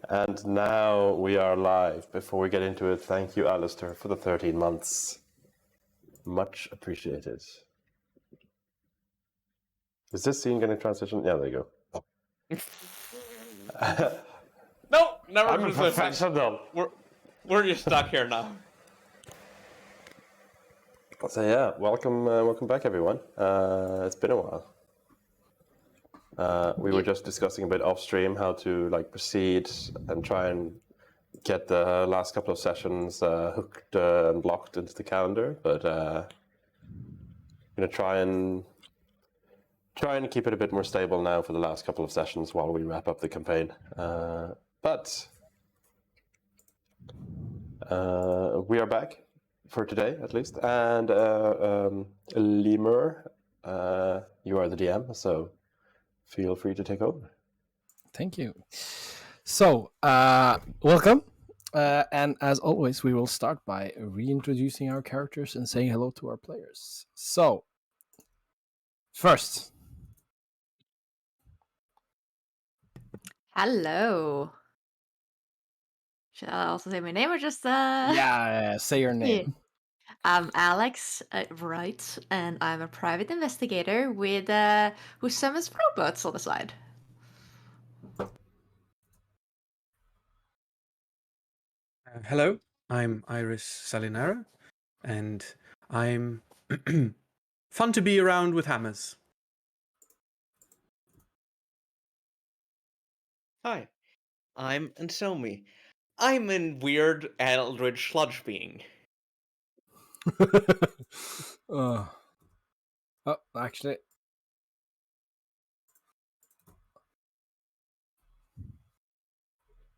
And now we are live. Before we get into it, thank you, Alistair, for the 13 months. Much appreciated. Is this scene going to transition? Yeah, there you go. No, never I'm a professional. We're just stuck here now. So yeah, welcome back, everyone. It's been a while. We were just discussing a bit off stream how to proceed and try and get the last couple of sessions hooked and locked into the calendar, but I'm gonna try and keep it a bit more stable now for the last couple of sessions while we wrap up the campaign. But we are back for today, at least, and Lemur, you are the DM, so feel free to take over. Thank you. So, welcome. And as always, we will start by reintroducing our characters and saying hello to our players. So, first. Hello. Should I also say my name or just Yeah, say your name. I'm Alex Wright, and I'm a private investigator with who summons robots on the side. Hello, I'm Iris Salinara, and I'm fun to be around with hammers. Hi, I'm Anselmi. I'm a weird eldritch sludge being. Oh, actually.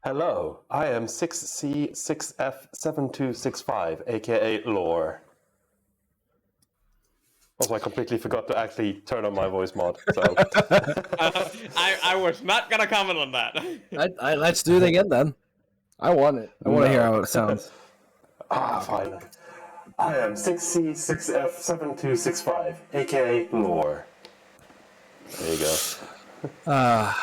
Hello, I am 6C6F7265, aka Lore. Also, I completely forgot to actually turn on my voice mod, so... I was not gonna comment on that. Let's do it again then. I want it. I want to hear how it sounds. Fine. I am 6C6F7265, aka Lore. There you go.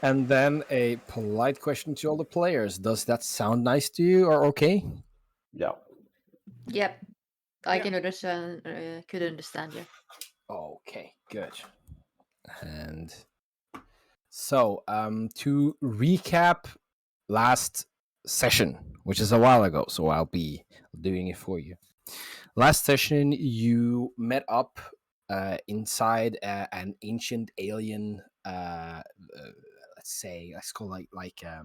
And then a polite question to all the players. Does that sound nice to you or okay? Yeah. Yep, I can understand. Could understand you. Okay, good. And so, to recap last session, which is a while ago, so I'll be doing it for you. Last session, you met up inside an ancient alien, let's call it like a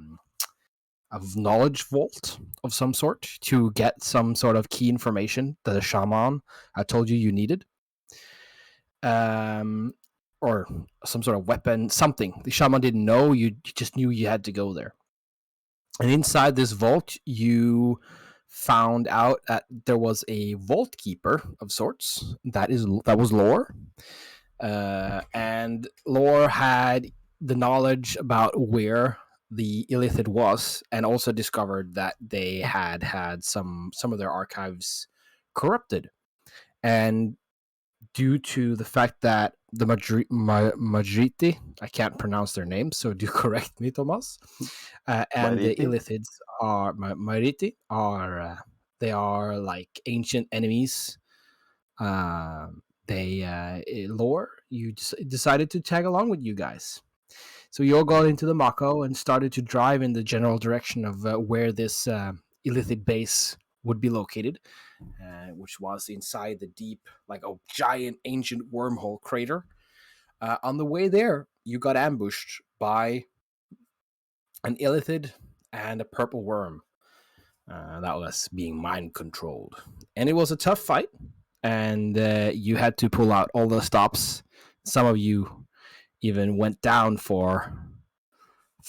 knowledge vault of some sort to get some sort of key information that the shaman had told you needed. Or some sort of weapon, something. The shaman didn't know, you just knew you had to go there. And inside this vault, you found out that there was a vault keeper of sorts. That was Lore. And Lore had the knowledge about where the Illithid was, and also discovered that they had some of their archives corrupted. And due to the fact that the Majriti, I can't pronounce their names, so do correct me, Thomas. And the Illithids are Majriti are they are like ancient enemies. Lore, you decided to tag along with you guys. So you all got into the Mako and started to drive in the general direction of where this Illithid base would be located, which was inside the deep, like a giant ancient wormhole crater. On the way there, you got ambushed by an Illithid and a purple worm that was being mind controlled. And it was a tough fight, and you had to pull out all the stops. Some of you even went down for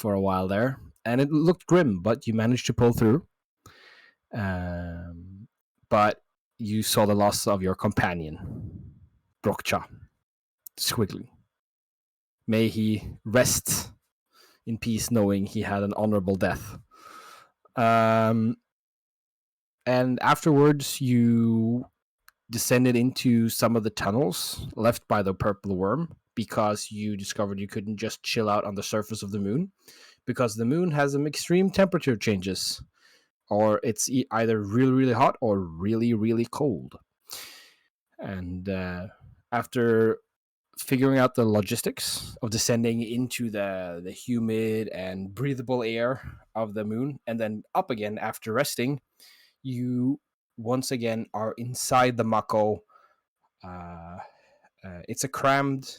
a while there, and it looked grim, but you managed to pull through. But you saw the loss of your companion, Brokcha, Squiggly. May he rest in peace, knowing he had an honorable death. And afterwards, you descended into some of the tunnels left by the purple worm, because you discovered you couldn't just chill out on the surface of the moon, because the moon has some extreme temperature changes, or it's either really, really hot or really, really cold. And after figuring out the logistics of descending into the humid and breathable air of the moon and then up again after resting, you once again are inside the Mako. It's a crammed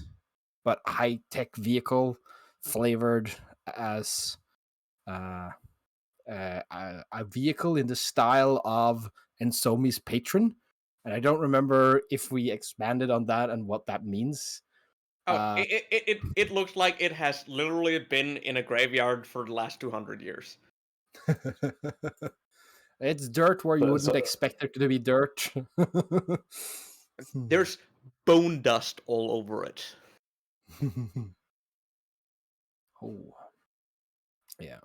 but high-tech vehicle flavored as a vehicle in the style of Ensomi's patron. And I don't remember if we expanded on that and what that means. It looks like it has literally been in a graveyard for the last 200 years. It's dirt where you wouldn't expect there to be dirt. There's bone dust all over it. Oh, yeah.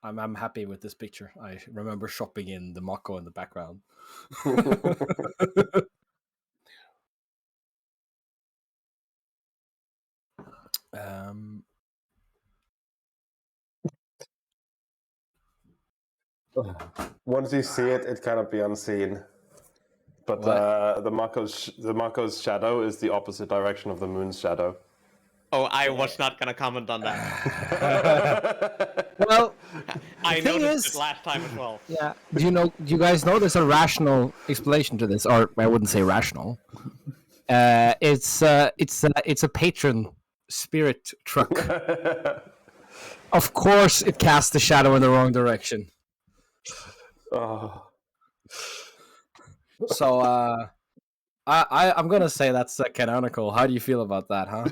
I'm happy with this picture. I remember shopping in the Mako in the background. Once you see it, it cannot be unseen. But the Mako's shadow is the opposite direction of the moon's shadow. Oh, I was not gonna comment on that. Well, I thing noticed is- it last time as well. yeah. Do you guys know there's a rational explanation to this, or I wouldn't say rational. It's a patron spirit truck. Of course, it casts the shadow in the wrong direction. Oh. So, I'm gonna say that's canonical. How do you feel about that, huh?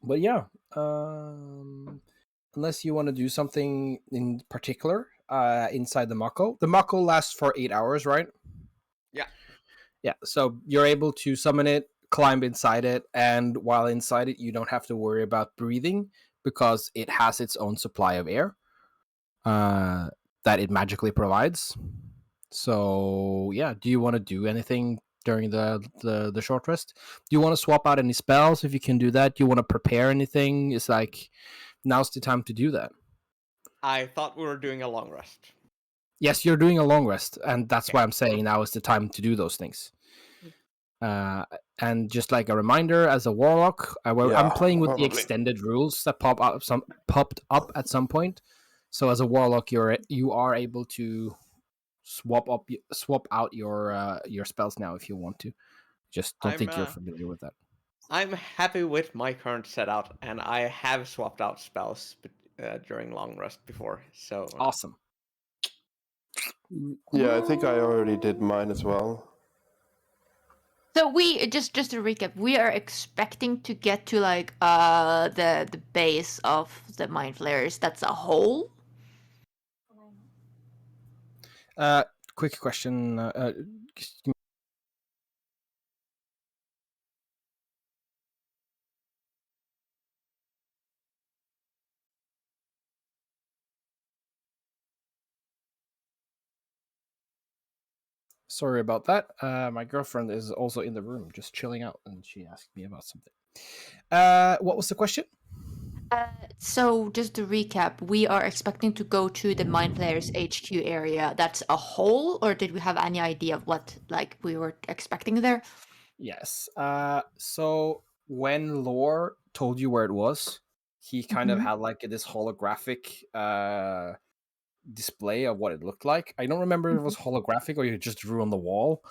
But yeah, unless you want to do something in particular inside the Mako. The Mako lasts for 8 hours, right? Yeah. Yeah, so you're able to summon it, climb inside it, and while inside it, you don't have to worry about breathing because it has its own supply of air that it magically provides. So yeah, do you want to do anything during the short rest? Do you want to swap out any spells? If you can do that, do you want to prepare anything? It's like now's the time to do that. I thought we were doing a long rest. Yes, you're doing a long rest, and that's why I'm saying now is the time to do those things. And just like a reminder, as a warlock, I'm playing with probably. the extended rules that popped up at some point. So as a warlock, you are able to swap out your spells now if you want to. Just don't think you're familiar with that. I'm happy with my current setup, and I have swapped out spells during long rest before. So Awesome. Yeah, I think I already did mine as well. So we just to recap, we are expecting to get to like the base of the mind flayers. That's a hole. Quick question. Sorry about that. My girlfriend is also in the room, just chilling out, and she asked me about something. What was the question? So just to recap, we are expecting to go to the mind flayers HQ area. That's a hole, or did we have any idea of what like we were expecting there? Yes. So when Lore told you where it was, he kind of had like this holographic display of what it looked like. I don't remember if it was holographic or you just drew on the wall.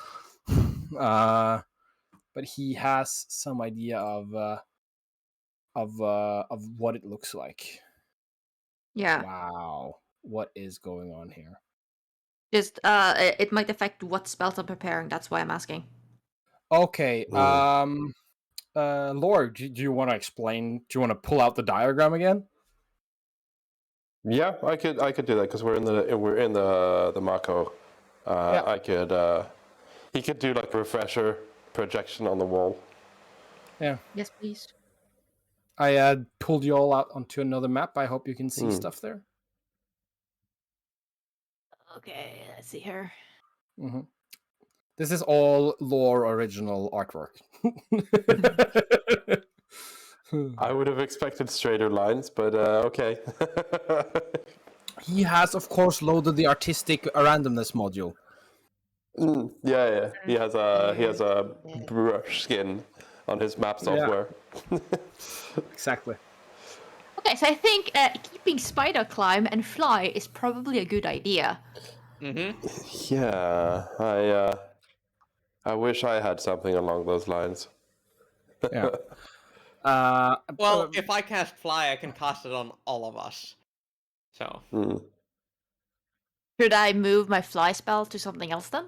But he has some idea of what it looks like. Yeah. Wow. What is going on here? Just it might affect what spells I'm preparing. That's why I'm asking. Okay. Lore, do you want to explain? Do you want to pull out the diagram again? Yeah, I could do that because we're in the Mako. Yeah. I could he could do like a refresher projection on the wall. Yeah. Yes, please. I pulled you all out onto another map. I hope you can see stuff there. Okay, let's see here. Mm-hmm. This is all Lore original artwork. I would have expected straighter lines, but okay. He has, of course, loaded the artistic randomness module. Yeah. He has a brush skin on his map software. Exactly. Okay, so I think keeping spider climb and fly is probably a good idea. Yeah, I wish I had something along those lines. Yeah. Well, if I cast fly, I can cast it on all of us. So. Should I move my fly spell to something else then?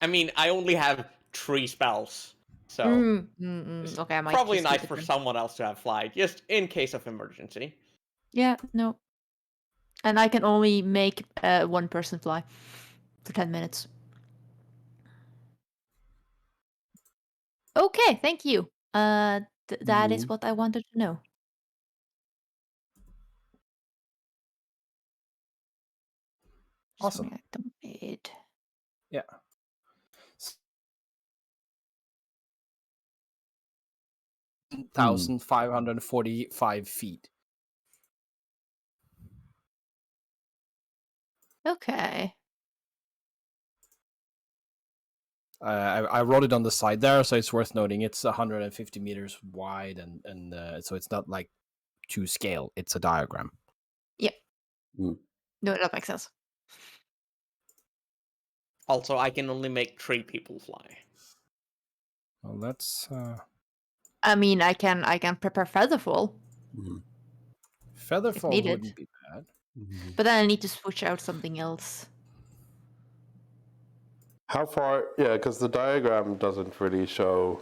I mean, I only have 3 spells, so Okay, I might probably just keep nice it for then. someone else to have fly, just in case of emergency. Yeah, no. And I can only make one person fly for 10 minutes. Okay, thank you. That is what I wanted to know. Awesome. Yeah. 1,545 feet. Okay. I wrote it on the side there, so it's worth noting. It's 150 meters wide, and so it's not like to scale. It's a diagram. Yeah. No, that makes sense. Also, I can only make 3 people fly. Well, that's I mean, I can prepare Featherfall, Featherfall needed. wouldn't be bad. but then I need to switch out something else. How far? Yeah, because the diagram doesn't really show.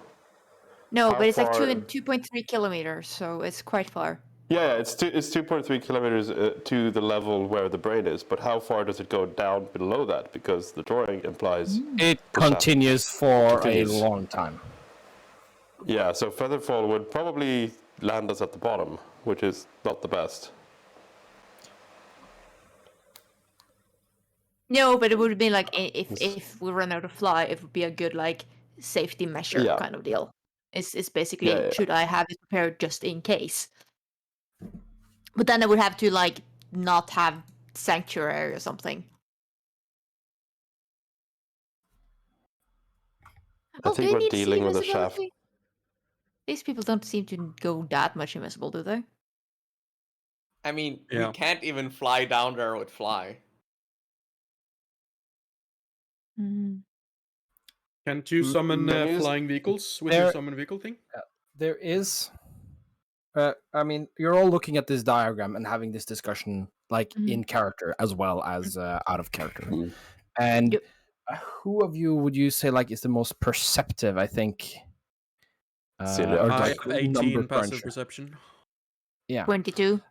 No, How but it's like far- 2.3 kilometers, so it's quite far. Yeah, it's 2.3 kilometers to the level where the brain is. But how far does it go down below that? Because the drawing implies. It The shaft continues for continues. a long time. Yeah, so Featherfall would probably land us at the bottom, which is not the best. No, but it would be like if we run out of fly, it would be a good like safety measure Yeah. kind of deal. It's basically Yeah. should I have it prepared just in case? But then I would have to like not have sanctuary or something. I think we're need to see dealing with a shaft. invisibility? These people don't seem to go that much invisible, do they? I mean, Yeah. we can't even fly down there with fly. Can't you summon Can you- flying vehicles with There- your summon vehicle thing? There is. I mean, you're all looking at this diagram and having this discussion like in character as well as out of character. And Yep. who of you would you say like is the most perceptive? I think. Celia. Or I like have 18 number passive cruncher. perception. Yeah. 22.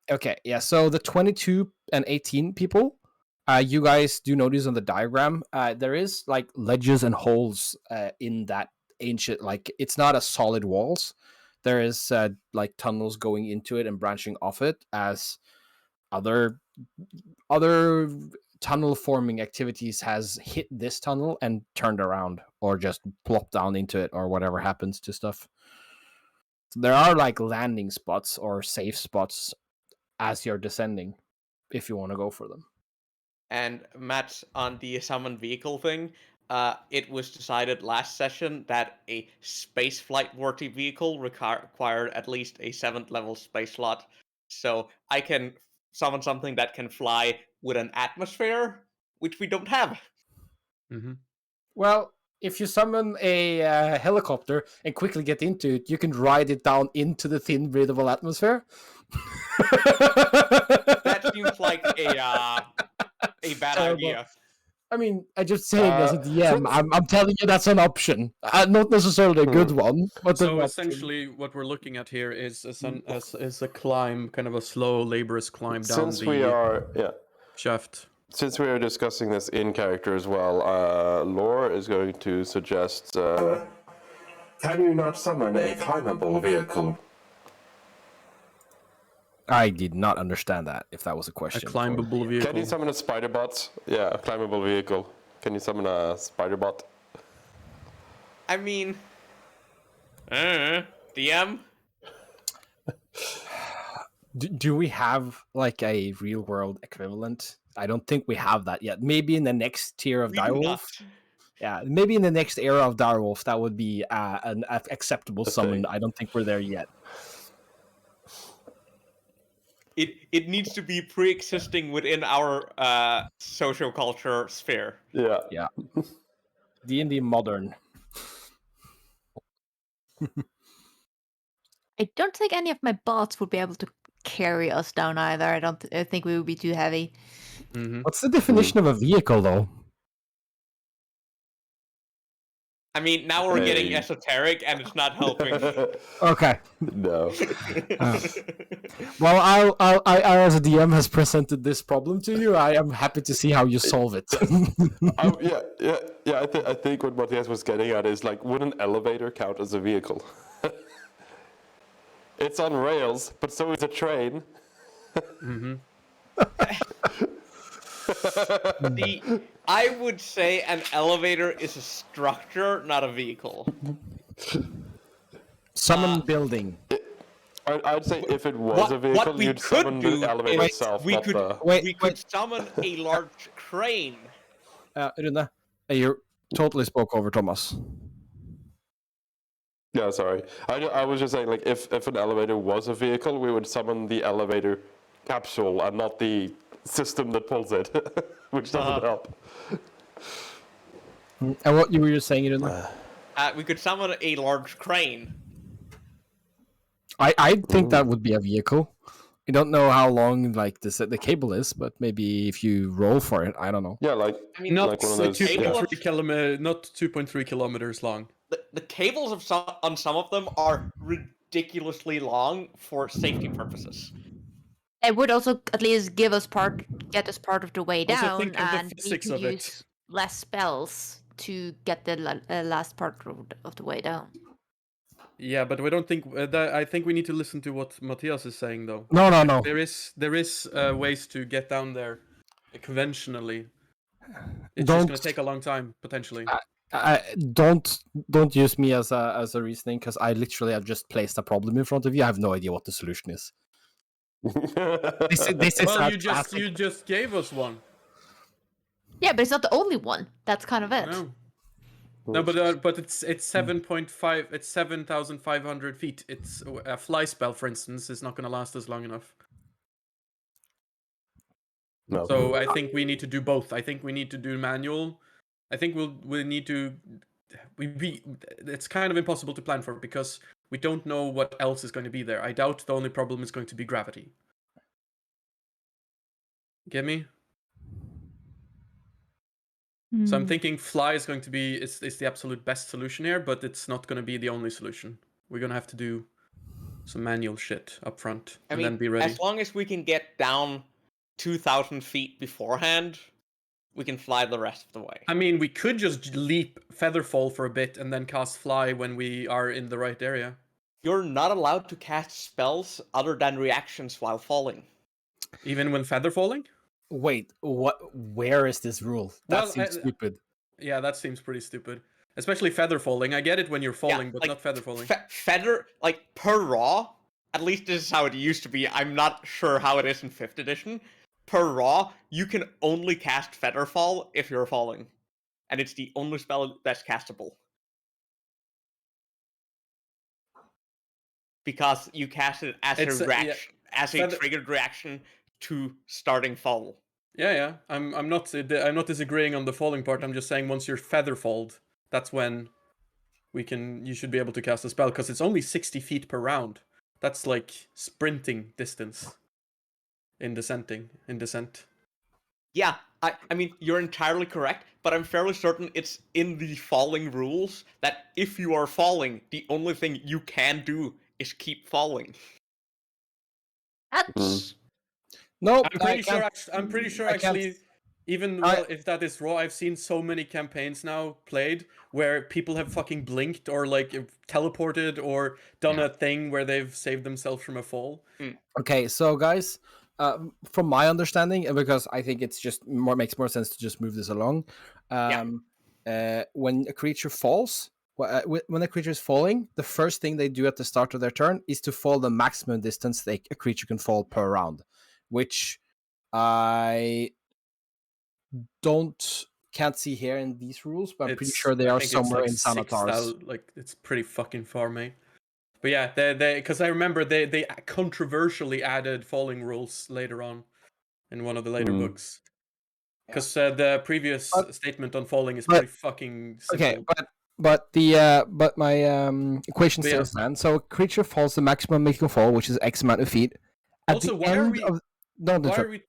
Okay. Yeah. So the 22 and 18 people, you guys do notice on the diagram, there is like ledges and holes in that ancient. Like it's not a solid walls. There is like tunnels going into it and branching off it as other tunnel forming activities has hit this tunnel and turned around or just plopped down into it or whatever happens to stuff. So there are like landing spots or safe spots as you're descending if you want to go for them. And Matt, on the summon vehicle thing, it was decided last session that a space flight worthy vehicle required at least a 7th level space slot. So I can summon something that can fly with an atmosphere, which we don't have. Mm-hmm. Well, if you summon a helicopter and quickly get into it, you can ride it down into the thin, breathable atmosphere. That seems like a bad Terrible. idea. I mean, I just saying as a DM, so- I'm telling you that's an option. Not necessarily a good one, but an So option. essentially, what we're looking at here is a climb, kind of a slow, laborious climb down Since we are shaft. Since we are discussing this in character as well, Lore is going to suggest. Can you not summon a climbable vehicle? I did not understand that. If that was a A question, climbable vehicle. Can you summon a spider bot? Yeah, a climbable vehicle. Can you summon a spider bot? I mean, DM? Do we have like a real world equivalent? I don't think we have that yet. Maybe in the next tier of We do not. Direwolf. Yeah, maybe in the next era of Direwolf, that would be an acceptable summon. I don't think we're there yet. It needs to be pre-existing within our social culture sphere. Yeah. Yeah. D&D modern. I don't think any of my bots would be able to carry us down either. I think we would be too heavy. Mm-hmm. What's the definition of a vehicle, though? I mean, now we're getting Hey. esoteric, and it's not helping. Okay. No. Well, I, as a DM, has presented this problem to you. I am happy to see how you solve it. Yeah. I think what Matthias was getting at is like, would an elevator count as a vehicle? It's on rails, but so is a train. I would say an elevator is a structure, not a vehicle. Summon building. I'd say if it was a vehicle, what we you'd could summon do the elevator is itself, we not could the... we could summon a large crane. Rune, you totally spoke over Thomas. Yeah, sorry. I was just saying, like, if an elevator was a vehicle, we would summon the elevator capsule and not the system that pulls it, which doesn't help. And what you were saying, Rune? We could summon a large crane. I think that would be a vehicle. I don't know how long like the cable is, but maybe if you roll for it, I don't know. Yeah, like, I mean, Not like one of those... 2.3 kilometer, not 2.3 kilometers long. the cables of on some of them are ridiculously long for safety purposes. It would also at least get us part of the way Also down, think of the and we physics could of it. use less spells to get the last part of the way down. Yeah, but we don't think I think we need to listen to what Matthias is saying, though. No. There is ways to get down there conventionally. It's just gonna take a long time potentially. Don't use me as a reasoning, because I literally have just placed a problem in front of you. I have no idea what the solution is. This is Well, a you classic- just gave us one. Yeah, but it's not the only one. That's kind of it. No, but it's 7.5. It's 7,500 feet. It's a fly spell, for instance, is not going to last us long enough. No. So I think we need to do both. I think we need to do manual. I think we'll need to. It's kind of impossible to plan for because we don't know what else is going to be there. I doubt the only problem is going to be gravity. Get me? So I'm thinking fly is going to be it's the absolute best solution here, but it's not going to be the only solution. We're going to have to do some manual shit up front and then be ready. As long as we can get down 2,000 feet beforehand, we can fly the rest of the way. I mean, we could just leap Featherfall for a bit and then cast fly when we are in the right area. You're not allowed to cast spells other than reactions while falling. Even when Featherfalling? Wait, what? Where is this rule? That Well, seems stupid. Yeah, that seems pretty stupid. Especially Featherfalling. I get it when you're falling, but not Featherfalling. Feather, like, per raw, at least this is how it used to be. I'm not sure how it is in 5th edition. Per raw, you can only cast Featherfall if you're falling. And it's the only spell that's castable. Because you cast it as It's, a reaction, as a Feather- triggered reaction to starting fall. Yeah. I'm not disagreeing on the falling part. I'm just saying once you're Featherfalled, that's when you should be able to cast a spell because it's only 60 feet per round. That's like sprinting distance in descent. Yeah, I mean, you're entirely correct, but I'm fairly certain it's in the falling rules that if you are falling, the only thing you can do is keep falling. That's No, I'm pretty sure I can't- actually, even if that is raw, I've seen so many campaigns now played where people have fucking blinked or like teleported or done a thing where they've saved themselves from a fall. Okay, so guys, from my understanding, and because I think it's just makes more sense to just move this along. When a creature falls, when a creature is falling, the first thing they do at the start of their turn is to fall the maximum distance a creature can fall per round, which I can't see here in these rules, but I'm pretty sure they I are think somewhere in it's like Xanatar's. like it's pretty fucking far, mate. But yeah, they because I remember they controversially added falling rules later on in one of the later books. Because the previous statement on falling is pretty fucking simple. Okay, but my equation still stands. So a creature falls the maximum it can fall, which is X amount of feet. At Also, the why are end we? of no, Why are we?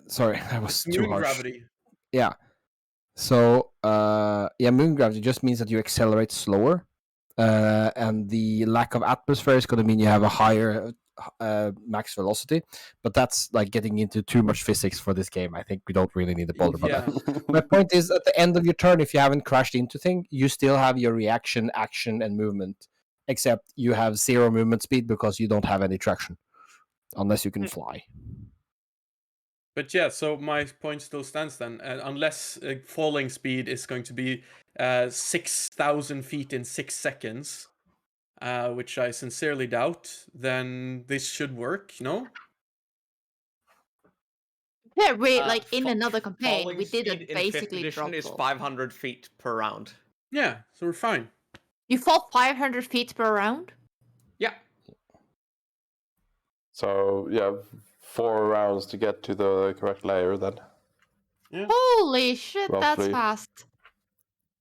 sorry, that was too Moon harsh. gravity. Yeah. So moon gravity just means that you accelerate slower, and the lack of atmosphere is going to mean you have a higher max velocity. But that's like getting into too much physics for this game. I think we don't really need to bother about that. My point is, at the end of your turn, if you haven't crashed into thing, you still have your reaction, action, and movement, except you have 0 movement speed because you don't have any traction, unless you can fly. But yeah, so my point still stands then. Unless falling speed is going to be 6,000 feet in 6 seconds, which I sincerely doubt, then this should work, no? Yeah, we like in another campaign falling we did speed it in basically 5th edition is drop. 500 feet per round. Yeah, so we're fine. You fall 500 feet per round? Yeah. So yeah, 4 rounds to get to the correct layer then. Yeah. Holy shit, that's Roughly. fast.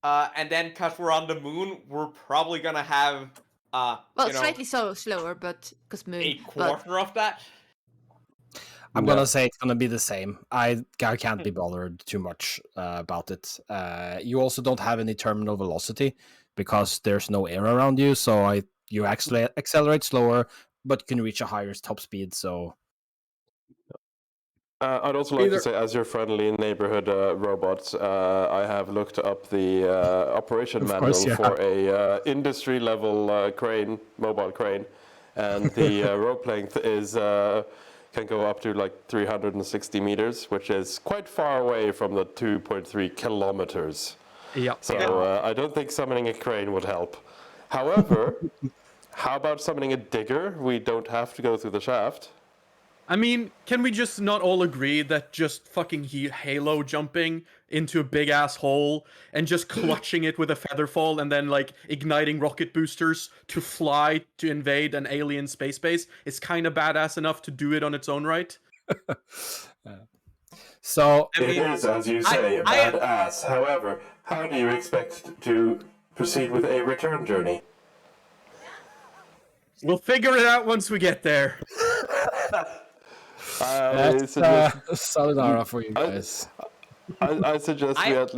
And then, because we're on the moon, we're probably gonna have Well, you know, slightly slower, but because moon. a quarter of that. I'm gonna say it's gonna be the same. I can't be bothered too much about it. You also don't have any terminal velocity because there's no air around you, so you actually accelerate slower, but you can reach a higher top speed. So I'd also like to say, as your friendly neighborhood robot, I have looked up the operation Of manual course, yeah. for a industry level crane, mobile crane, and the rope length is can go up to like 360 meters, which is quite far away from the 2.3 kilometers. Yeah. So I don't think summoning a crane would help. However, how about summoning a digger? We don't have to go through the shaft. I mean, can we just not all agree that just fucking halo jumping into a big ass hole and just clutching it with a feather fall and then like igniting rocket boosters to fly to invade an alien space base is kind of badass enough to do it on its own right? So I mean, It is, as you say, badass. However, how do you expect to proceed with a return journey? We'll figure it out once we get there. that's Salinara for you guys. I suggest we at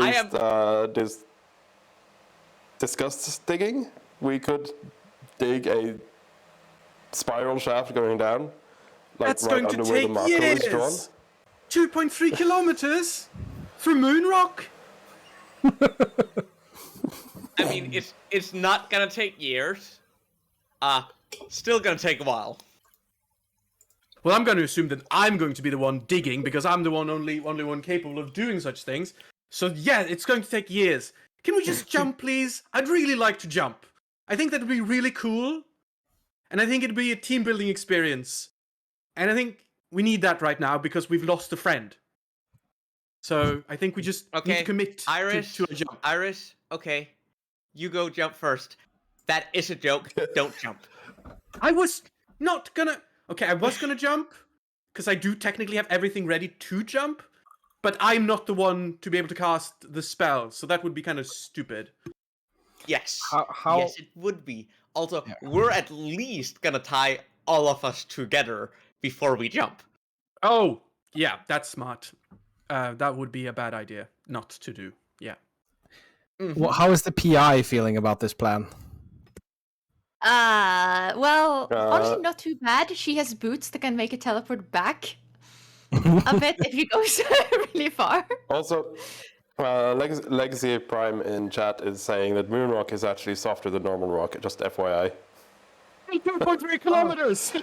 least discuss digging. We could dig a spiral shaft going down, like That's right going to under where the take marker is drawn. years. 2.3 kilometers through moon rock. I mean, it's not gonna take years. Still gonna take a while. Well, I'm going to assume that I'm going to be the one digging because I'm the only one capable of doing such things. So yeah, it's going to take years. Can we just jump, please? I'd really like to jump. I think that'd be really cool. And I think it'd be a team building experience. And I think we need that right now because we've lost a friend. So I think we just need to commit to a jump. Iris, okay. You go jump first. That is a joke. Don't jump. I was not gonna... Okay, I was gonna jump, because I do technically have everything ready to jump, but I'm not the one to be able to cast the spell, so that would be kind of stupid. Yes. How... Yes, it would be. Also, we're at least gonna tie all of us together before we jump. Oh, yeah, that's smart. That would be a bad idea not to do. Yeah. Mm-hmm. Well, how is the PI feeling about this plan? Honestly, not too bad. She has boots that can make it teleport back a bit if you go really far. Also, Legacy Prime in chat is saying that moon rock is actually softer than normal rock, just FYI. 2.3 kilometers!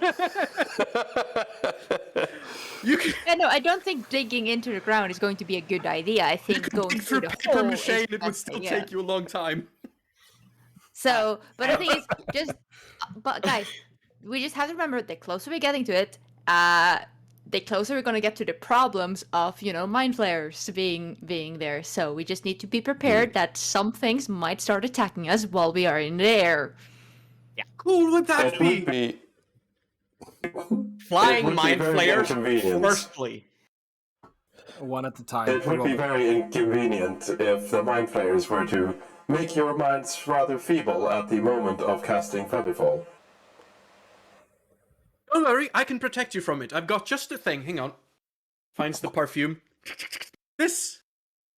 No, I don't think digging into the ground is going to be a good idea. I think going Dig through the paper hole mache is and it would still take you a long time. So, but the thing is, but guys, we just have to remember the closer we're getting to it, the closer we're gonna get to the problems of mind flayers being there. So we just need to be prepared that some things might start attacking us while we are in the air. Cool would that It would be? be Flying would be mind very flayers inconvenient. firstly. One at a time. It would be very inconvenient if the mind flayers were to make your minds rather feeble at the moment of casting Featherfall. Don't worry, I can protect you from it. I've got just the thing. Hang on. Finds the perfume. This!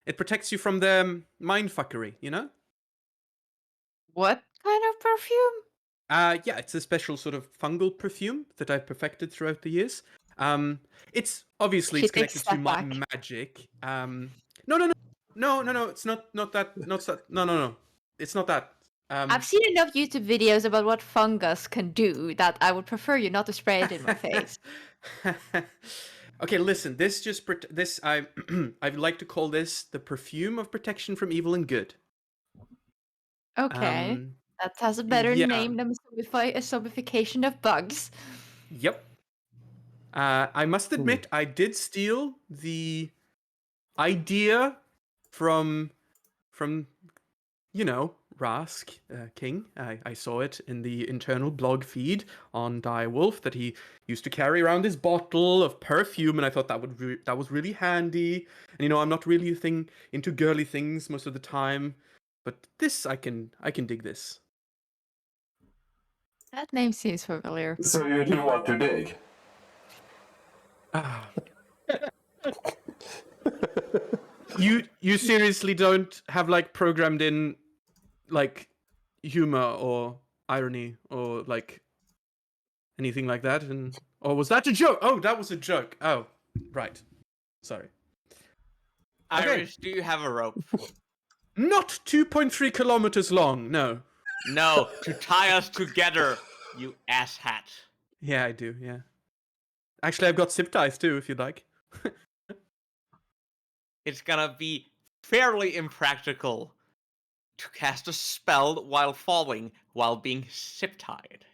It protects you from the mind fuckery, you know? What kind of perfume? Yeah, it's a special sort of fungal perfume that I've perfected throughout the years. It's obviously it's She takes connected a to step back. magic. No, it's not that. No. It's not that. I've seen enough YouTube videos about what fungus can do that I would prefer you not to spray it in my face. Okay, listen. This just this I I'd like to call this the perfume of protection from evil and good. Okay, that has a better yeah. name than a zombification of bugs. Yep. I must admit, I did steal the idea from Rask King. I saw it in the internal blog feed on DIREWOLF that he used to carry around his bottle of perfume, and I thought that was really handy. And I'm not really into girly things most of the time, but this I can dig this. That name seems familiar. So you do want to dig? You seriously don't have like programmed in like humor or irony or like anything like that? Or was that a joke? Oh, that was a joke. Oh, right. Sorry. Iris, do you have a rope? Not 2.3 kilometers long, no. No, to tie us together, you asshat. Yeah, I do, yeah. Actually, I've got zip ties too, if you'd like. It's gonna be fairly impractical to cast a spell while falling while being zip-tied.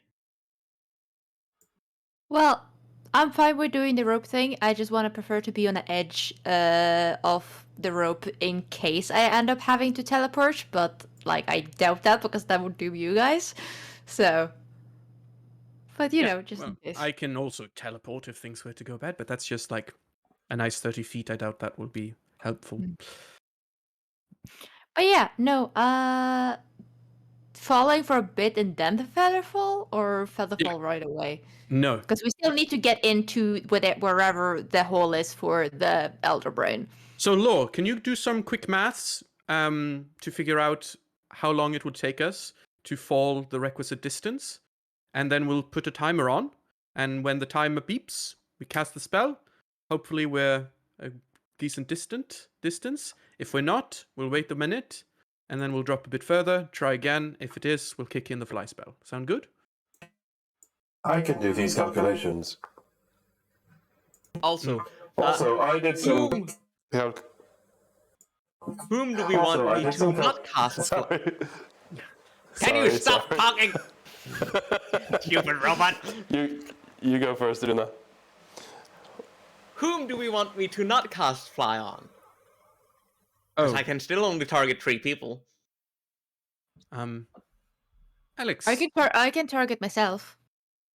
Well, I'm fine with doing the rope thing. I just want to prefer to be on the edge of the rope in case I end up having to teleport, but I doubt that because that would do you guys. So, but just in case. I can also teleport if things were to go bad, but that's just like a nice 30 feet. I doubt that will be helpful. But yeah, no, falling for a bit and then the featherfall, or featherfall right away? No. Because we still need to get into wherever the hole is for the elder brain. So, Law, can you do some quick maths to figure out how long it would take us to fall the requisite distance? And then we'll put a timer on. And when the timer beeps, we cast the spell. Hopefully we're a decent distance. If we're not, we'll wait a minute. And then we'll drop a bit further, try again. If it is, we'll kick in the fly spell. Sound good? I can do these calculations. Also, I did some. whom do we want me to not cast? Can you stop talking? Stupid robot! You go first, Runa. Whom do we want me to not cast fly on? Because I can still only target 3 people. Alex. I can target myself.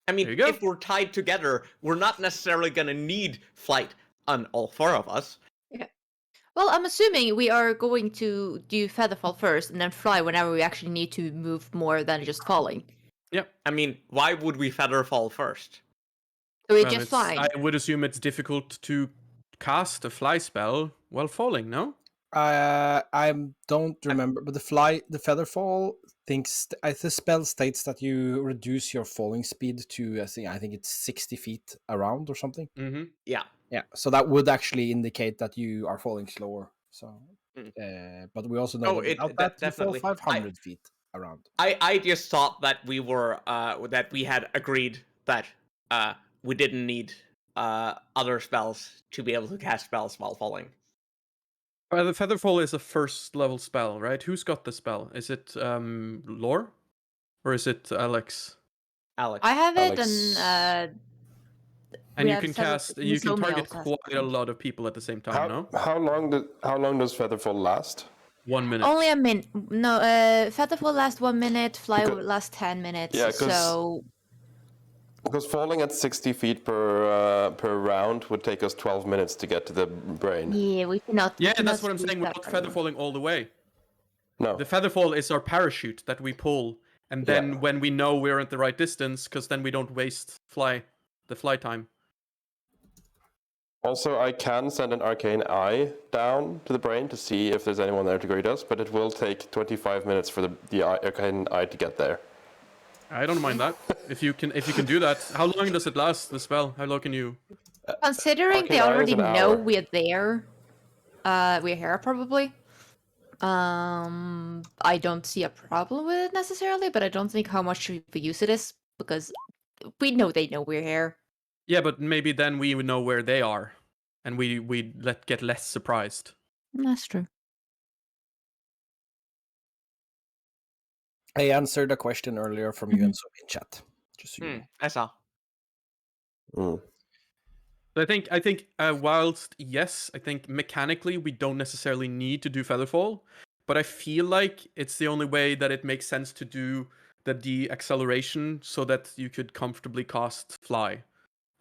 I mean, There you go. if we're tied together, we're not necessarily gonna need flight on all 4 of us. Yeah. Well, I'm assuming we are going to do featherfall first and then fly whenever we actually need to move more than just falling. Yep. I mean, why would we feather fall first? So we Well, just fly. I would assume it's difficult to cast a fly spell while falling, no? I don't remember, but the featherfall thinks the spell states that you reduce your falling speed to I think it's 60 feet around or something. Mm-hmm. Yeah. Yeah, so that would actually indicate that you are falling slower. So, but we also know that without that you fall definitely. 500 feet around. I just thought that we were that we had agreed that we didn't need other spells to be able to cast spells while falling. The Featherfall is a first level spell, right? Who's got the spell? Is it Lore? Or is it Alex? Alex. I have it, Alex. And we you have can several- cast. You can Nozomi target also has quite a lot of people at the same time. No, How long does Featherfall last? 1 minute. Only a minute. No, Feather will last 1 minute. Fly will last 10 minutes. Yeah, 'cause- so Because falling at 60 feet per round would take us 12 minutes to get to the brain. yeah, we cannot. we Yeah, cannot that's what I'm squeeze saying. We're that not very feather long. falling all the way. No. The feather fall is our parachute that we pull, and then Yeah. when we know we're at the right distance, because then we don't waste the fly time. Also, I can send an arcane eye down to the brain to see if there's anyone there to greet us, but it will take 25 minutes for the arcane eye to get there. I don't mind that. If you can do that. How long does it last, the spell? How long can you? Considering they Arcane Eye is already an know hour. we're there, we're here probably. I don't see a problem with it necessarily, but I don't think how much we use it is because we know they know we're here. Yeah, but maybe then we would know where they are, and we get less surprised. That's true. I answered a question earlier from you and so in chat. Just so you know. I saw. Mm. So I think whilst yes, I think mechanically we don't necessarily need to do featherfall, but I feel like it's the only way that it makes sense to do the de-acceleration so that you could comfortably cast fly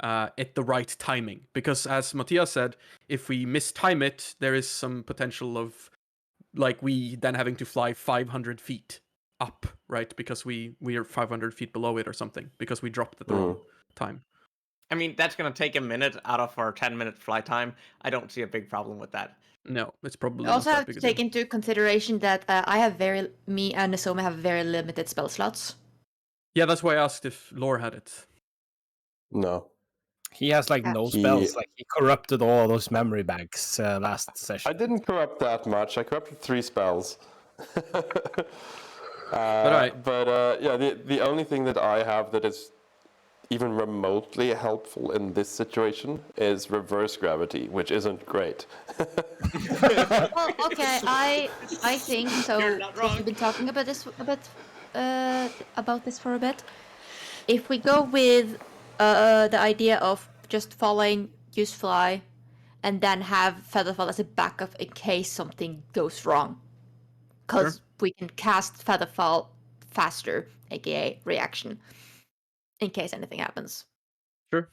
at the right timing. Because as Matthias said, if we mistime it, there is some potential of like we then having to fly 500 feet up, right? Because we are 500 feet below it or something because we dropped at the wrong time. I mean, that's going to take a minute out of our 10-minute flight time. I don't see a big problem with that. No, it's probably You also not that have big to a take deal. into consideration that me and Nozomi have very limited spell slots. Yeah, that's why I asked if Lore had it. No. He has like Yeah. no He- spells. Like he corrupted all those memory banks last I session. didn't corrupt that much. I corrupted 3 spells. Alright. Yeah, the only thing that I have that is even remotely helpful in this situation is reverse gravity, which isn't great. Well, okay, I think so. You're not Since wrong. we've been talking about this for a bit. If we go with the idea of just falling, use fly, and then have Featherfall as a backup in case something goes wrong, because we can cast Featherfall faster, aka reaction, in case anything happens. Sure.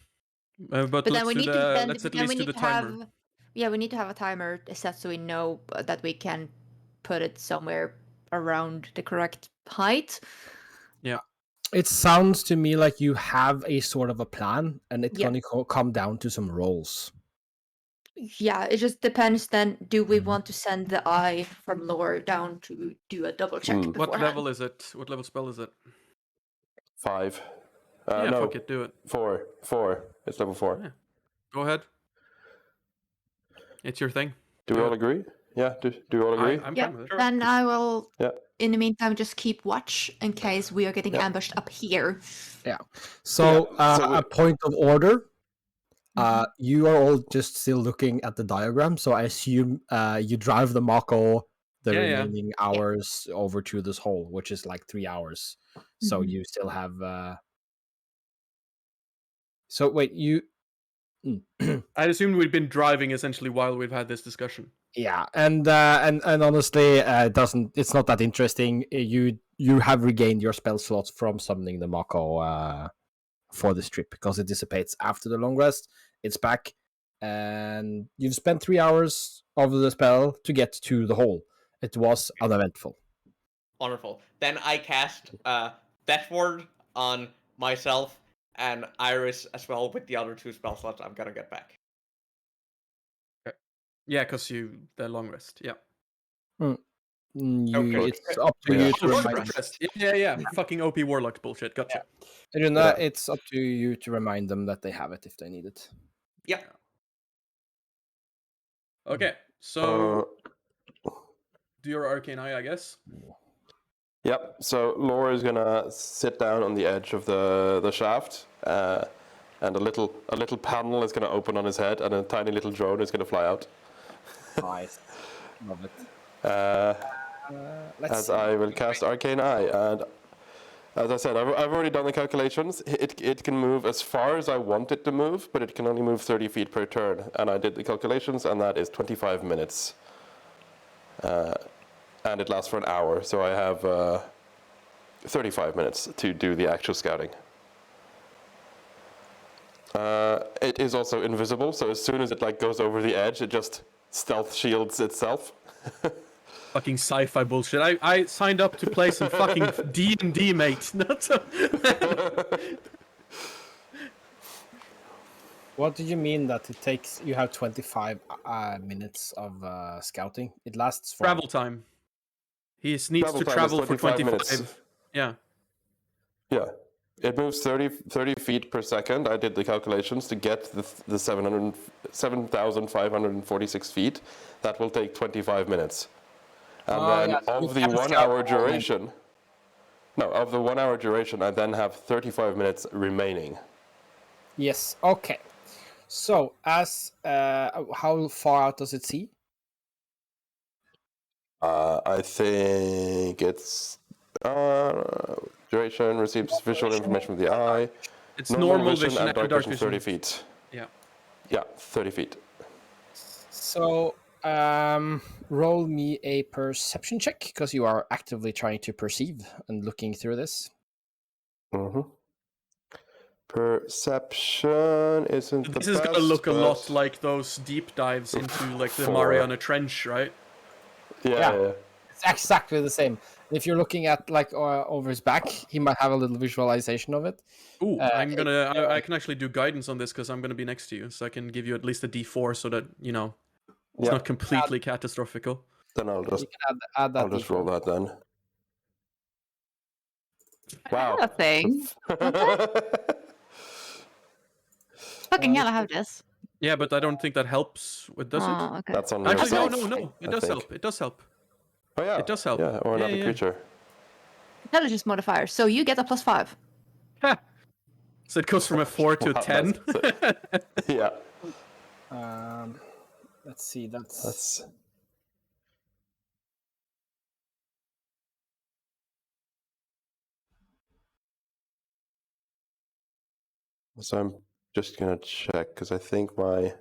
But But then let's we do need the, to then, let's at then we least do need the to timer. have we need to have a timer set so we know that we can put it somewhere around the correct height. Yeah. It sounds to me like you have a sort of a plan, and it's Yeah. going to come down to some rolls. Yeah, it just depends then. Do we want to send the eye from lower down to do a double check Hmm. beforehand? What level is it? What level spell is it? 5. Yeah, No, fuck it, do it. 4. 4. It's level 4. Yeah. Go ahead. It's your thing. Do we all agree? Yeah, do we all agree? I'm Yeah, fine with it. then I will, Yeah. in the meantime, just keep watch in case we are getting Yeah. ambushed up here. So, so we- a point of order. You are all just still looking at the diagram, so I assume you drive the Mako the Yeah. remaining hours over to this hole, which is like 3 hours. So Mhm. you still have. So wait, you. I assumed we'd been driving essentially while we've had this discussion. Yeah, and honestly, it's not that interesting. You have regained your spell slots from summoning the Mako for this trip because it dissipates after the long rest. It's back, and you've spent 3 hours of the spell to get to the hole. It was uneventful. Wonderful. Then I cast Death Ward on myself and Iris as well with the other 2 spell slots I'm gonna get back. Yeah, because the long rest. Yeah. Okay. It's up to Yeah. you to Short remind. rest. Yeah. Fucking OP Warlock bullshit. Gotcha. Rune, Yeah. it's up to you to remind them that they have it if they need it. Yeah. Okay, so do your arcane eye, I guess. Yep. So Laura is gonna sit down on the edge of the shaft, and a little panel is gonna open on his head, and a tiny little drone is gonna fly out. Nice, love it. As Let's see. I will cast Arcane Eye, and As I said, I've already done the calculations. It can move as far as I want it to move, but it can only move 30 feet per turn. And I did the calculations, and that is 25 minutes. And it lasts for an hour, so I have 35 minutes to do the actual scouting. It is also invisible, so as soon as it goes over the edge, it just stealth shields itself. Fucking sci-fi bullshit. I signed up to play some fucking D&D, mate. Not so... What did you mean that it takes? You have 25 minutes of scouting. It lasts for Travel time. He needs to travel for 25 minutes. Yeah. Yeah. It moves 30 feet per second. I did the calculations to get the 7,546 feet. That will take 25 minutes. And then of the 1 hour duration, of the 1 hour duration, I then have 35 minutes remaining. Yes. Okay. So, as how far out does it see? I think it's duration receives visual information from the eye. It's normal vision and and dark dark vision vision. 30 feet. Yeah. Yeah, 30 feet. So, roll me a perception check because you are actively trying to perceive and looking through this. Mm-hmm. Perception isn't the best. This is gonna look a lot like those deep dives into the 4. Mariana Trench, right? Yeah. It's exactly the same. If you're looking at over his back, he might have a little visualization of it. Ooh, I can actually do guidance on this because I'm gonna be next to you, so I can give you at least a D4 so that it's not completely catastrophical. Then I'll just add that. I'll just roll that then. Wow. I have a thing. Fucking hell, I have this. Yeah, but I don't think that helps. Does it? Okay. That's on Actually, yourself, no. It does help. It does help. Oh yeah. It does help. Yeah, or another creature. Intelligence modifier. So you get a +5. Ha! So it goes from a 4 to a 10. Yeah. Let's see. That's So I'm just gonna check because I think my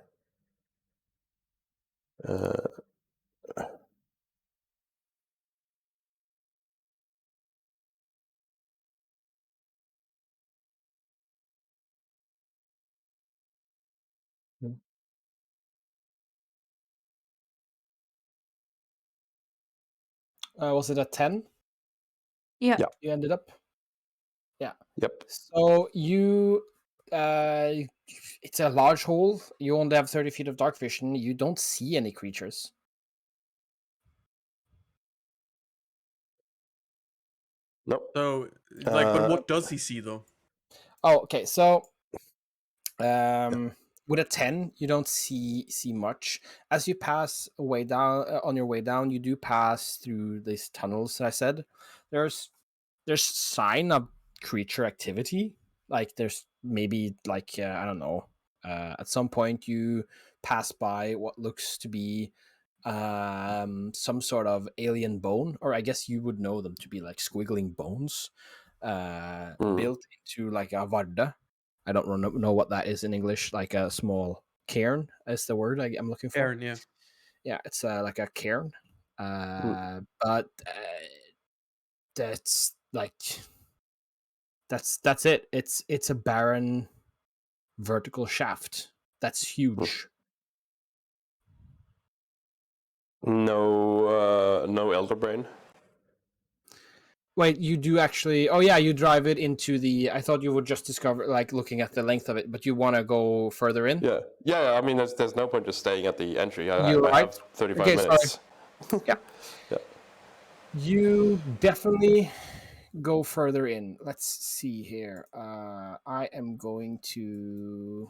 was it a 10? Yeah. You ended up. Yeah. Yep. So you, it's a large hole. You only have 30 feet of dark vision. You don't see any creatures. Nope. So, but what does he see though? Oh, okay. So, with a 10, you don't see much. As you pass way down on your way down, you do pass through these tunnels. I said there's sign of creature activity. Like there's maybe I don't know. At some point, you pass by what looks to be some sort of alien bone, or I guess you would know them to be like squiggling bones built into like a varde. I don't know what that is in English. Like a small cairn is the word I'm looking for. Cairn, yeah. Yeah, it's like a cairn. But that's like that's it. It's a barren vertical shaft. That's huge. No elder brain. Wait, you do actually? Oh yeah, you drive it into the. I thought you would just discover looking at the length of it, but you want to go further in. Yeah. I mean, there's no point just staying at the entry. I You're right. have 35 minutes. Yeah. You definitely go further in. Let's see here. I am going to.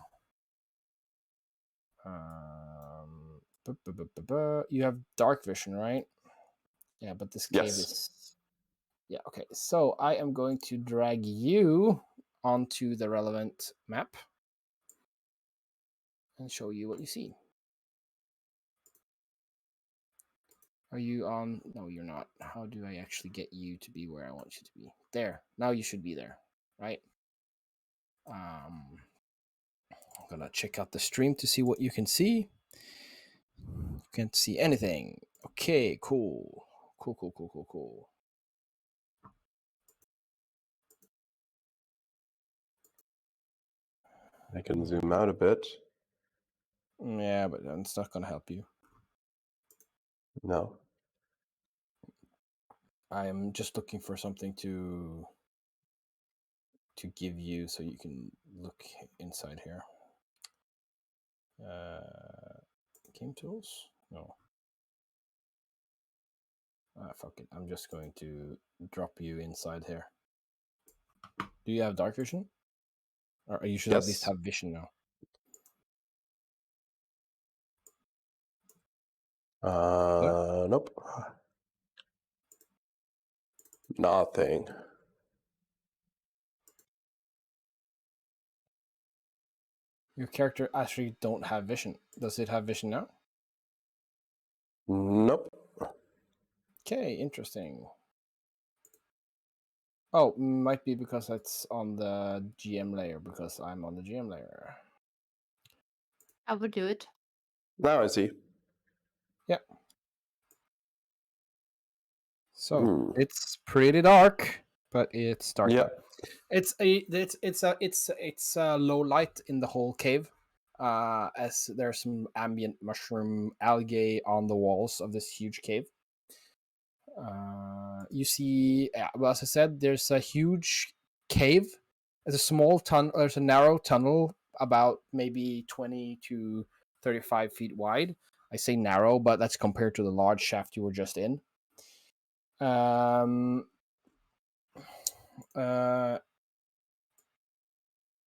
You have dark vision, right? Yeah, but this cave is. Yeah, okay. So I am going to drag you onto the relevant map and show you what you see. Are you on? No, you're not. How do I actually get you to be where I want you to be? There. Now you should be there, right? I'm gonna check out the stream to see what you can see. You can't see anything. Okay, cool. Cool. I can zoom out a bit. Yeah, but it's not gonna help you. No. I'm just looking for something to give you so you can look inside here. Game tools? No. Fuck it. I'm just going to drop you inside here. Do you have dark vision? Or you should at least Yes. have vision now. Nope. Nothing. Your character actually don't have vision. Does it have vision now? Nope. Okay, interesting. Oh, might be because it's on the GM layer, because I'm on the GM layer. I would do it. Now I see. So it's pretty dark, but it's dark. Yeah. Dark. It's a low light in the whole cave, as there's some ambient mushroom algae on the walls of this huge cave. You see, well, as I said, there's a huge cave. There's a small tunnel. There's a narrow tunnel about maybe 20 to 35 feet wide. I say narrow, but that's compared to the large shaft you were just in.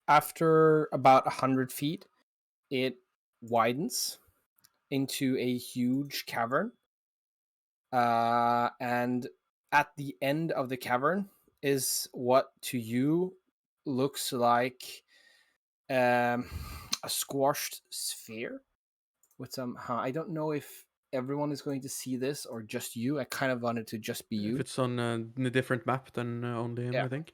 After about 100 feet, it widens into a huge cavern. And at the end of the cavern is what to you looks like a squashed sphere with some. I don't know if everyone is going to see this or just you. I kind of wanted to just be you. If it's on a different map than only him, Yeah. I think.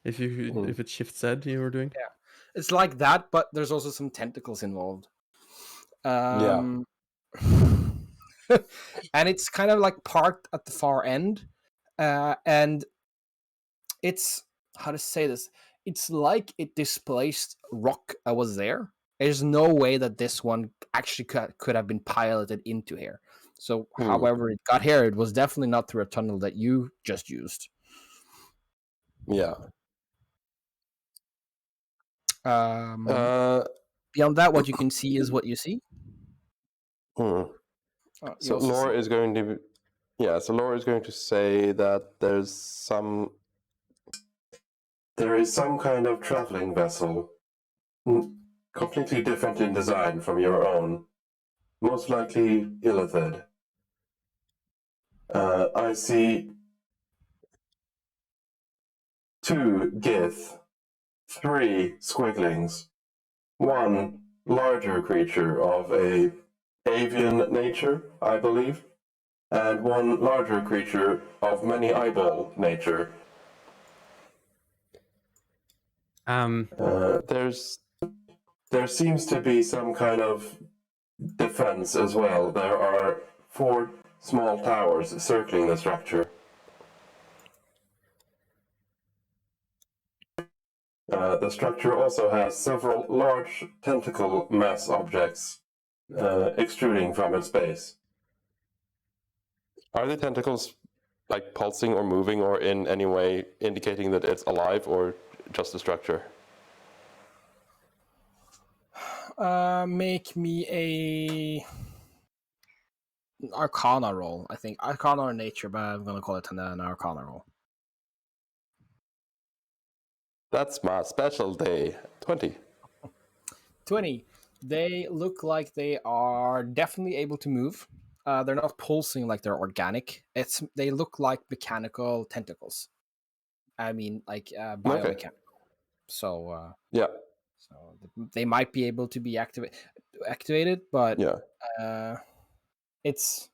If it's Shift Z you were doing. Yeah, it's like that, but there's also some tentacles involved. Yeah. And it's kind of like parked at the far end, and it's, how to say this, it's like it displaced rock that was there. There's no way that this one actually could have been piloted into here. So however it got here, it was definitely not through a tunnel that you just used. Yeah. Beyond that, what you can see is what you see. So Laura is going to, so Laura is going to say that there is some kind of traveling vessel, completely different in design from your own, most likely illithid. I see 2 Gith, 3 Squiglings, 1 larger creature of a avian nature, I believe, and 1 larger creature of many eyeball nature. There seems to be some kind of defense as well. There are 4 small towers circling the structure. The structure also has several large tentacle mass objects extruding from its base. Are the tentacles like pulsing or moving or in any way indicating that it's alive or just a structure? Make me a Arcana roll. I think Arcana or Nature, but I'm gonna call it an Arcana roll. That's my specialty. 20. 20. They look like they are definitely able to move. They're not pulsing like they're organic. They look like mechanical tentacles. I mean, like biomechanical. So yeah. So they might be able to be activated, but yeah, it's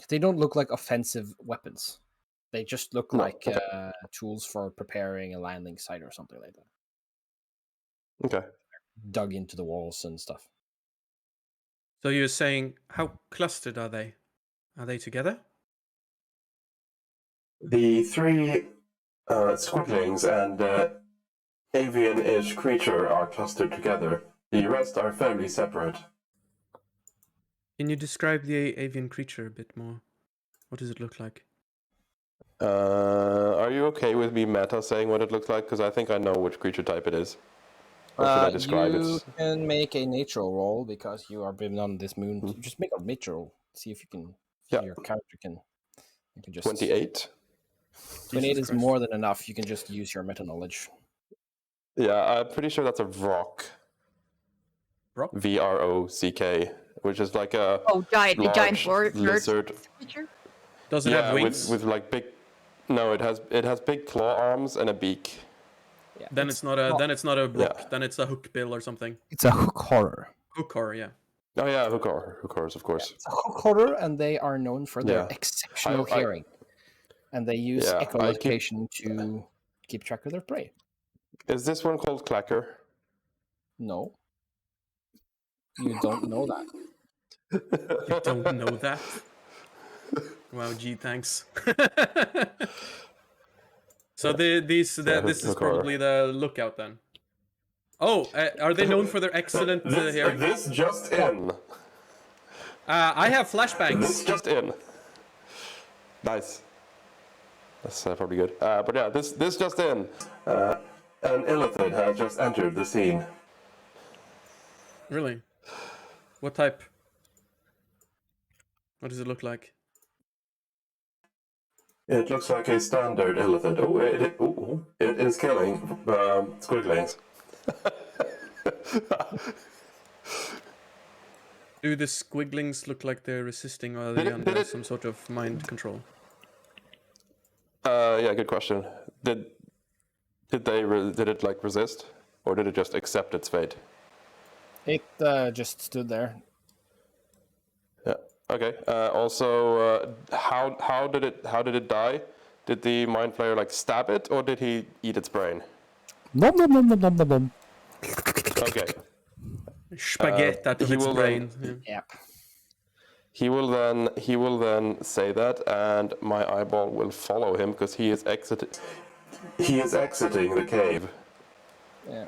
They don't look like offensive weapons. They just look No, like okay. tools for preparing a landing site or something like that. Okay. Dug into the walls and stuff. So you're saying, how clustered are they? Are they together? The three squidlings and avian-ish creature are clustered together. The rest are fairly separate. Can you describe the avian creature a bit more? What does it look like? Are you okay with me meta saying what it looks like? Because I think I know which creature type it is. Or should I describe You it? can make a natural roll because you are been on this moon. Hmm. Just make a nature roll. See if you can. Yeah. Your character can. You can just 28? 28 Jesus is Christ. more than enough. You can just use your meta knowledge. Yeah, I'm pretty sure that's a vrock. Rock? VROCK, which is like a Oh, giant, the giant large bird lizard. creature. Does it have wings? with like big. No, it has big claw arms and a beak. Yeah, Then it's not a rock. Yeah. Then it's a hook bill or something. It's a hook horror. Hook horror, yeah. Oh yeah, hookers, of course. It's a hook horror, and they are known for their Yeah. exceptional I- hearing. And they use Yeah, I keep- echolocation to keep track of their prey. Is this one called Clacker? No. You don't know that. You don't know that? Wow, gee, thanks. So this is hook probably the lookout then. Oh, are they known for their excellent hearing? This just in. I have flashbangs. This just in. Nice. That's probably good. But yeah, this just in. An illithid has just entered the scene. Really? What type? What does it look like? It looks like a standard illithid. It is killing squiglings. Do the squigglings look like they're resisting, or are they Did under it- some sort of mind control? Yeah, good question. Did it like resist, or did it just accept its fate? It just stood there. Yeah. Okay. Also, how did it die? Did the mind flayer like stab it, or did he eat its brain? Nom nom nom nom nom nom nom. Okay. Spaghetti out of he its will brain. Yep. He will then say that, and my eyeball will follow him because he is exiting. He is exiting the cave. Yeah.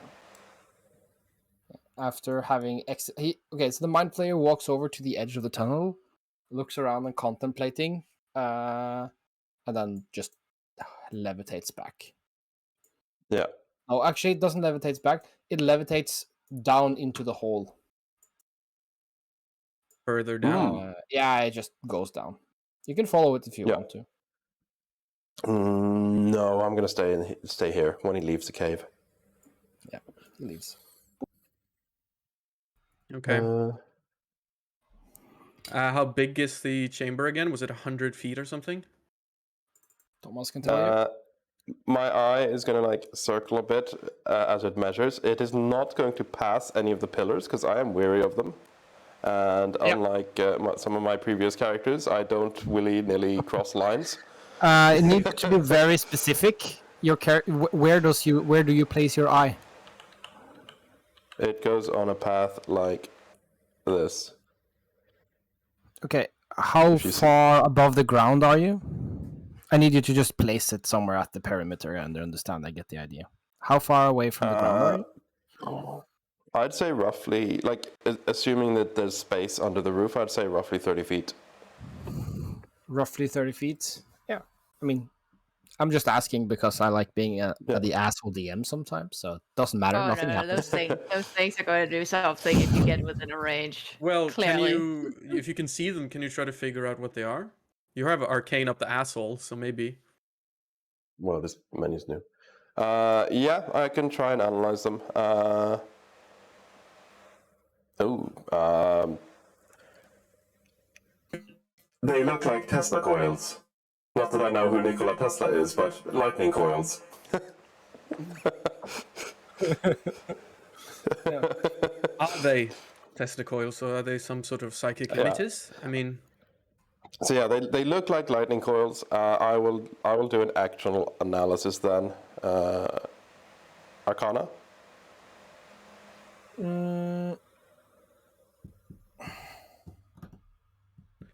After having okay, so the mind player walks over to the edge of the tunnel, looks around and contemplating, and then just levitates back. Yeah. Oh, actually, it doesn't levitate back. It levitates down into the hole. Further down. Yeah, it just goes down. You can follow it if you Yeah. want to. No, I'm gonna stay here when he leaves the cave. Yeah, he leaves. Okay. How big is the chamber again? Was it 100 feet or something? Thomas can tell you. My eye is gonna like circle a bit as it measures. It is not going to pass any of the pillars because I am weary of them. And unlike some of my previous characters, I don't willy-nilly cross lines. It needs to be very specific. Your where do you place your eye? It goes on a path like this. Okay, how If you see- far above the ground are you? I need you to just place it somewhere at the perimeter and understand. I get the idea. How far away from the ground are you? I'd say roughly, like, assuming that there's space under the roof, I'd say roughly 30 feet. Roughly 30 feet. Yeah, I mean, I'm just asking because I like being the asshole DM sometimes, so it doesn't matter. Oh Nothing no, happens. those things are going to do something if you get within a range. Well, Clearly. if you can see them, can you try to figure out what they are? You have arcane up the asshole, so maybe. Well, this menu's new. Yeah, I can try and analyze them. They look like Tesla coils. Not that I know who Nikola Tesla is, but lightning coils. Are they Tesla coils, or are they some sort of psychic entities? I mean, So yeah, they look like lightning coils. I will do an actual analysis then. Arcana.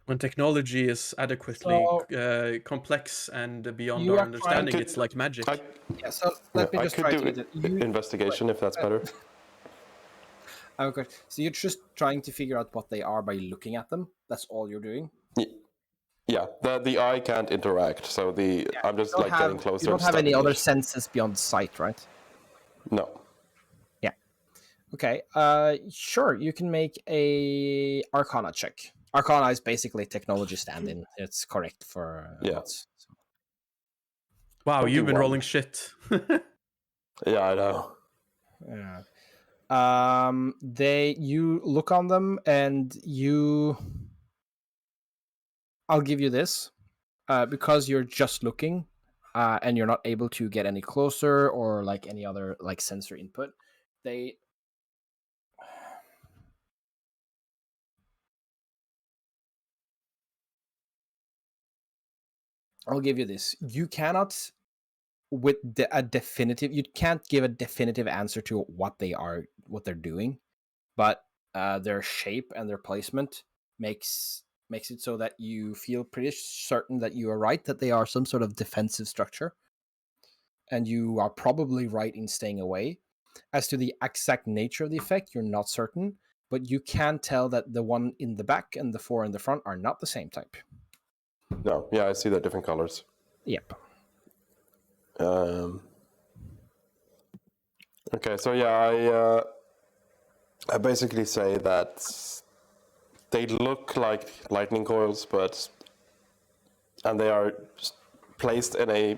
When technology is adequately So, complex and beyond you our are trying understanding, to- it's like magic. Yeah, so let me I just could try do to get it. You, investigation if that's better. okay, so you're just trying to figure out what they are by looking at them. That's all you're doing. Yeah, the eye can't interact, so I'm just like getting closer. You don't and have any studying other it. senses beyond sight, right? No. Yeah. Okay. Sure. You can make a Arcana check. Arcana is basically technology stand-in. It's correct for Yeah. what's. Wow, you've been 21. rolling shit. Yeah, I know. Yeah. You look on them and I'll give you this, because you're just looking, and you're not able to get any closer or like any other like sensor input. I'll give you this. You cannot, you can't give a definitive answer to what they're doing, but their shape and their placement makes it so that you feel pretty certain that you are right, that they are some sort of defensive structure, and you are probably right in staying away. As to the exact nature of the effect, you're not certain, but you can tell that the one in the back and the four in the front are not the same type. No, yeah, I see that different colors. Yep. Okay, so yeah, I basically say that they look like lightning coils, and they are placed in a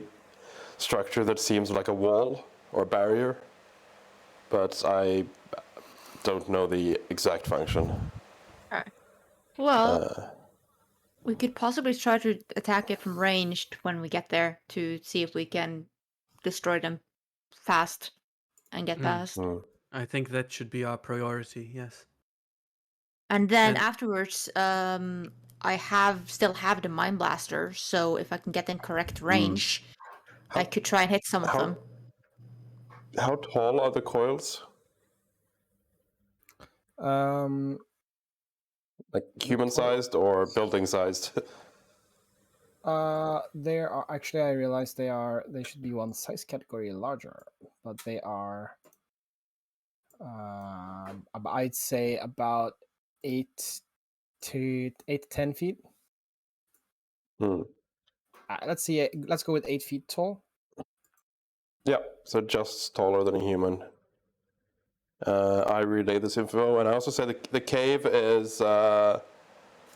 structure that seems like a wall or barrier, but I don't know the exact function. Alright. Well, we could possibly try to attack it from ranged when we get there to see if we can destroy them fast and get past. I think that should be our priority, yes. And then And- afterwards, I still have the Mind Blaster, so if I can get in correct range, I could try and hit some of them. How tall are the coils? Like human-sized or building-sized? They are actually, I realize they should be one size category larger, but they are, I'd say about 8 to 10 feet. Let's see. Let's go with 8 feet tall. Yeah, so just taller than a human. I relay this info, and I also say the cave is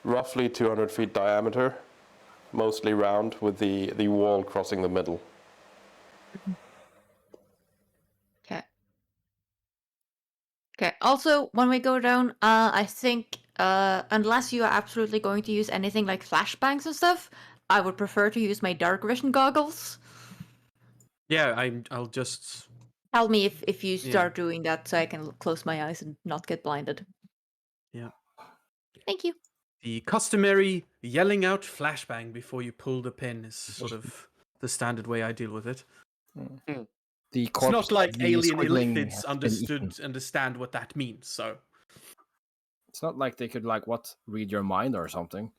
roughly 200 feet diameter, mostly round, with the wall crossing the middle. Okay. Okay. Also, when we go down, I think unless you are absolutely going to use anything like flashbangs and stuff, I would prefer to use my dark vision goggles. Yeah, I'll just... Tell me if you start doing that so I can close my eyes and not get blinded. Yeah. Thank you. The customary yelling out flashbang before you pull the pin is sort of the standard way I deal with it. The It's not like alien squiggling illithids has been eaten. understand what that means, so... It's not like they could read your mind or something.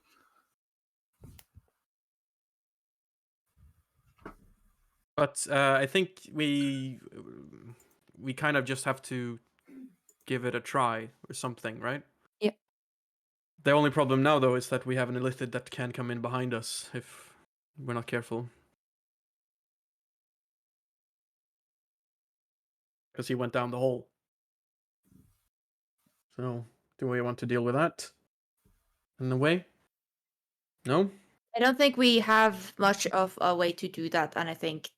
But I think we kind of just have to give it a try or something, right? Yep. The only problem now, though, is that we have an illithid that can come in behind us if we're not careful. Because he went down the hole. So, do we want to deal with that? In a way? No? I don't think we have much of a way to do that, and I think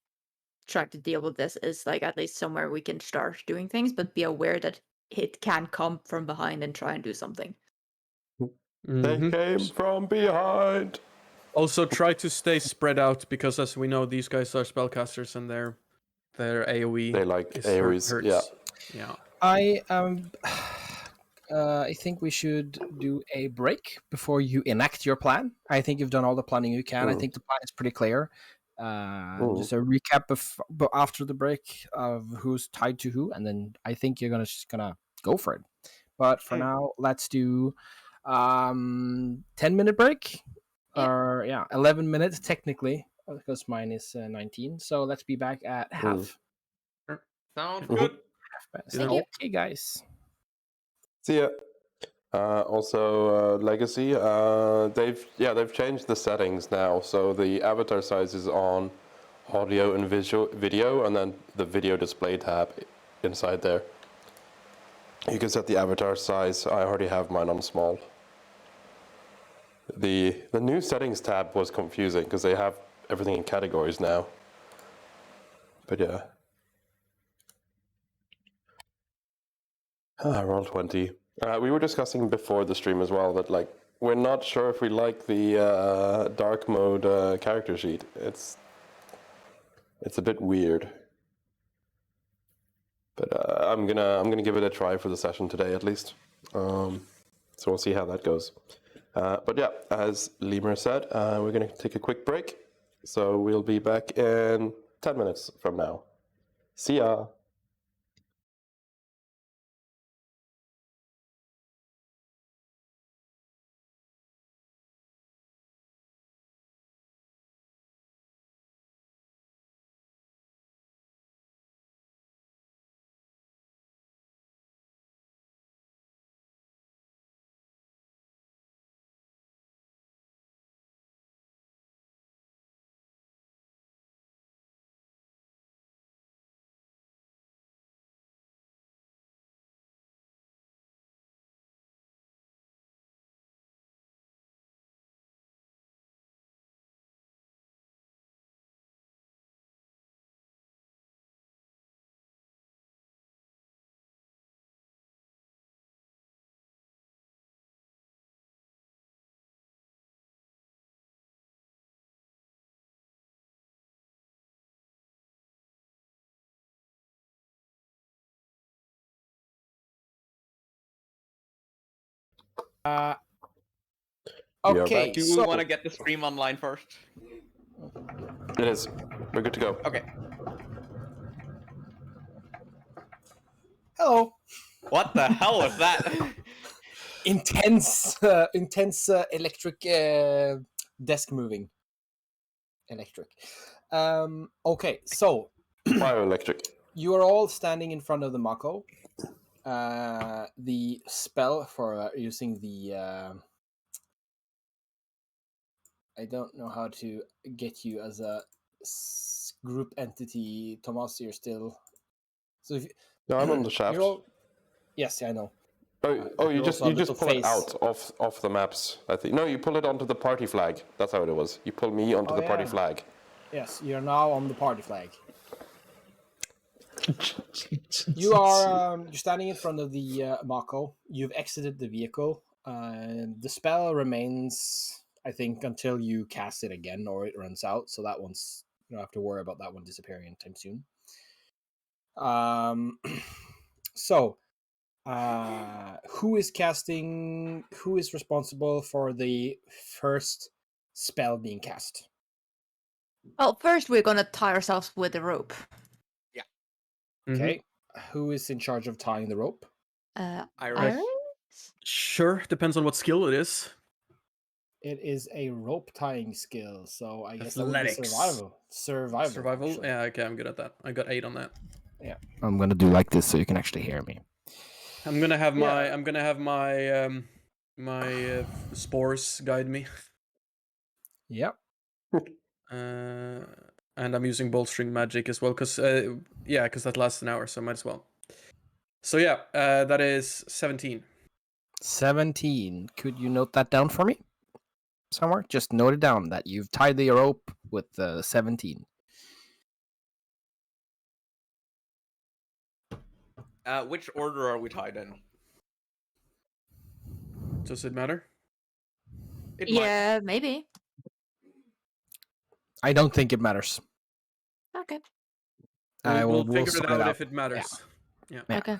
trying to deal with this is at least somewhere we can start doing things, but be aware that it can come from behind and try and do something. They came from behind. Also, try to stay spread out, because as we know, these guys are spellcasters and their AoE They like AoEs, hurts. yeah. Yeah. I think we should do a break before you enact your plan. I think you've done all the planning you can. I think the plan is pretty clear. Just a recap after the break of who's tied to who, and then I think you're just gonna go for it. But for now, let's do 10-minute break, or 11 minutes technically, because mine is 19. So let's be back at half. Sounds good. Thank you. Okay, guys. See ya. Also, Legacy. They've changed the settings now, so the avatar size is on audio and video, and then the video display tab inside there. You can set the avatar size. I already have mine on small. The new settings tab was confusing because they have everything in categories now. But yeah. Roll20. We were discussing before the stream as well that we're not sure if we like the dark mode character sheet. It's a bit weird. But I'm gonna give it a try for the session today at least. So we'll see how that goes. But yeah, as Lemur said, we're gonna take a quick break. So we'll be back in 10 minutes from now. See ya. Okay, Do we want to get the stream online first? It is. We're good to go. Okay. Hello. What the hell was that? Intense electric desk moving. Electric. Okay, so Bioelectric. you are all standing in front of the Mako. The spell for using the I don't know how to get you as a group entity. Thomas, you're still. So if No, I'm on the shaft. Yes, I know. Oh, you you're just also a pull little it out off the maps. I think. No, you pull it onto the party flag. That's how it was. You pull me onto the party flag. Yes, you're now on the party flag. You're standing in front of the Mako. You've exited the vehicle. The spell remains, I think, until you cast it again or it runs out. So that one's, you don't have to worry about that one disappearing anytime soon. So, who is responsible for the first spell being cast? Well, first we're gonna tie ourselves with a rope. Okay. Who is in charge of tying the rope? Iris. Sure, depends on what skill it is. It is a rope tying skill, so I guess that would be Athletics. Survival. Survival? Actually. Yeah, okay, I'm good at that. I got 8 on that. Yeah. I'm gonna do like this so you can actually hear me. I'm gonna have my spores guide me. Yep. And I'm using bolstering magic as well, because that lasts an hour, so might as well. So yeah, that is 17. 17. Could you note that down for me? Somewhere? Just note it down that you've tied the rope with 17. Which order are we tied in? Does it matter? It might. Yeah, maybe. I don't think it matters. Okay. We'll We'll figure sort it out if it matters. Yeah. Okay.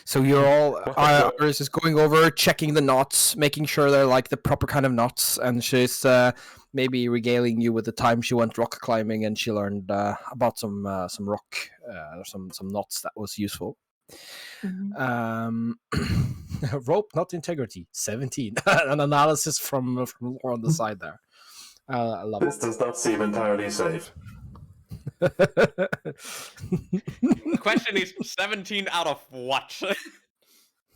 So you're all Iris is going over, checking the knots, making sure they're like the proper kind of knots, and she's maybe regaling you with the time she went rock climbing and she learned about some rock, some knots that was useful. Rope, not integrity. 17. An analysis from Laura on the side there. I love This does not seem entirely safe. The question is 17 out of what?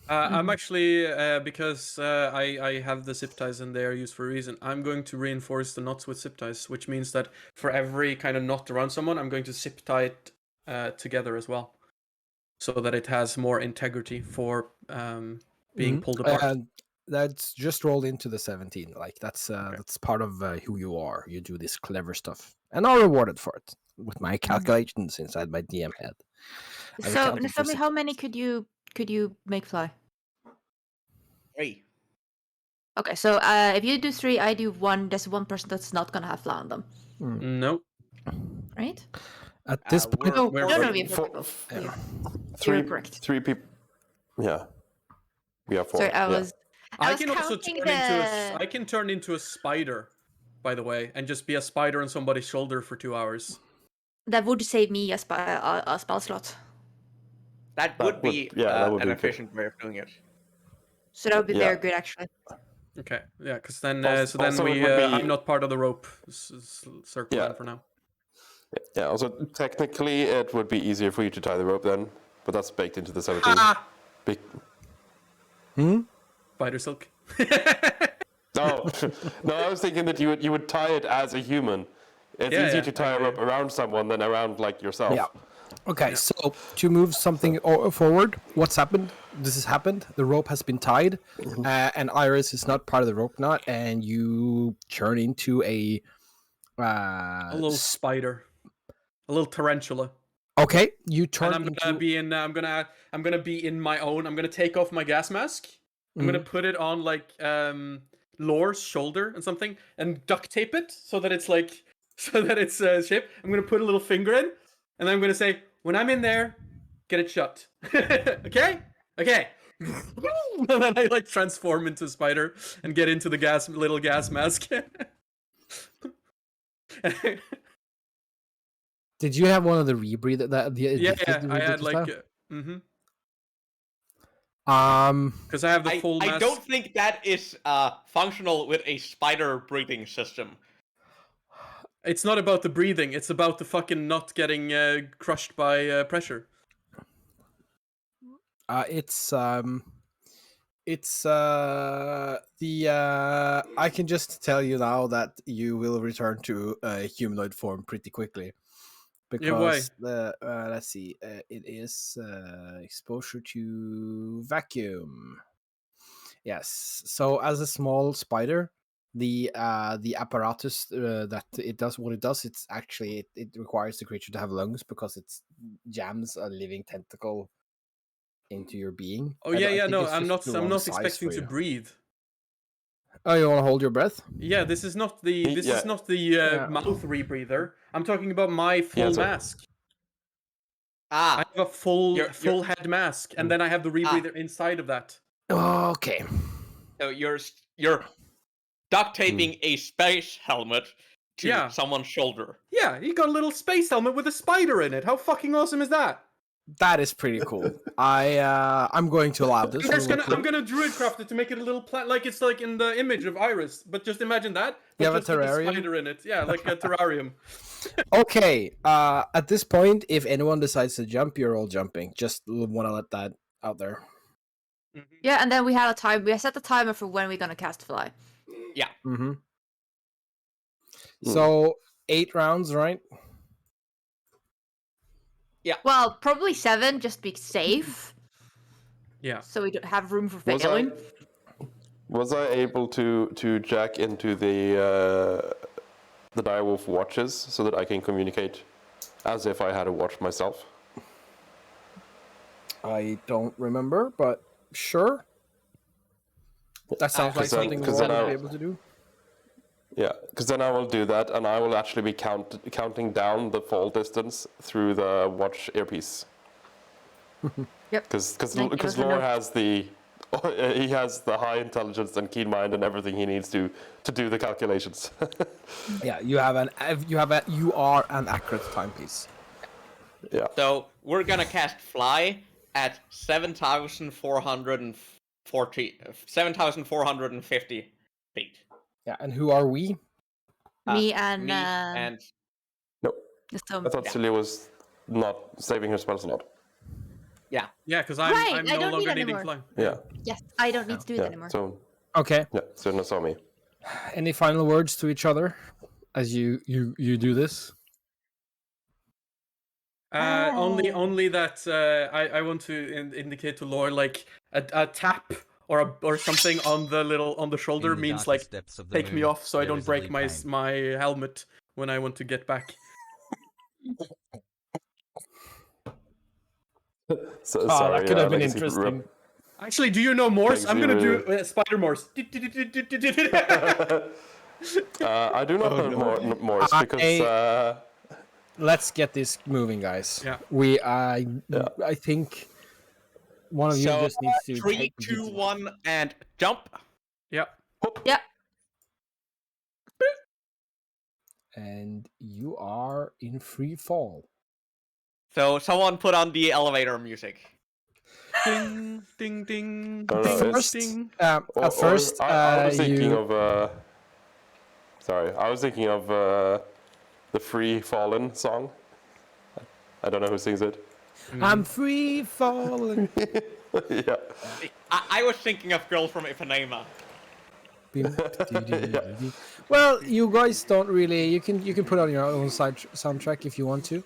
I'm actually, because I have the zip ties and they are used for a reason, I'm going to reinforce the knots with zip ties, which means that for every kind of knot around someone, I'm going to zip tie it together as well, so that it has more integrity for being pulled apart. And that's just rolled into the 17. Like that's part of who you are. You do this clever stuff, and are rewarded for it with my calculations inside my DM head. So, Nasomi, how many could you make fly? 3. Okay, so if you do 3, I do 1. There's one person that's not gonna have fly on them, Nope. right? At this point, No, we're no, three. we have 3 You're correct. 3 people. Yeah. We have 4. Sorry, I was can also counting I can turn into a spider, by the way, and just be a spider on somebody's shoulder for 2 hours. That would save me a spell slot. That would be that would an be efficient way of doing it. So that would be Yeah. very good, actually. Okay, yeah, because then Also it would be- I'm not part of the rope circle Yeah. then for now. Yeah, also technically it would be easier for you to tie the rope then, but that's baked into the 17. Big... Spider silk. No, no, I was thinking that you would tie it as a human. It's easier to tie a rope around someone than around like yourself. yeah. Okay, so to move something forward, what's happened? This has happened. The rope has been tied, and Iris is not part of the rope knot, and you turn into a little spider, a little tarantula. Okay, you turn And I'm into. gonna be in. I'm gonna be in my own. I'm gonna take off my gas mask. I'm gonna put it on like Lore's shoulder and something, and duct tape it so that it's like shape. I'm gonna put a little finger in, and I'm gonna say, when I'm in there, get it shut. Okay. And then I like transform into a spider and get into the little gas mask. Did you have one of the rebreathe Yeah, I had like. Because I have the full mask. I don't think that is functional with a spider breathing system. It's not about the breathing. It's about the fucking not getting crushed by pressure. It's I can just tell you now that you will return to humanoid form pretty quickly. Because let's see, it is exposure to vacuum. Yes. So as a small spider, the apparatus that it does what it does, it's actually it requires the creature to have lungs because it jams a living tentacle into your being. Oh yeah. No, I'm not expecting to breathe. Oh, you want to hold your breath? Yeah, this is not the mouth rebreather. I'm talking about my full mask. I have a full head mask, and then I have the rebreather inside of that. Okay. So you're duct taping a space helmet to someone's shoulder. Yeah, you got a little space helmet with a spider in it. How fucking awesome is that? That is pretty cool. I'm going to allow this. I'm gonna druidcraft it to make it a little plant, like it's like in the image of Iris. But just imagine that. You have a just with terrarium? spider in it. Yeah, like a terrarium. Okay. At this point, if anyone decides to jump, you're all jumping. Just want to let that out there. Yeah, and then we had a time. We set the timer for when we're gonna cast fly. Yeah. Mm-hmm. So 8 rounds, right? Yeah. Well, probably 7, just be safe. Yeah. So we don't have room for failing. Was I able to jack into the Direwolf watches so that I can communicate as if I had a watch myself? I don't remember, but sure. That sounds like something we'll be able to do. Yeah, because then I will do that, and I will actually be counting down the fall distance through the watch earpiece. Yep. Because Like, it was a Lore no. has the he has the high intelligence and keen mind and everything he needs to do the calculations. Yeah, you are an accurate timepiece. Yeah. So we're gonna cast Fly at 7,450 feet. Yeah, and who are we? Me and Me and No, so I thought Yeah. Celia was not saving her spell slot. yeah. Yeah, because Right, I'm I no don't longer need needing anymore. fly. Yeah. yes, I don't need to do it Yeah. anymore. So Okay. yeah, so no saw me. Any final words to each other as you do this? Only that I want to indicate to Lore like a tap or something on the shoulder In the means darkest like depths of the take me moon, off so I there don't is break only my pain. my helmet when I want to get back. So, Oh, sorry, that could have been Legacy interesting. Actually, do you know Morse? I'm gonna do Legacy Spider Morse. I do not know Morse because Let's get this moving, guys. Yeah. I think one of you So just needs to 3, take the 2, beat. 1, and jump. Yeah. Yeah. And you are in free fall. So someone put on the elevator music. Ding ding ding No, ding First, ding. at first, I was thinking you of sorry, I was thinking of the Free Fallen song. I don't know who sings it. I'm free falling. Yeah. I was thinking of Girl from Ipanema. Well, you guys don't really. You can put on your own soundtrack if you want to.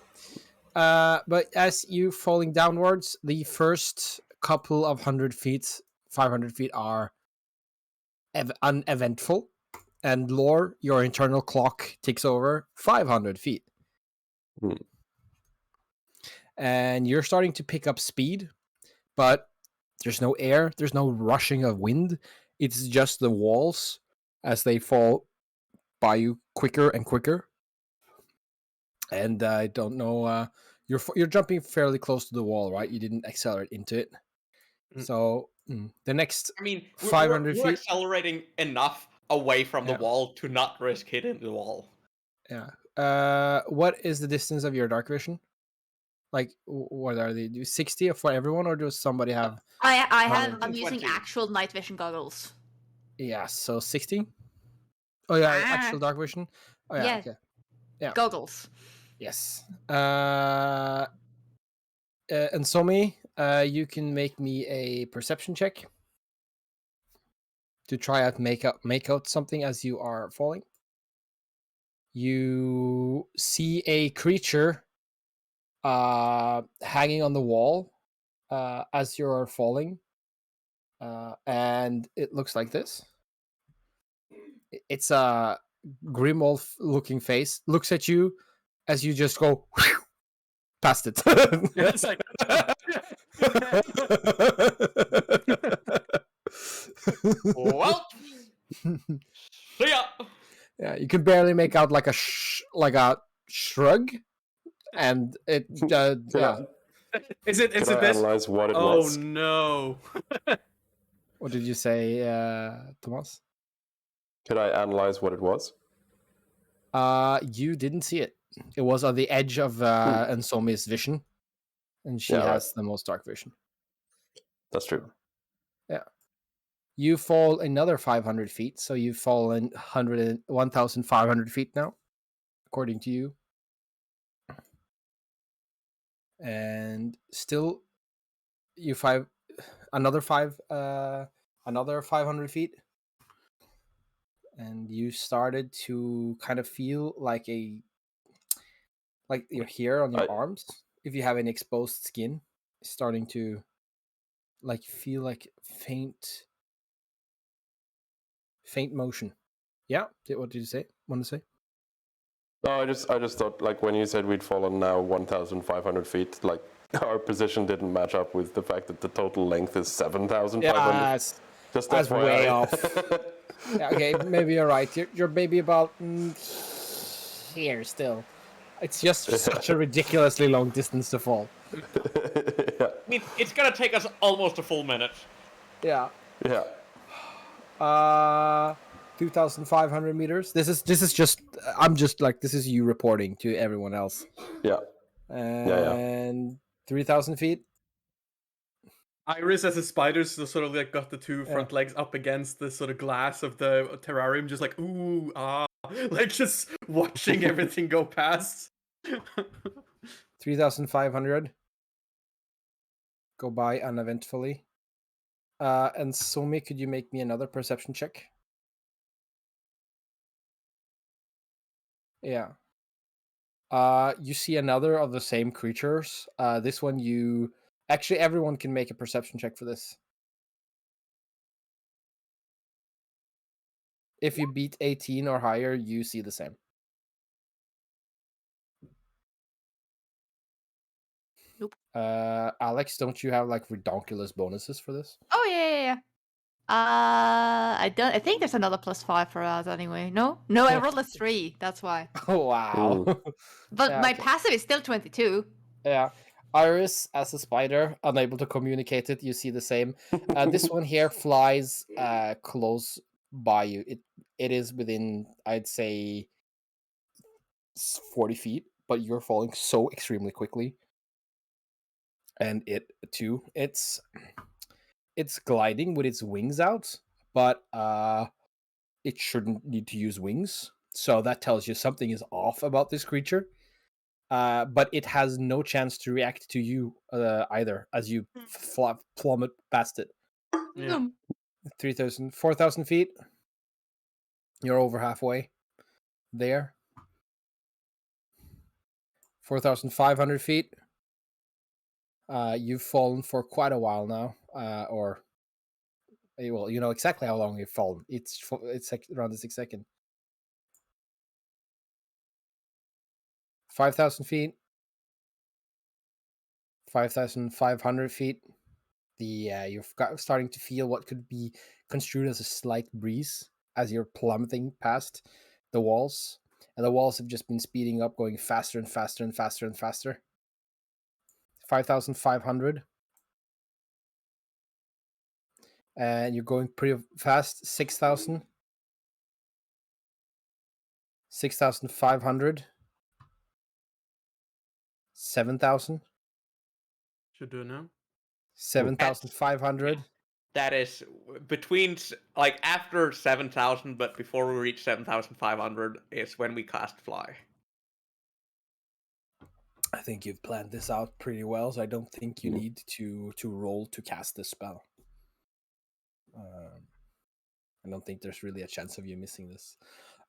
But as you falling downwards, the first couple of 100 feet, 500 feet are uneventful, and Lore, your internal clock ticks over 500 feet. Hmm. And you're starting to pick up speed, but there's no air, there's no rushing of wind. It's just the walls as they fall by you quicker and quicker. And I don't know, you're jumping fairly close to the wall, right? You didn't accelerate into it. So the next I mean, 500 we're feet. accelerating enough away from the Yeah. wall to not risk hitting the wall. Yeah. What is the distance of your dark vision? Like, what are they? Do 60 for everyone, or does somebody have? I'm using 120. actual night vision goggles. Yeah, so 60. Oh yeah, Ah. actual dark vision. Oh yeah, Yeah. okay. Yeah. Goggles. Yes. And Somi, you can make me a perception check to try out make out something as you are falling. You see a creature hanging on the wall as you're falling, and it looks like this. It's a Grimwolf looking face, looks at you as you just go past it. It's like Well, see ya. Yeah, you can barely make out like a shrug, and it yeah. Is it Can I this? analyze what it Oh was? no. What did you say, Thomas? Could I analyze what it was? You didn't see it. It was on the edge of Ensomi's vision, and she Yeah, right. has the most dark vision. That's true. Yeah. You fall another 500 feet, so you've fallen 1,500 feet now, according to you. And still, another 500 feet. And you started to kind of feel like your hair on your arms, if you have any exposed skin, starting to like feel like faint motion. Yeah. What did you say? Want to say? No, I just thought like when you said we'd fallen now 1,500 feet, like our position didn't match up with the fact that the total length is 7,500. Yeah, Just that's FYI. way off. Yeah, okay, maybe you're right. You're maybe about here still. It's just such a ridiculously long distance to fall. Yeah. mean, it's gonna take us almost a full minute. Yeah. Yeah. 2,500 meters. This is just. I'm just like this is you reporting to everyone else. Yeah. And 3,000 feet. Iris, as a spider, so sort of like got the two front legs up against the sort of glass of the terrarium, just like ooh ah, like just watching everything go past. 3,500. Go by uneventfully. And Somi, could you make me another perception check? Yeah. You see another of the same creatures. This one you actually everyone can make a perception check for this. If you beat 18 or higher, you see the same. Nope. Alex, don't you have like redonkulous bonuses for this? Oh yeah. I don't. I think there's another +5 for us anyway. No, I rolled a 3. That's why. Oh wow. But Yeah, my okay. passive is still 22. Yeah. Iris, as a spider, unable to communicate it, you see the same. This one here flies close by you. It is within, I'd say, 40 feet, but you're falling so extremely quickly. And it too, it's gliding with its wings out, but it shouldn't need to use wings. So that tells you something is off about this creature. But it has no chance to react to you either as you plummet past it. Yeah. 4,000 feet. You're over halfway there. 4,500 feet. You've fallen for quite a while now, well, you know exactly how long you've fallen. It's around the 6 second. 5,000 feet. 5,500 feet. You're starting to feel what could be construed as a slight breeze as you're plummeting past the walls, and the walls have just been speeding up, going faster and faster and faster and faster. 5,500. And you're going pretty fast. 6,000. 6,500. 7,000. Should do it now. 7,500. That is between like after 7,000, but before we reach 7,500 is when we cast fly. I think you've planned this out pretty well, so I don't think you need to roll to cast this spell. I don't think there's really a chance of you missing this.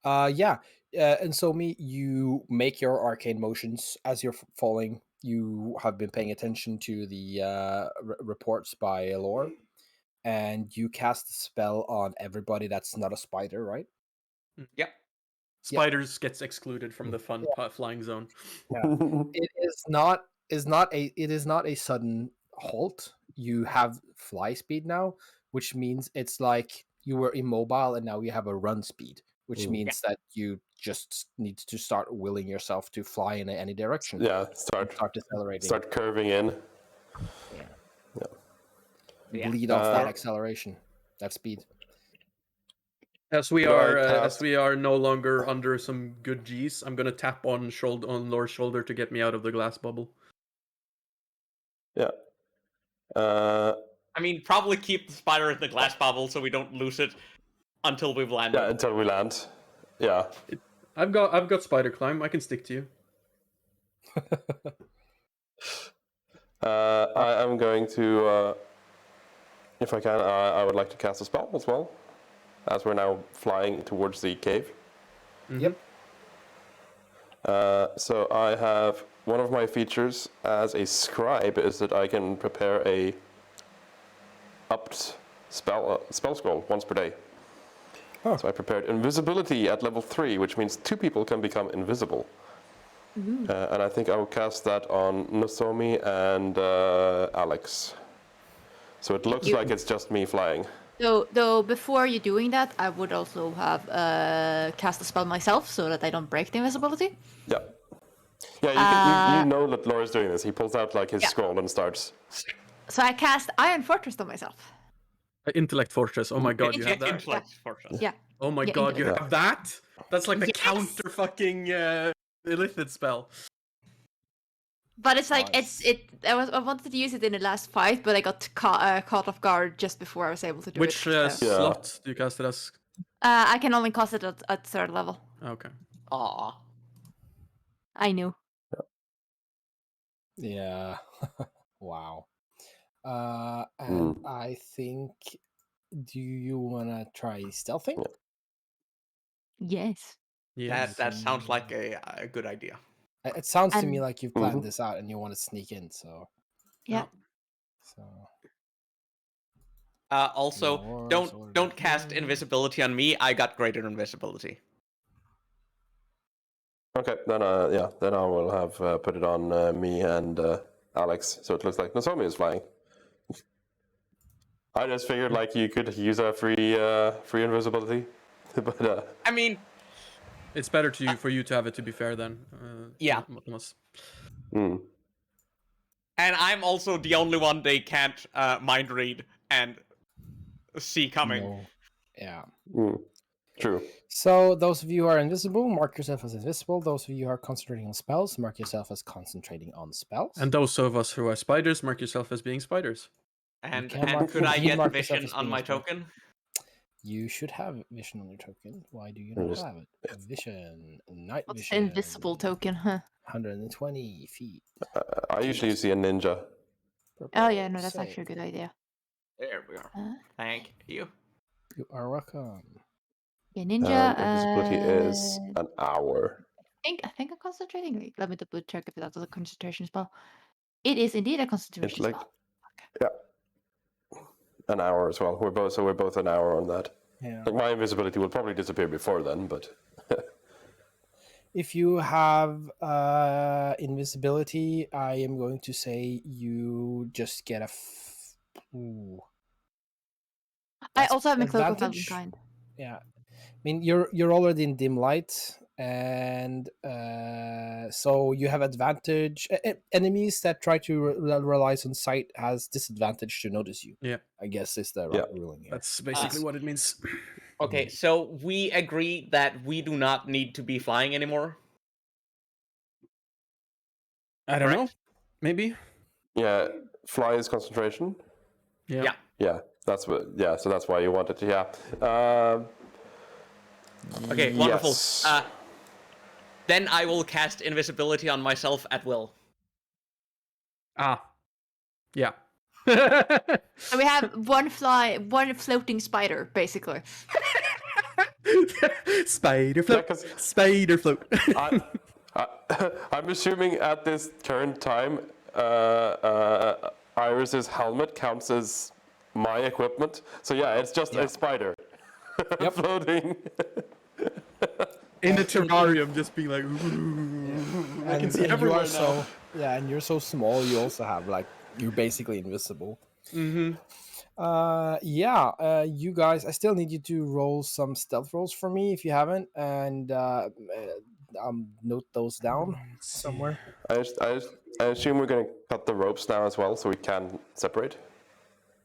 And so you make your arcane motions as you're falling. You have been paying attention to the reports by Lore, and you cast the spell on everybody that's not a spider, right? Yep. Spiders gets excluded from the fun flying zone. Yeah. It is not a sudden halt. You have fly speed now, which means it's like you were immobile and now you have a run speed, which means that you just need to start willing yourself to fly in any direction. Yeah, start accelerating. Start curving in. Bleed off that acceleration, that speed. As we are no longer under some good G's, I'm gonna tap on Lore's shoulder to get me out of the glass bubble. Yeah. I mean, probably keep the spider in the glass bubble so we don't lose it until we've landed. Yeah, until we land. Yeah. I've got spider climb. I can stick to you. I am going to, if I can, I would like to cast a spell as well, as we're now flying towards the cave. Yep. So I have one of my features as a scribe is that I can prepare a upped spell scroll once per day. Oh. So I prepared invisibility at level 3, which means 2 people can become invisible. And I think I will cast that on Nozomi and Alex. So it looks like it's just me flying. Though before you doing that, I would also have cast a spell myself so that I don't break the invisibility. Yeah. Yeah, you know that Laura's doing this. He pulls out like his scroll and starts. So I cast Iron Fortress on myself. Intellect Fortress. Oh my god, you have that? Intellect Fortress. Yeah. Oh my Yeah, god, you intellect. have that? That's like the Yes! counter fucking Illithid spell. But it's like Nice. I wanted to use it in the last fight, but I got caught off guard just before I was able to do Which it. So. slot do you cast it as? I can only cast it at third level. Okay. Aw. I knew. Yeah. Wow. And I think. Do you wanna try stealthing? Yes. Yes. That sounds like a good idea. It sounds to me And- like you've planned this out and you want to sneak in. So. Yeah. So. Also, Yours don't cast invisibility on me. I got greater invisibility. Okay, then then I will have put it on me and Alex, so it looks like Nozomi is flying. I just figured like you could use a free invisibility, but I mean, It's better for you to have it, to be fair, then. Yeah. Thomas. mm. and I'm also the only one they can't mind read and see coming. No. Yeah. True. So those of you who are invisible, mark yourself as invisible. Those of you who are concentrating on spells, mark yourself as concentrating on spells. And those of us who are spiders, mark yourself as being spiders. And can mark- could you I can get mark yourself vision as on being my a spider. token? You should have vision on your token. Why do you not Just- have it? Vision, night What's the vision. invisible token, huh? 120 feet. I usually see a ninja. Oh yeah, no, that's Save. actually a good idea. There we are. Thank you. You are welcome. Yeah, ninja. Invisibility is an hour. I think I'm concentrating. Wait, let me double check if that's a concentration spell. It is indeed a concentration like- spell. An hour as well. We're both an hour on that. Yeah. Like my invisibility will probably disappear before then, but If you have invisibility, I am going to say you just get a. Ooh. I That's also have my cloak of advantage. Elvenkind. Yeah, I mean you're already in dim light, and so you have advantage. Enemies that try to rely on sight has disadvantage to notice you. Yeah. I guess is the Yeah. ruling here. That's basically what it means. Okay, so we agree that we do not need to be flying anymore. I don't know. Correct. Maybe. yeah, fly is concentration. Yeah. Yeah. Yeah, that's what. Yeah, so that's why you wanted to. Yeah. Okay, wonderful. Yes. Then I will cast invisibility on myself at will. Ah. Yeah. So we have one floating spider, basically. Spider Yeah, float. 'cause Spider float. I'm assuming at this current time, Iris's helmet counts as my equipment. So yeah, it's just a spider floating. In the terrarium, just being like. I can see you everywhere are now. and you're so small. You also have like you're basically invisible. Mm-hmm. You guys, I still need you to roll some stealth rolls for me if you haven't, and note those down somewhere. I assume we're gonna cut the ropes now as well, so we can separate.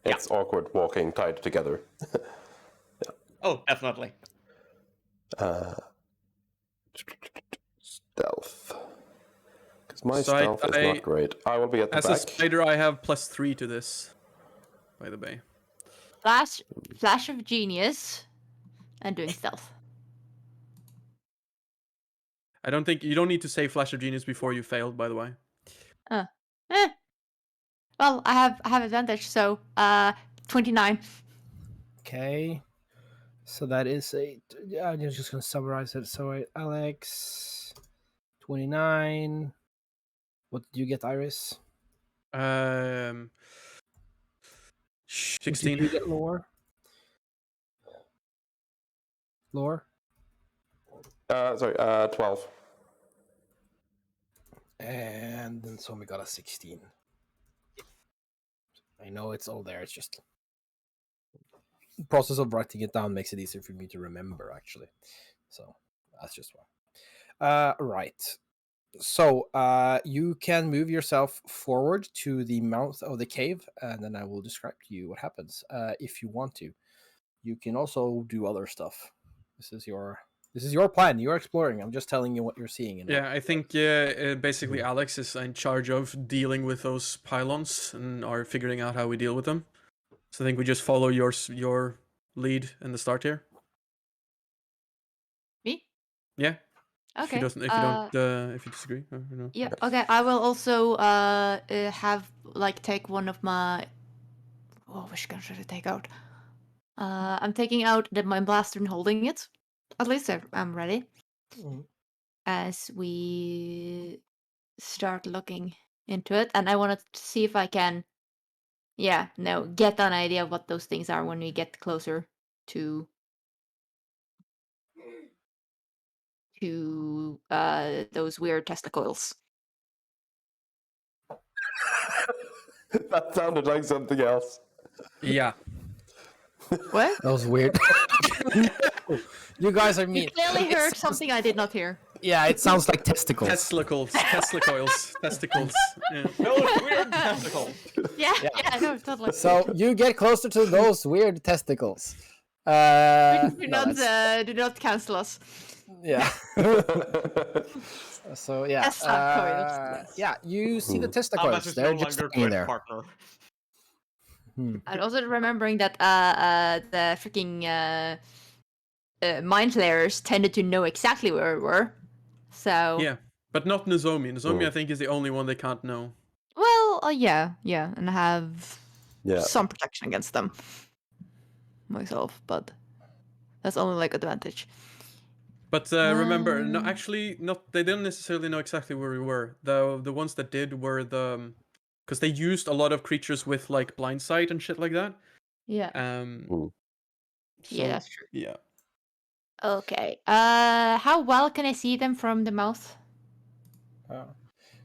It's awkward walking tied together. Oh, definitely. Stealth. Because my So stealth is I- not great. I will be at the As a back. spider, I have +3 to this. By the way. Flash of genius, and doing stealth. I don't think you don't need to say Flash of Genius before you failed. By the way. Well, I have advantage, so 29. Okay, so that is I'm just gonna summarize it. So Alex, 29. What did you get, Iris? What did 16. you get, Lore? Lore? Sorry, 12. And then Somi got a 16. I know it's all there. It's just the process of writing it down makes it easier for me to remember, actually. So that's just why. Right. So you can move yourself forward to the mouth of the cave, and then I will describe to you what happens if you want to. You can also do other stuff. This is your plan. You're exploring. I'm just telling you what you're seeing. And Yeah, I think basically Alex is in charge of dealing with those pylons and are figuring out how we deal with them. So I think we just follow your lead in the start here. Me? Yeah. If you Okay. don't, if you disagree, no. Yeah. Okay. I will also have take one of my. Oh, which gun should I take out? I'm taking out the mine blaster and holding it. At least I'm ready. Mhm. As we start looking into it, and I want to see if I can, get an idea of what those things are when we get closer to those weird testicles. That sounded like something else. Yeah. What? that was weird. You guys are You mean. clearly It heard sounds- something I did not hear. Yeah, it sounds like testicles. Testicles. Testicles. Yeah. Those weird testicles. Yeah, no, totally. So you get closer to those weird testicles. do No, that's- do not cancel us. yeah. So yeah, Testicles. yeah. You see the Hmm. testicles. Thomas is They're no just longer hanging Twitch there. partner. And also remembering that the freaking mind flayers tended to know exactly where we were. So Yeah. But not Nozomi. Nozomi, I Mm. think, is the only one they can't know. well, yeah, and have Yeah. some protection against them myself, but that's only like advantage. But remember, no, Um. actually, not. They didn't necessarily know exactly where we were. The ones that did were because they used a lot of creatures with like blind sight and shit like that. Yeah. Mm. Yeah, that's true. Yeah. Okay. How well can I see them from the mouth?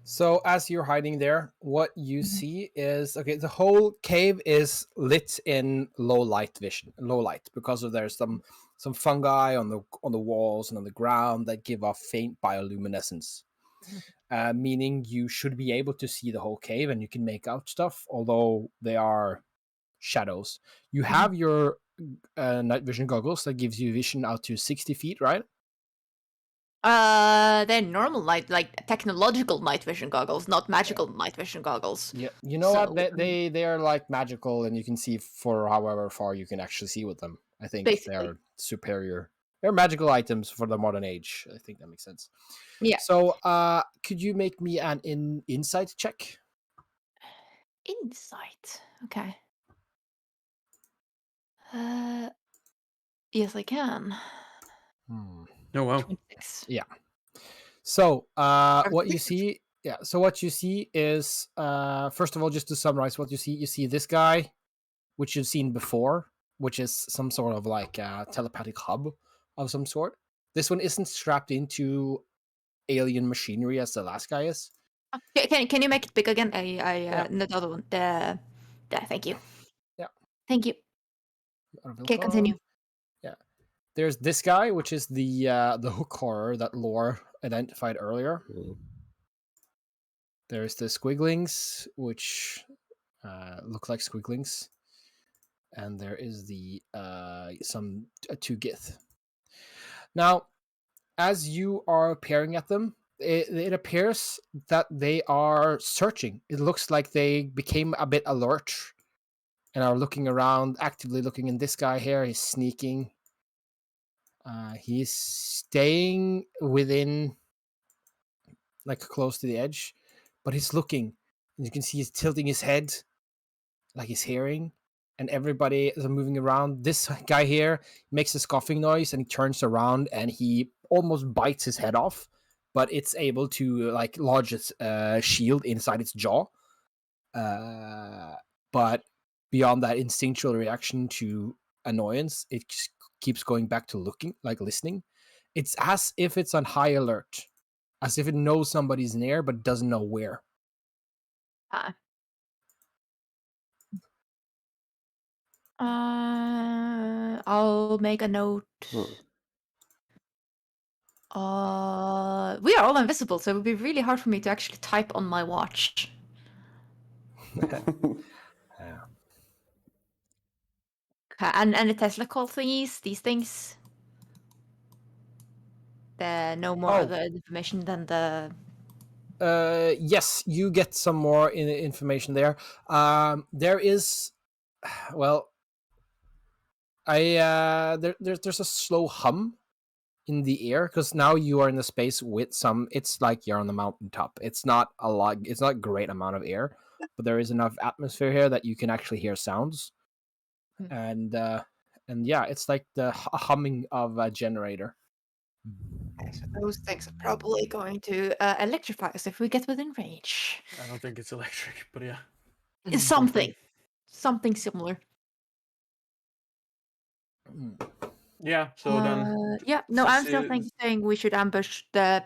So as you're hiding there, what you see is the whole cave is lit in low light because there's some fungi on the walls and on the ground that give off faint bioluminescence, meaning you should be able to see the whole cave and you can make out stuff, although they are shadows. You have your night vision goggles that gives you vision out to 60 feet, right? They're normal like technological night vision goggles, not magical night vision goggles. Yeah, you know So, what? They are like magical, and you can see for however far you can actually see with them. I think Basically. they're superior. They're magical items for the modern age. I think that makes sense. Yeah. So, could you make me an insight check? Insight. Okay. Yes, I can. Hmm. Oh wow. 26. So, Or what you 6. see? Yeah. So what you see is, first of all, just to summarize, what you see this guy, which you've seen before, which is some sort of like a telepathic hub of some sort. This one isn't strapped into alien machinery as the last guy is. Can you make it big again? Yeah. The other one. Thank you. Yeah. Thank you. Okay, continue. Yeah. There's this guy, which is the hook horror that Lore identified earlier. Mm. There's the squigglings, which look like squigglings, and there is the two gith. Now, as you are peering at them, it appears that they are searching. It looks like they became a bit alert and are looking around, actively looking. And this guy here is sneaking. He's staying within, like close to the edge, but he's looking. And you can see he's tilting his head, like he's hearing. And everybody is moving around. This guy here makes a scoffing noise, and he turns around and he almost bites his head off, but it's able to like lodge its shield inside its jaw. But beyond that instinctual reaction to annoyance, it just keeps going back to looking, like listening. It's as if it's on high alert, as if it knows somebody's near but doesn't know where. I'll make a note Hmm. We are all invisible, so it would be really hard for me to actually type on my watch. Yeah. Okay, and the Tesla call thingies, these things. No more Oh. of the information than the. Yes, you get some more information there. There is, well, there's a slow hum in the air because now you are in a space with some. It's like you're on the mountaintop. It's not a lot. It's not a great amount of air, but there is enough atmosphere here that you can actually hear sounds. Hmm. And yeah, it's like the humming of a generator. So those things are probably going to electrify us if we get within range. I don't think it's electric, but yeah. It's something similar. Yeah, so then Yeah, no, I'm still Sissy- saying we should ambush the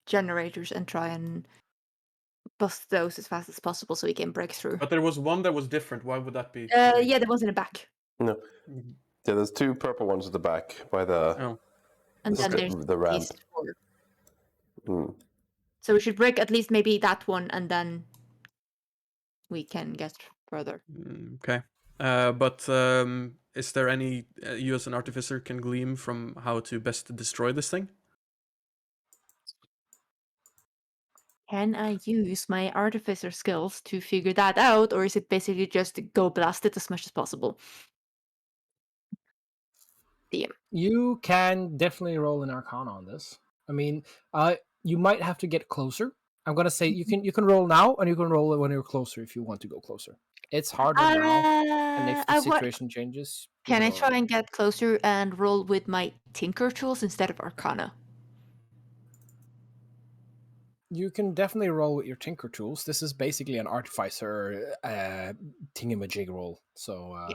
generators and try and bust those as fast as possible so we can break through. But there was one that was different. Why would that be? Yeah, the ones in the back. No. Mhm. Yeah, there's 2 purple ones at the back by the Oh, And then Okay. there's The ramp. these 4. Mm. So we should break at least maybe that one, and then we can get further. okay. But is there any you as an artificer can glean from how to best destroy this thing? Can I use my artificer skills to figure that out, or is it basically just go blast it as much as possible? You can definitely roll an Arcana on this. I mean, you might have to get closer. I'm gonna say you can roll now, and you can roll it when you're closer if you want to go closer. It's harder now, and if the situation changes, you Can I roll try it. and get closer and roll with my Tinker tools instead of Arcana? You can definitely roll with your Tinker tools. This is basically an artificer thingamajig roll, so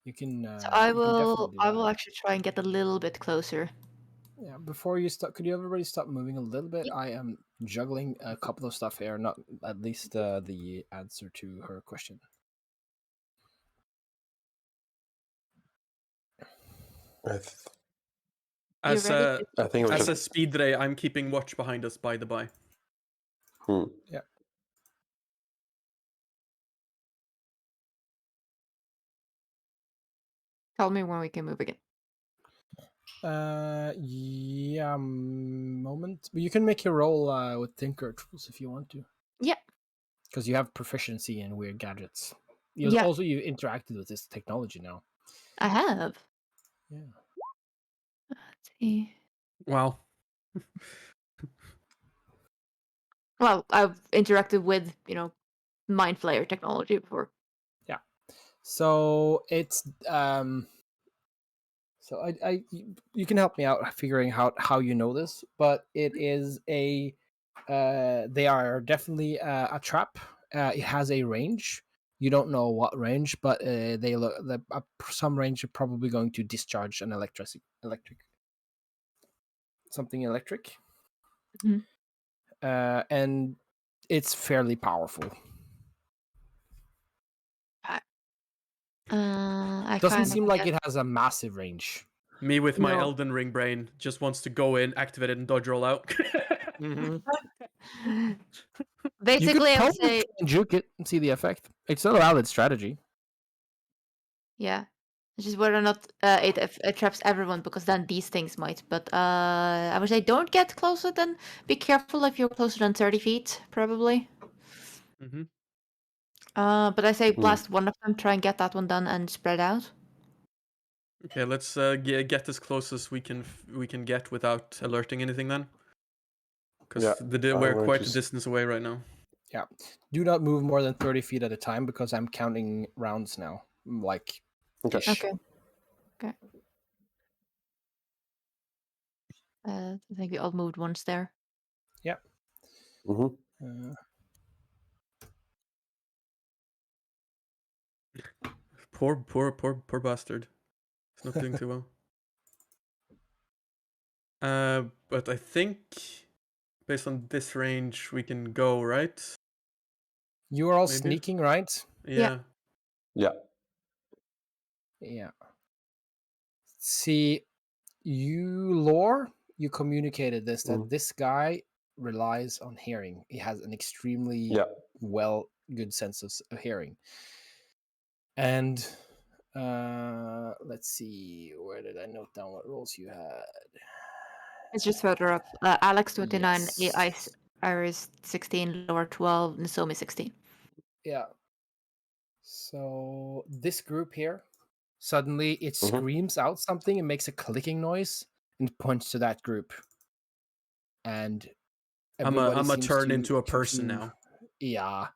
you can. So I you can will. definitely do I that. will actually try and get a little bit closer. Yeah, before you start, could you everybody stop moving a little bit? Yep. I am juggling a couple of stuff here, not at least the answer to her question. As ready? a I think it was as a just. speed ray, I'm keeping watch behind us. By the by. Hmm. Tell me when we can move again. Yeah, moment. But you can make your roll with Tinker tools if you want to. Yeah. Because you have proficiency in weird gadgets. Yeah. Also, you interacted with this technology now. I have. Yeah. Let's see. Wow. Well, I've interacted with Mind Flayer technology before. Yeah. So it's So you can help me out figuring out how you know this, but it is a they are definitely a trap. It has a range. You don't know what range, but they look some range are probably going to discharge an electric something electric, Mhm. and it's fairly powerful. I Doesn't kind seem of like get- it has a massive range. Me with my No. Elden Ring brain just wants to go in, activate it, and dodge roll out. Basically, I would say, Juke it and see the effect. It's still a valid strategy. yeah. It's just whether or not it traps everyone, because then these things might. But I would say don't get closer than. Be careful if you're closer than 30 feet, probably. hmm But I say blast one of them, try and get that one done, and spread out. Okay, let's get as close as we can get without alerting anything then. Because Yeah, we're we're quite a just- distance away right now. Yeah. Do not move more than 30 feet at a time because I'm counting rounds now. Like, Okay. ish. Okay. I think we all moved once there. Mm-hmm. Poor bastard. He's not doing too well. But I think based on this range we can go, right? You are all Maybe. sneaking, right? Yeah. Yeah. Yeah. See, you, Lore, you communicated this that Mm. this guy relies on hearing. He has an extremely good sense of hearing. And let's see, where did I note down what roles you had? It's just further up. Alex 29, Yes. Iris 16, Lower 12, Nozomi 16. Yeah. So this group here, suddenly it Mhm. screams out something and makes a clicking noise and points to that group. And I'm everybody a seems turn to into a person to- now. Yeah.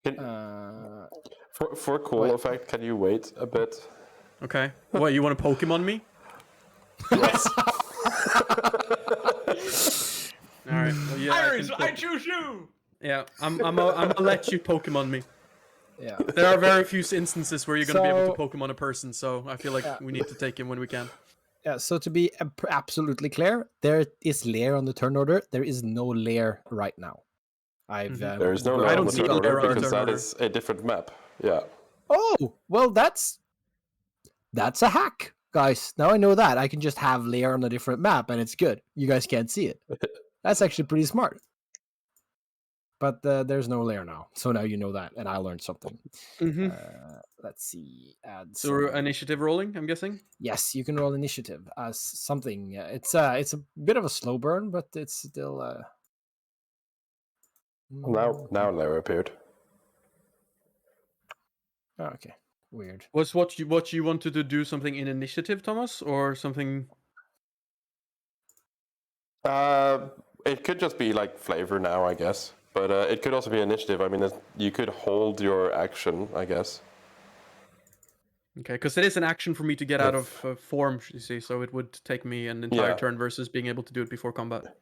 Can- Uh, for cool Wait. effect, can you wait a bit? Okay. What, you want to Pokemon me? Yes. All right. Well, yeah. Iris, can I Poke- choose you. Yeah. I'm gonna let you Pokemon me. yeah. There are very few instances where you're gonna be able So- to Pokemon a person, so I feel like Yeah. we need to take him when we can. Yeah, so to be absolutely clear, there is lair on the turn order. There is no lair right now. I've Mhm. There is no I layer on don't the see turn a order layer on the because turn that order. is a different map. Yeah. Oh, well, that's a hack, guys. Now I know that I can just have layer on a different map, and it's good. You guys can't see it. That's actually pretty smart. But there's no layer now, so now you know that, and I learned something. Mm-hmm. Let's see. Add So we're some- initiative rolling, I'm guessing. Yes, you can roll initiative as something. It's a bit of a slow burn, but it's still. Now Lara appeared. Oh, okay, weird. Was what you wanted to do something in initiative, Thomas, or something? It could just be like flavor now, I guess. But it could also be initiative. I mean, you could hold your action, I guess. Okay, because it is an action for me to get out If- of form, you see, so it would take me an entire Yeah. turn versus being able to do it before combat.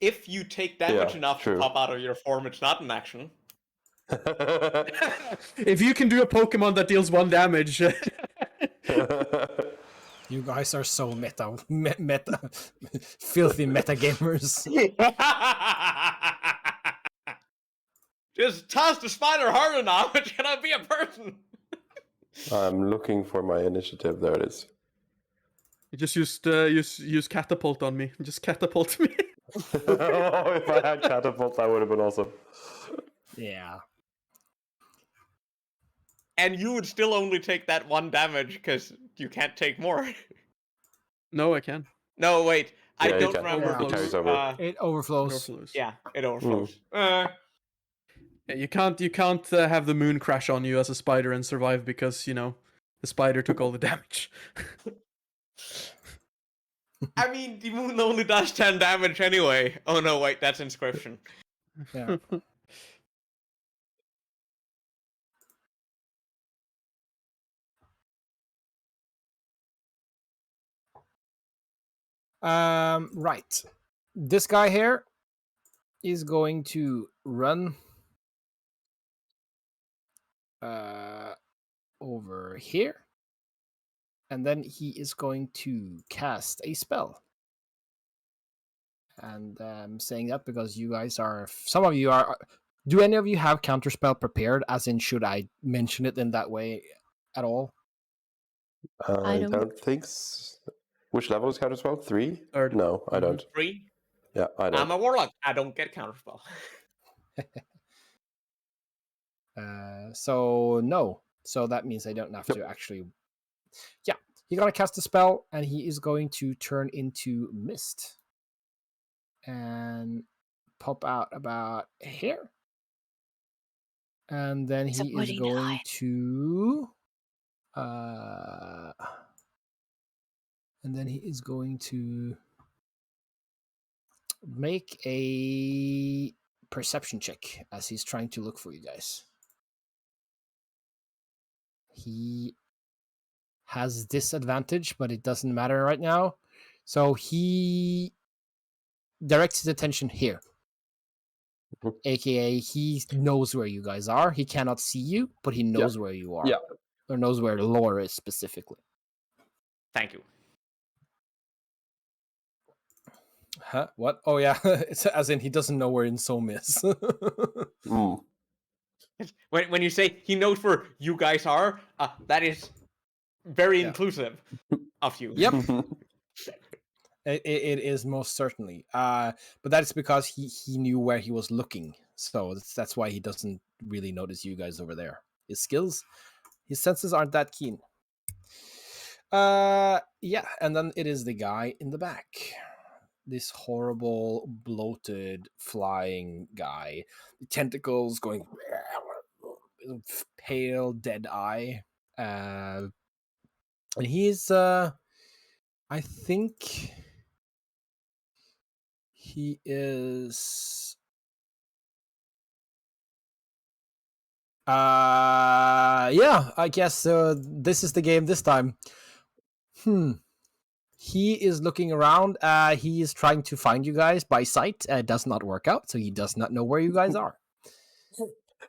If you take damage Yeah, enough true. to pop out of your form, it's not an action. If you can do a Pokemon that deals 1 damage, You guys are so meta, filthy meta gamers. Just toss the spider hard enough, it's gonna be a person. I'm looking for my initiative. There it is. you just use catapult on me. Just catapult me. If I had catapult, that would have been awesome. Yeah. And you would still only take that 1 damage because you can't take more. No, I can. No, wait. I Yeah, you don't can. remember. It carries who, over. It overflows. Overflows. yeah, it overflows. Yeah, you can't have the moon crash on you as a spider and survive because the spider took all the damage. I mean, the moon only does 10 damage anyway. Oh no, wait, that's inscription. Yeah. Right. This guy here is going to run over here. And then he is going to cast a spell. And I'm saying that because you guys are, some of you are, do any of you have counterspell prepared? As in, should I mention it in that way at all? I don't. don't think. Which level is counterspell? 3? Third. No, I don't. 3. Yeah, I don't. I'm a warlock. I don't get counterspell. So no. So that means I don't have to actually. Yeah, he's gonna cast a spell, and he is going to turn into mist, and pop out about here, and then he is Supporting the going line. to. And then he is going to make a perception check as he's trying to look for you guys. He has disadvantage, but it doesn't matter right now. So he directs his attention here. Mhm. AKA, he knows where you guys are. He cannot see you, but he knows where you are. Yeah. Or knows where the lore is specifically. Thank you. Huh? What? Oh, yeah. It's as in he doesn't know where Insome is. Mm. When you say he knows where you guys are, that is very Yeah. inclusive of you. Yep. It is most certainly. But that's because he knew where he was looking, so that's why he doesn't really notice you guys over there. His senses aren't that keen. Yeah, and then it is the guy in the back. This horrible, bloated, flying guy. Tentacles going pale, dead eye. And he's I think he is yeah, I guess this is the game this time. He is looking around. He is trying to find you guys by sight. Does not work out, so he does not know where you guys are.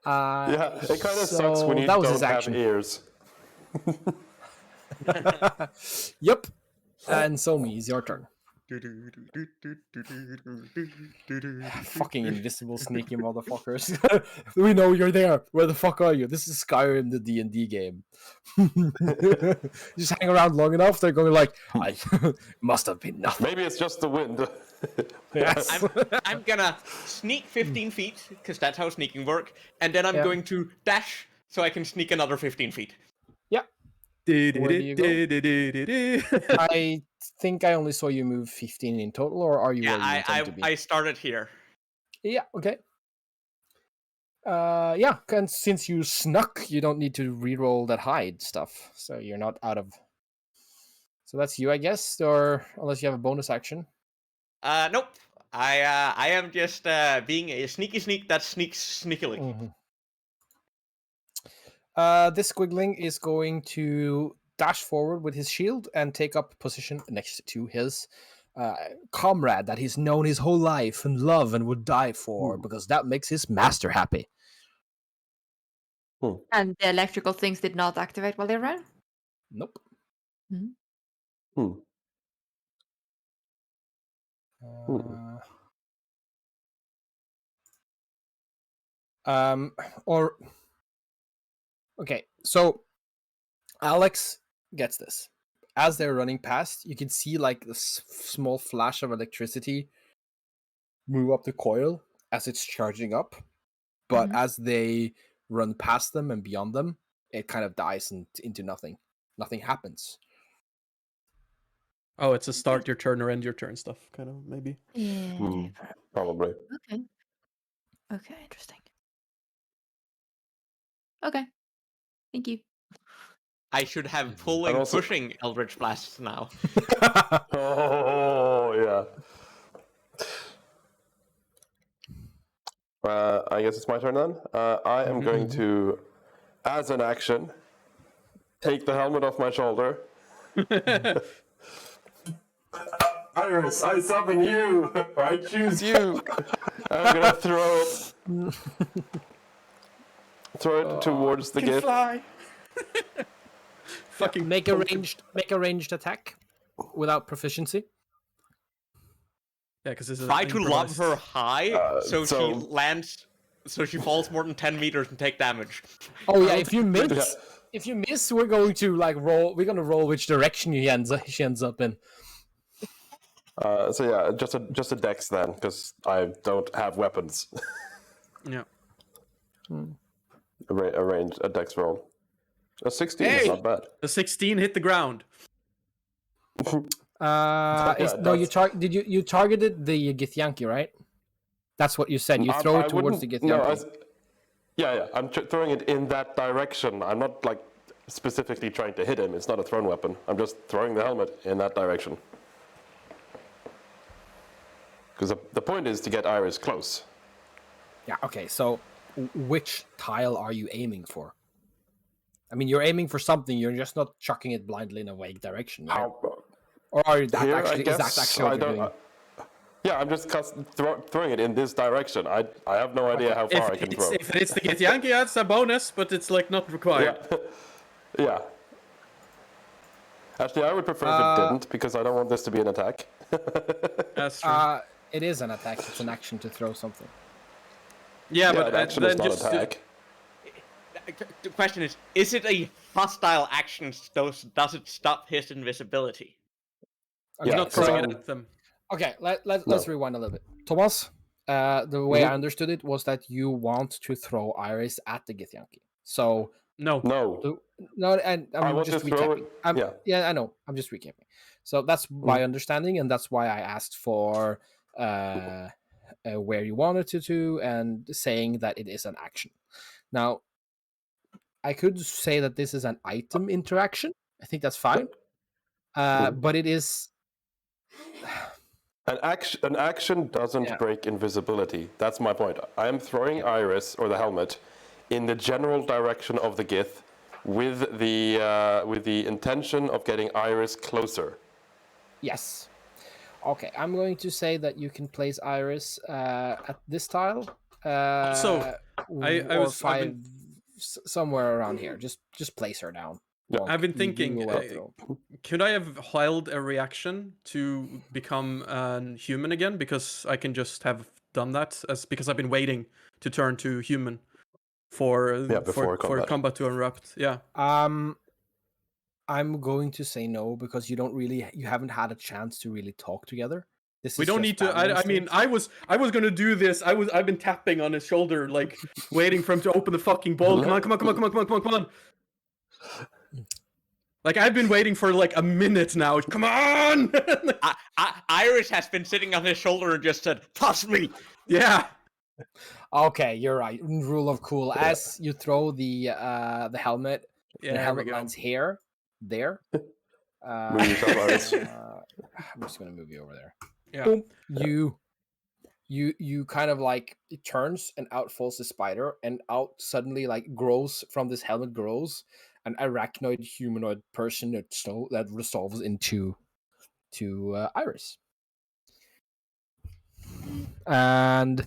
Yeah, it kind of sucks when you that was don't his have action. ears. Yep. And Somi, it's your turn. Fucking invisible, sneaky motherfuckers. We know you're there. Where the fuck are you? This is Skyrim, the D&D game. Just hang around long enough, they're going like, I must have been nothing. Maybe it's just the wind. Yes. I'm gonna sneak 15 feet, because that's how sneaking works, and then I'm Yeah. going to dash so I can sneak another 15 feet. Yeah. Where do you go? Yeah, I think I only saw you move 15 in total, or are you Yeah, where you intend to be? I started here. Yeah, okay. Yeah, and since you snuck, you don't need to re-roll that hide stuff, so you're not out of. So that's you, I guess, or unless you have a bonus action. Nope. I am just being a sneaky sneak that sneaks sneakily. Mhm. This squiggling is going to dash forward with his shield and take up position next to his comrade that he's known his whole life and love and would die for, because that makes his master happy. And the electrical things did not activate while they ran? Nope. Hmm. Or okay, so Alex gets this. As they're running past, you can see like this small flash of electricity move up the coil as it's charging up. But as they run past them and beyond them, it kind of dies into nothing. Nothing happens. Oh, it's a start your turn or end your turn stuff, kind of, maybe. Yeah. Probably. Okay. Okay, interesting. Okay. Thank you. I should have And pulling also- pushing Eldritch Blasts now. Oh, yeah. I guess it's my turn then. I am going to, as an action, take the helmet off my shoulder. Iris, I summon you! I choose you! I'm gonna throw it towards the gift. Fly. Fucking make a ranged attack without proficiency. Yeah, because this is Try to lob her high so she so- lands, so she falls more than 10 meters and take damage. Oh yeah, if you miss, we're going to like roll. We're gonna roll which direction she ends up in. So yeah, just a dex then, because I don't have weapons. Yeah. A dex roll. A 16 is Hey! not bad. A 16 hit the ground. You targeted the Githyanki, right? That's what you said. You throw it towards the Githyanki. Yeah. I'm throwing it in that direction. I'm not like specifically trying to hit him. It's not a thrown weapon. I'm just throwing the helmet in that direction. Because the point is to get Iris close. Yeah. Okay. So, which tile are you aiming for? I mean, you're aiming for something. You're just not chucking it blindly in a vague direction, right? Or are that Here, actually? Is that actually what you're doing? Yeah, I'm just throwing it in this direction. I have no idea how far I can throw. If it's the Githyanki, it's a bonus, but it's like not required. Yeah. Actually, I would prefer if it didn't, because I don't want this to be an attack. That's true. It is an attack. It's an action to throw something. Yeah, But but action then is not just attack. The question is it a hostile action? Does it stop his invisibility? Okay, Yeah, Not so throwing it I'm- at them. Okay, let's rewind a little bit. Thomas, the way I understood it was that you want to throw Iris at the Githyanki. So No. No. no, and I I'm want just to throw recapping. it- yeah. I know. I'm just recapping. So that's my understanding, and that's why I asked for where you wanted to, and saying that it is an action. Now, I could say that this is an item interaction. I think that's fine. But it is. An action doesn't break invisibility. That's my point. I am throwing Iris or the helmet in the general direction of the Gith with the intention of getting Iris closer. Yes. Okay, I'm going to say that you can place Iris at this tile. So, or five, somewhere around here. Just place her down. Yeah. I've been You thinking, go well through. could I have held a reaction to become a human again? Because I can just have done that, because I've been waiting to turn to human for before combat. combat to erupt. Yeah. I'm going to say no because you haven't had a chance to really talk together. We don't need to. I mean, I was gonna do this. I've been tapping on his shoulder, like waiting for him to open the fucking ball. Come on. Like I've been waiting for like a minute now. Come on! Iris has been sitting on his shoulder and just said, "Toss me." Yeah. Okay, you're right. Rule of cool. As you throw the helmet, Yeah. the There we helmet go. lands here, there. Move yourself, Iris. I'm just gonna move you over there. Yeah. Boom. You kind of like it turns and out falls the spider, and out suddenly like grows from this helmet an arachnoid humanoid person that resolves into Iris. And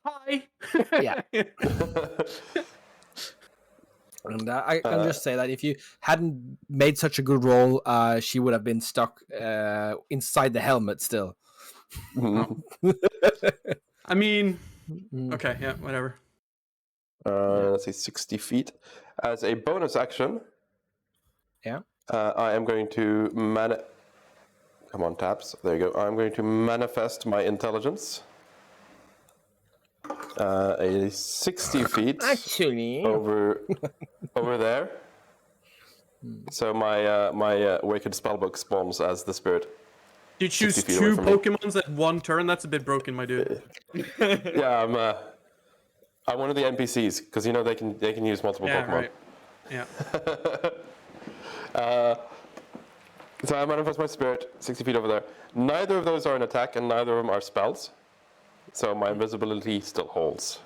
Hi. Yeah. And I can just say that if you hadn't made such a good roll, she would have been stuck inside the helmet still. I mean, okay, yeah, whatever. Let's say 60 feet. As a bonus action, I am going to come on, taps. There you go. I'm going to manifest my intelligence. A 60 feet Actually, over there. So my Awakened Spellbook spawns as the spirit. You choose 60 feet away two from me. Pokemons at one turn. That's a bit broken, my dude. Yeah, I'm one of the NPCs because they can use multiple Yeah, Pokemon. right. Yeah. So I manifest my spirit 60 feet over there. Neither of those are an attack, and neither of them are spells. So my invisibility still holds.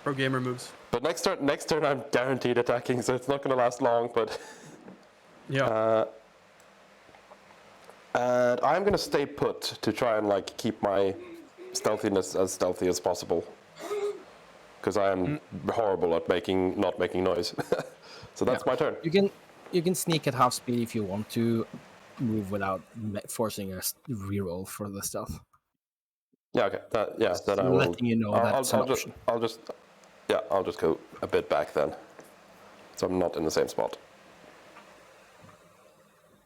Pro gamer moves. But next turn I'm guaranteed attacking, so it's not going to last long. But Yeah. and I'm going to stay put to try and keep my stealthiness as stealthy as possible, because I am horrible at not making noise. So that's my turn. you can sneak at half speed if you want to move without forcing a reroll for the stealth. Yeah, okay. Then I will. Letting you know that's an option. I'll just go a bit back then, so I'm not in the same spot.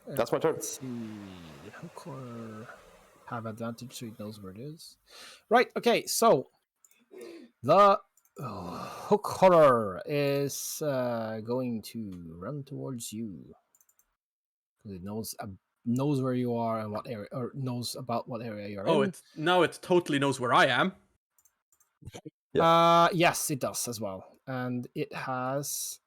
That's my turn. Let's see. Hook horror have advantage, so it knows where it is. Right. Okay. So the hook horror is going to run towards you because it knows where you are and what area, or knows about what area you're in. It totally knows where I am. Yes, it does as well, and it has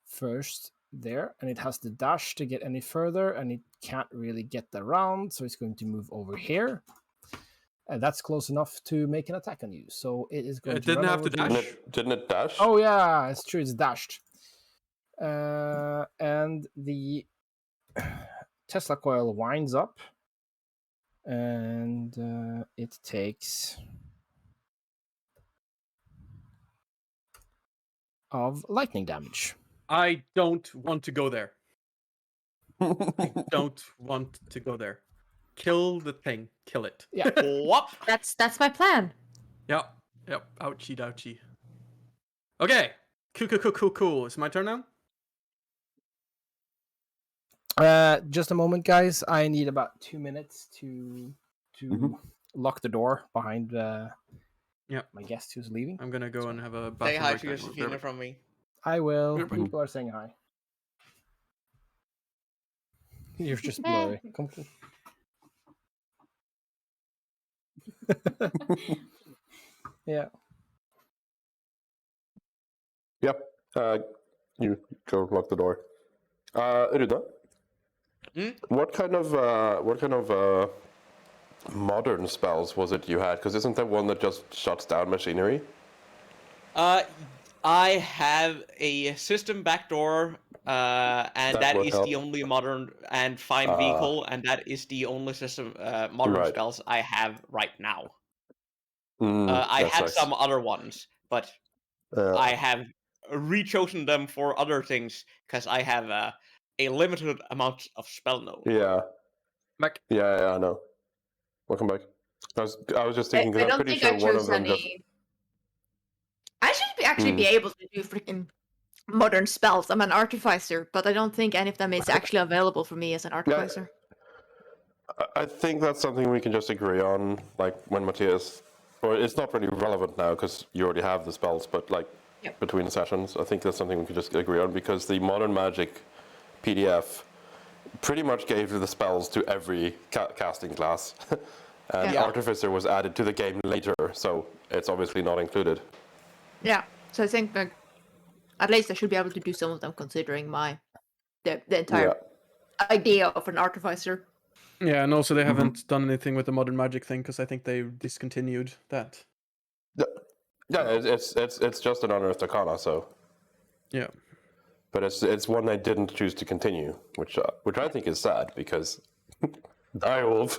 first there, and it has the dash to get any further, and it can't really get around, so it's going to move over here, and that's close enough to make an attack on you. So it is going. It didn't have to dash. Didn't it dash? Oh yeah, it's true. It's dashed, and the Tesla coil winds up, and it takes of lightning damage. I don't want to go there. I don't want to go there. Kill the thing. Kill it. Yeah. What? That's my plan. Yep. Ouchie douchie. Okay. Cool. It's my turn now? Just a moment, guys. I need about 2 minutes to Mhm. lock the door behind Yeah. my guest who's leaving. I'm gonna go and have a Say bathroom hi break to then. Josephina from me. I will. Perfect. People are saying hi. You're just blurry. Come. Yeah. Yep. You go lock the door. Runa, Hmm? what kind of modern spells was it you had? Because isn't there one that just shuts down machinery? I have a system backdoor, and That that would is the help. only modern and find vehicle, and that is the only system modern Right. spells I have right now. Mm, I that had sucks. some other ones, but I Yeah. have re-chosen them for other things because I have a limited amount of spell node. Yeah. Back. Yeah, I know. Welcome back. I was just thinking I because I'm don't pretty think sure I one of chose them just. any. I should actually Hmm. be able to do freaking modern spells. I'm an artificer, but I don't think any of them is actually available for me as an artificer. I think that's something we can just agree on, like when Matthias. Or it's not really relevant now because you already have the spells, but like Yep. between sessions, I think that's something we can just agree on because the Modern Magic PDF pretty much gave the spells to every casting class, and Yeah. Artificer was added to the game later, so it's obviously not included. Yeah. So I think like, at least I should be able to do some of them considering the entire Yeah. idea of an artificer. Yeah, and also they haven't done anything with the modern magic thing because I think they discontinued that. Yeah, it's just an unearthed arcana, so. Yeah. But it's one they didn't choose to continue, which I think is sad because Direwolf.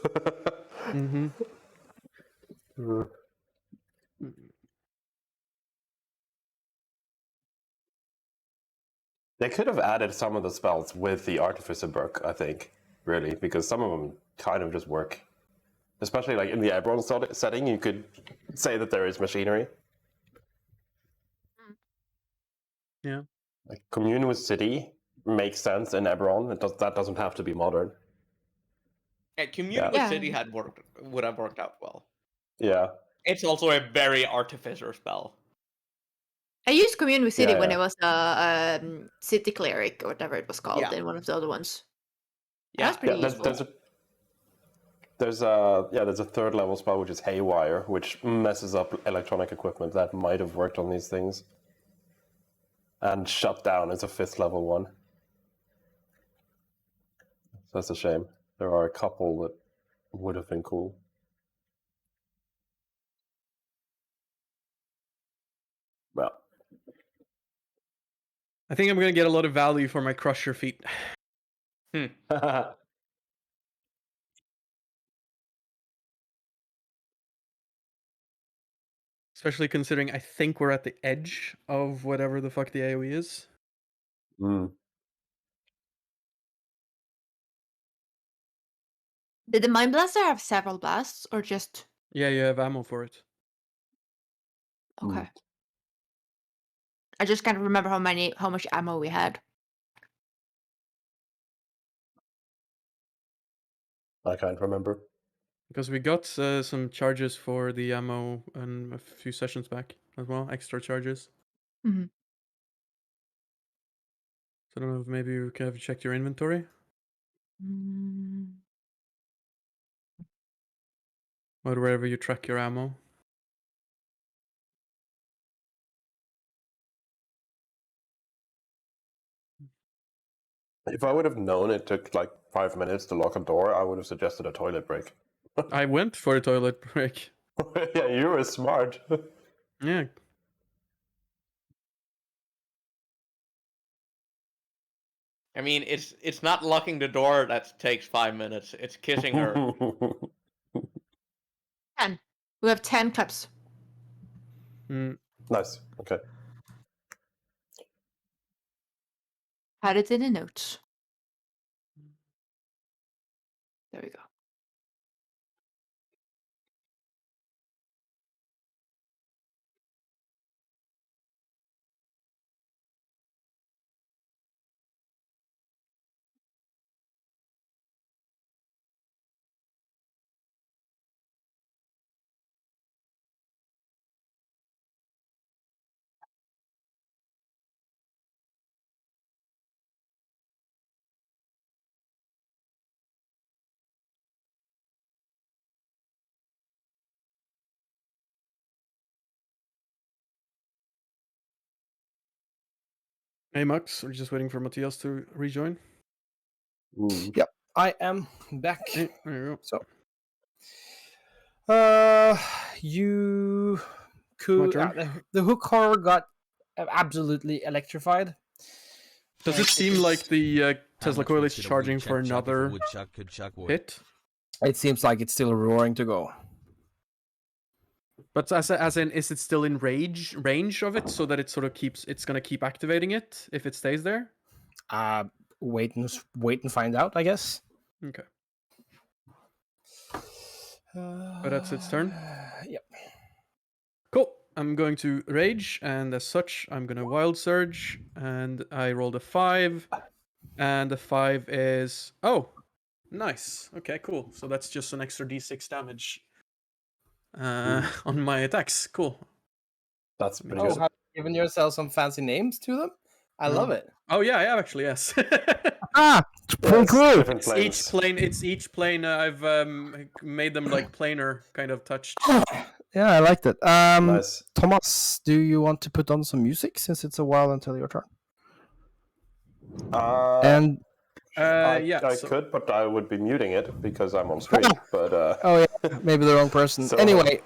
Mm-hmm. They could have added some of the spells with the Artificer book, I think, really, because some of them kind of just work. Especially like in the Eberron setting, you could say that there is machinery. Yeah. Like commune with city makes sense in Eberron. That doesn't have to be modern. Commune Yeah. with Yeah. City would have worked out well. Yeah. It's also a very artificer spell. I used Commune with City Yeah, when yeah. I was a city cleric or whatever it was called Yeah. in one of the other ones. Yeah, That's pretty Yeah, useful. there's a third level spell which is Haywire, which messes up electronic equipment that might have worked on these things. And Shutdown is a 5th level one. So that's a shame. There are a couple that would have been cool. Well, I think I'm gonna get a lot of value for my crusher feat. Especially considering I think we're at the edge of whatever the fuck the AoE is. mm. Did the Mind Blaster have several blasts or just Yeah, you have ammo for it. okay? I just can't remember how much ammo we had. I can't remember. Because we got some charges for the ammo and a few sessions back as well, extra charges. Mm-hmm. So I don't know if maybe you can have checked your inventory or wherever you track your ammo. If I would have known it took like 5 minutes to lock a door, I would have suggested a toilet break. I went for a toilet break. Yeah, you were smart. Yeah. I mean, it's not locking the door that takes 5 minutes. It's kissing her. 10. We have 10 clips. Mm. Nice. Okay. Had it in the notes. There we go. Hey Max, we're just waiting for Matthias to rejoin. I am back. Hey, there you go. So, you could turn. the hook horror got absolutely electrified. Does it seem like the Tesla coil is charging for another hit? It seems like it's still roaring to go. But as in, is it still in range of it, so that it sort of it's gonna keep activating it if it stays there? Wait and find out, I guess. Okay. But that's its turn. Yep. Cool. I'm going to rage, and as such, I'm gonna wild surge, and I rolled a 5, and the 5 is nice. Okay, cool. So that's just an extra d6 damage on my attacks. Cool. That's pretty Oh, good. have you given yourself some fancy names to them? I love it. Oh yeah, I have actually, yes. It's pretty cool. Different It's planes. each plane. I've made them like planar kind of touched. Yeah, I liked it. Nice. Thomas, do you want to put on some music since it's a while until your turn? And I so... could, but I would be muting it because I'm on stream. But oh yeah, maybe the wrong person. So, anyway,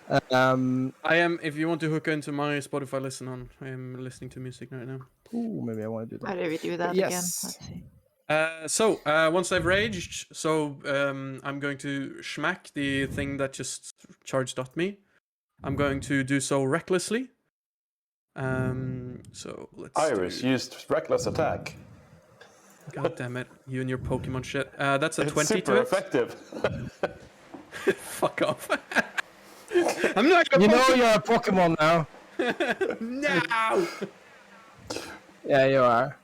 I am. If you want to hook into my Spotify listen on, I am listening to music right now. Ooh, maybe I want to do that. How do we do that again? Let's see. So once I've raged, I'm going to smack the thing that just charged at me. I'm going to do so recklessly. So let's. Iris used reckless attack. God damn it! You and your Pokemon shit. That's a It's 20 super to effective. Fuck off. I'm not. You know you're a Pokemon now. No. Yeah, you are.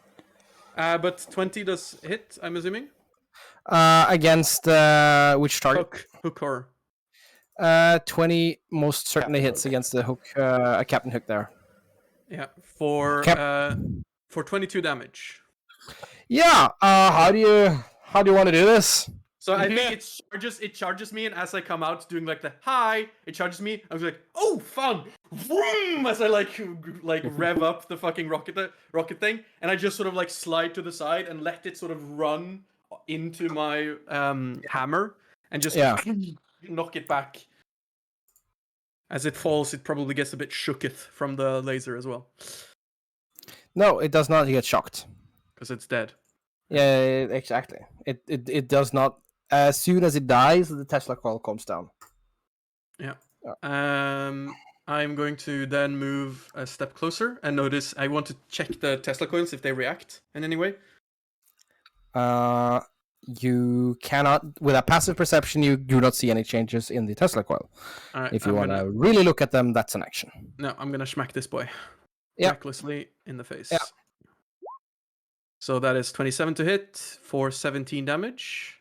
But 20 does hit, I'm assuming? Against which target? Hook horror. 20 most certainly hits against the hook, Captain Hook there. Yeah, for 22 damage. Yeah. How do you want to do this? So I think it charges me, and as I come out doing like the hi, it charges me. I was like, oh, fun! Vroom! As I like rev up the fucking rocket thing, and I just sort of like slide to the side and let it sort of run into my hammer and just knock it back. As it falls, it probably gets a bit shooketh from the laser as well. No, it does not get shocked. Because it's dead. Yeah, exactly. It does not. As soon as it dies, the Tesla coil comes down. Yeah. I'm going to then move a step closer and notice. I want to check the Tesla coils if they react in any way. You cannot, with a passive perception, you do not see any changes in the Tesla coil. All right, if you want to really look at them, that's an action. No, I'm gonna smack this boy recklessly in the face. Yeah. So that is 27 to hit for 17 damage.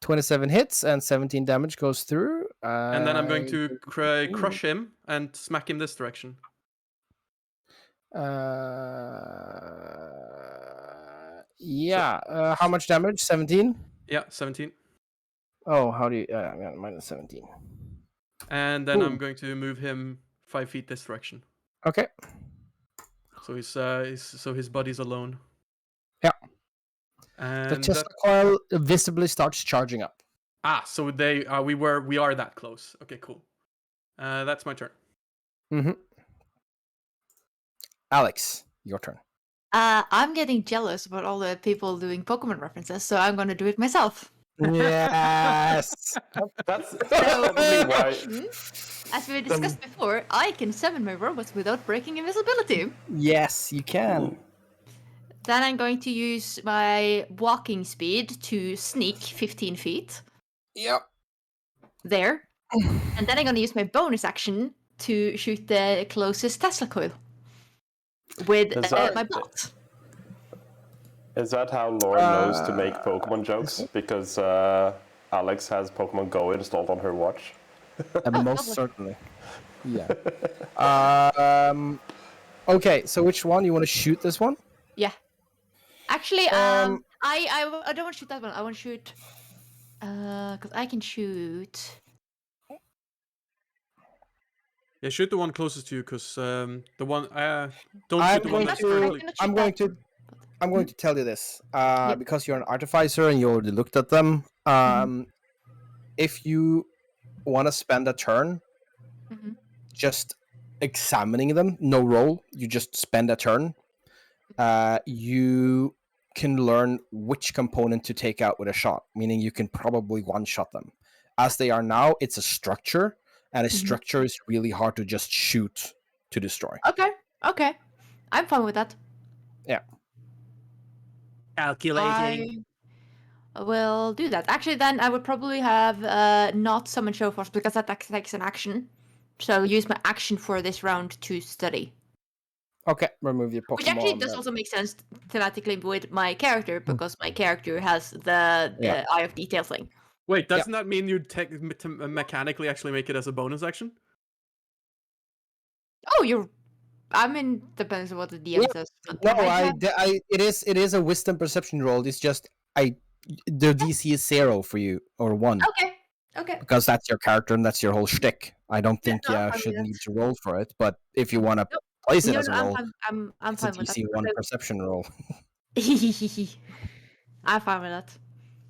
27 hits and 17 damage goes through. And then I'm going to crush him and smack him this direction. Yeah. How much damage? 17? Yeah, 17. Oh, how do you... yeah, minus 17. And then I'm going to move him 5 feet this direction. Okay. So his body's alone. Yeah. And the Tesla coil visibly starts charging up. So we are that close. Okay, cool. That's my turn. Mm-hmm. Alex, your turn. I'm getting jealous about all the people doing Pokemon references, so I'm gonna do it myself. Yes. That's probably why. As we discussed before, I can summon my robots without breaking invisibility. Yes, you can. Then I'm going to use my walking speed to sneak 15 feet. Yep. There. And then I'm going to use my bonus action to shoot the closest Tesla coil with my bot. Is that how Lauren knows to make Pokemon jokes? Because Alex has Pokemon Go installed on her watch. Most certainly. Yeah. Okay, so which one? You want to shoot this one? Yeah. Actually, I don't want to shoot that one. I want to shoot... Because I can shoot... Yeah, shoot the one closest to you, because the one don't I'm shoot the one going that's to- perfectly. I'm going to tell you this Yep. because you're an artificer and you already looked at them. If you want to spend a turn Mhm. just examining them, no roll, you just spend a turn. You can learn which component to take out with a shot, meaning you can probably one-shot them. As they are now, it's a structure, and a structure is really hard to just shoot to destroy. Okay. I'm fine with that. Calculating. I will do that. Actually, then I would probably have not summon show force because that takes an action. So use my action for this round to study. Okay, remove your Pokemon. Which actually does also make sense thematically with my character because my character has the Yeah. Eye of Detail thing. Wait, doesn't that mean you'd mechanically actually make it as a bonus action? Oh, I mean, depends on what the DM Yeah. says. But No, I have- it is a wisdom perception roll. It's just the DC is 0 for you or 1 Okay. because that's your character and that's your whole shtick. I don't think no, I'm you fine should with need that. to roll for it, but if you want to place it No, as a roll, I'm it's a fine with that. DC 1 perception roll. I'm fine with that.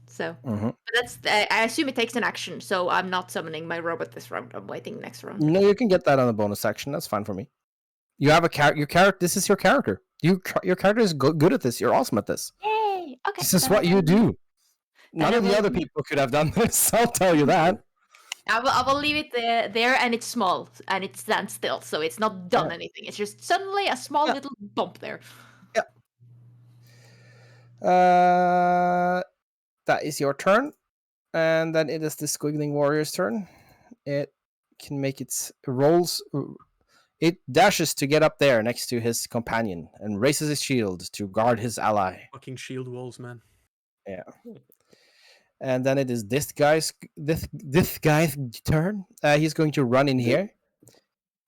So, Mhm. but that's I assume it takes an action, so I'm not summoning my robot this round. I'm waiting next round. No, you can get that on the bonus action. That's fine for me. You have a your character. This is your character. Your character is good at this. You're awesome at this. Yay! Okay. This is then what you do. None I of the will- other people could have done this. I'll tell you that. I will leave it there, and it's small, and it stands still, so it's not done anything. It's just suddenly a small little bump there. That is your turn, and then it is the Squiggling Warrior's turn. It can make its rolls. It dashes to get up there next to his companion and raises his shield to guard his ally. Fucking shield walls, man. Yeah. And then it is this guy's turn. He's going to run in here,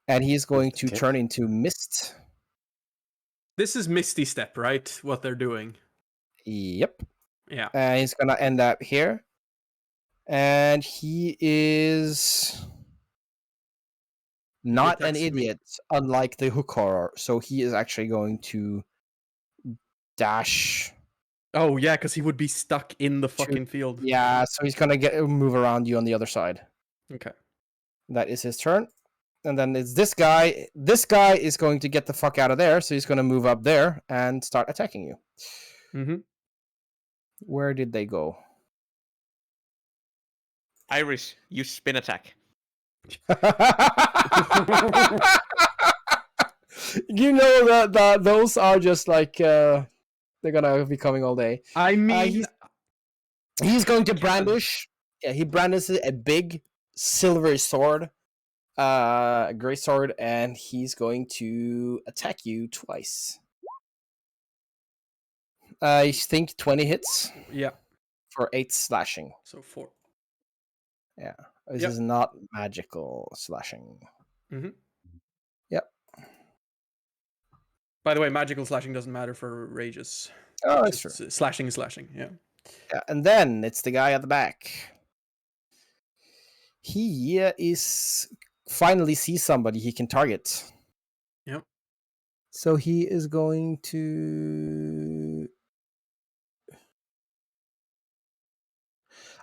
and he's going to Okay. turn into mist. This is Misty Step, right? What they're doing. Yep. Yeah. He's gonna end up here, and he is not an attacks me. idiot, unlike the hook horror. So he is actually going to dash. Oh yeah, because he would be stuck in the fucking field. Yeah, so he's gonna move around you on the other side. Okay. That is his turn. And then it's this guy. This guy is going to get the fuck out of there, so he's gonna move up there and start attacking you. Mm-hmm. Where did they go? Iris, use spin attack. You know that those are just like they're gonna be coming all day. I mean, He's going to brandish. Yeah, he brandishes a big silver sword, a great sword, and he's going to attack you twice. I think 20 hits yeah. for 8 slashing. So 4. This Yep. is not magical slashing. Mm-hmm. Yep. By the way, magical slashing doesn't matter for rages. Oh, that's true. Just slashing is slashing. Yeah. Yeah, and then it's the guy at the back. He is finally sees somebody he can target. Yep. So he is going to.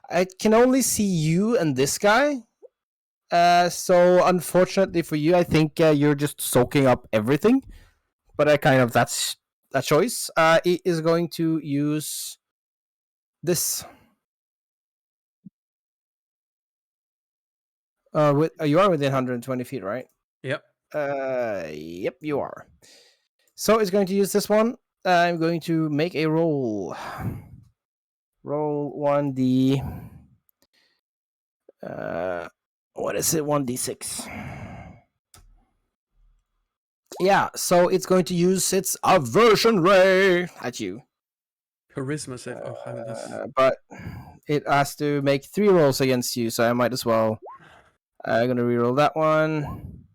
I can only see you and this guy. So unfortunately for you, I think you're just soaking up everything. But that's a choice. He is going to use this. You are within 120 feet, right? Yep. Yep, you are. So it's going to use this one. I'm going to make a roll. Roll 1d. What is it? 1d6. Yeah, so it's going to use its aversion ray at you. Charisma save. Oh, that's... But it has to make 3 rolls against you, so I might as well. I'm going to reroll that one.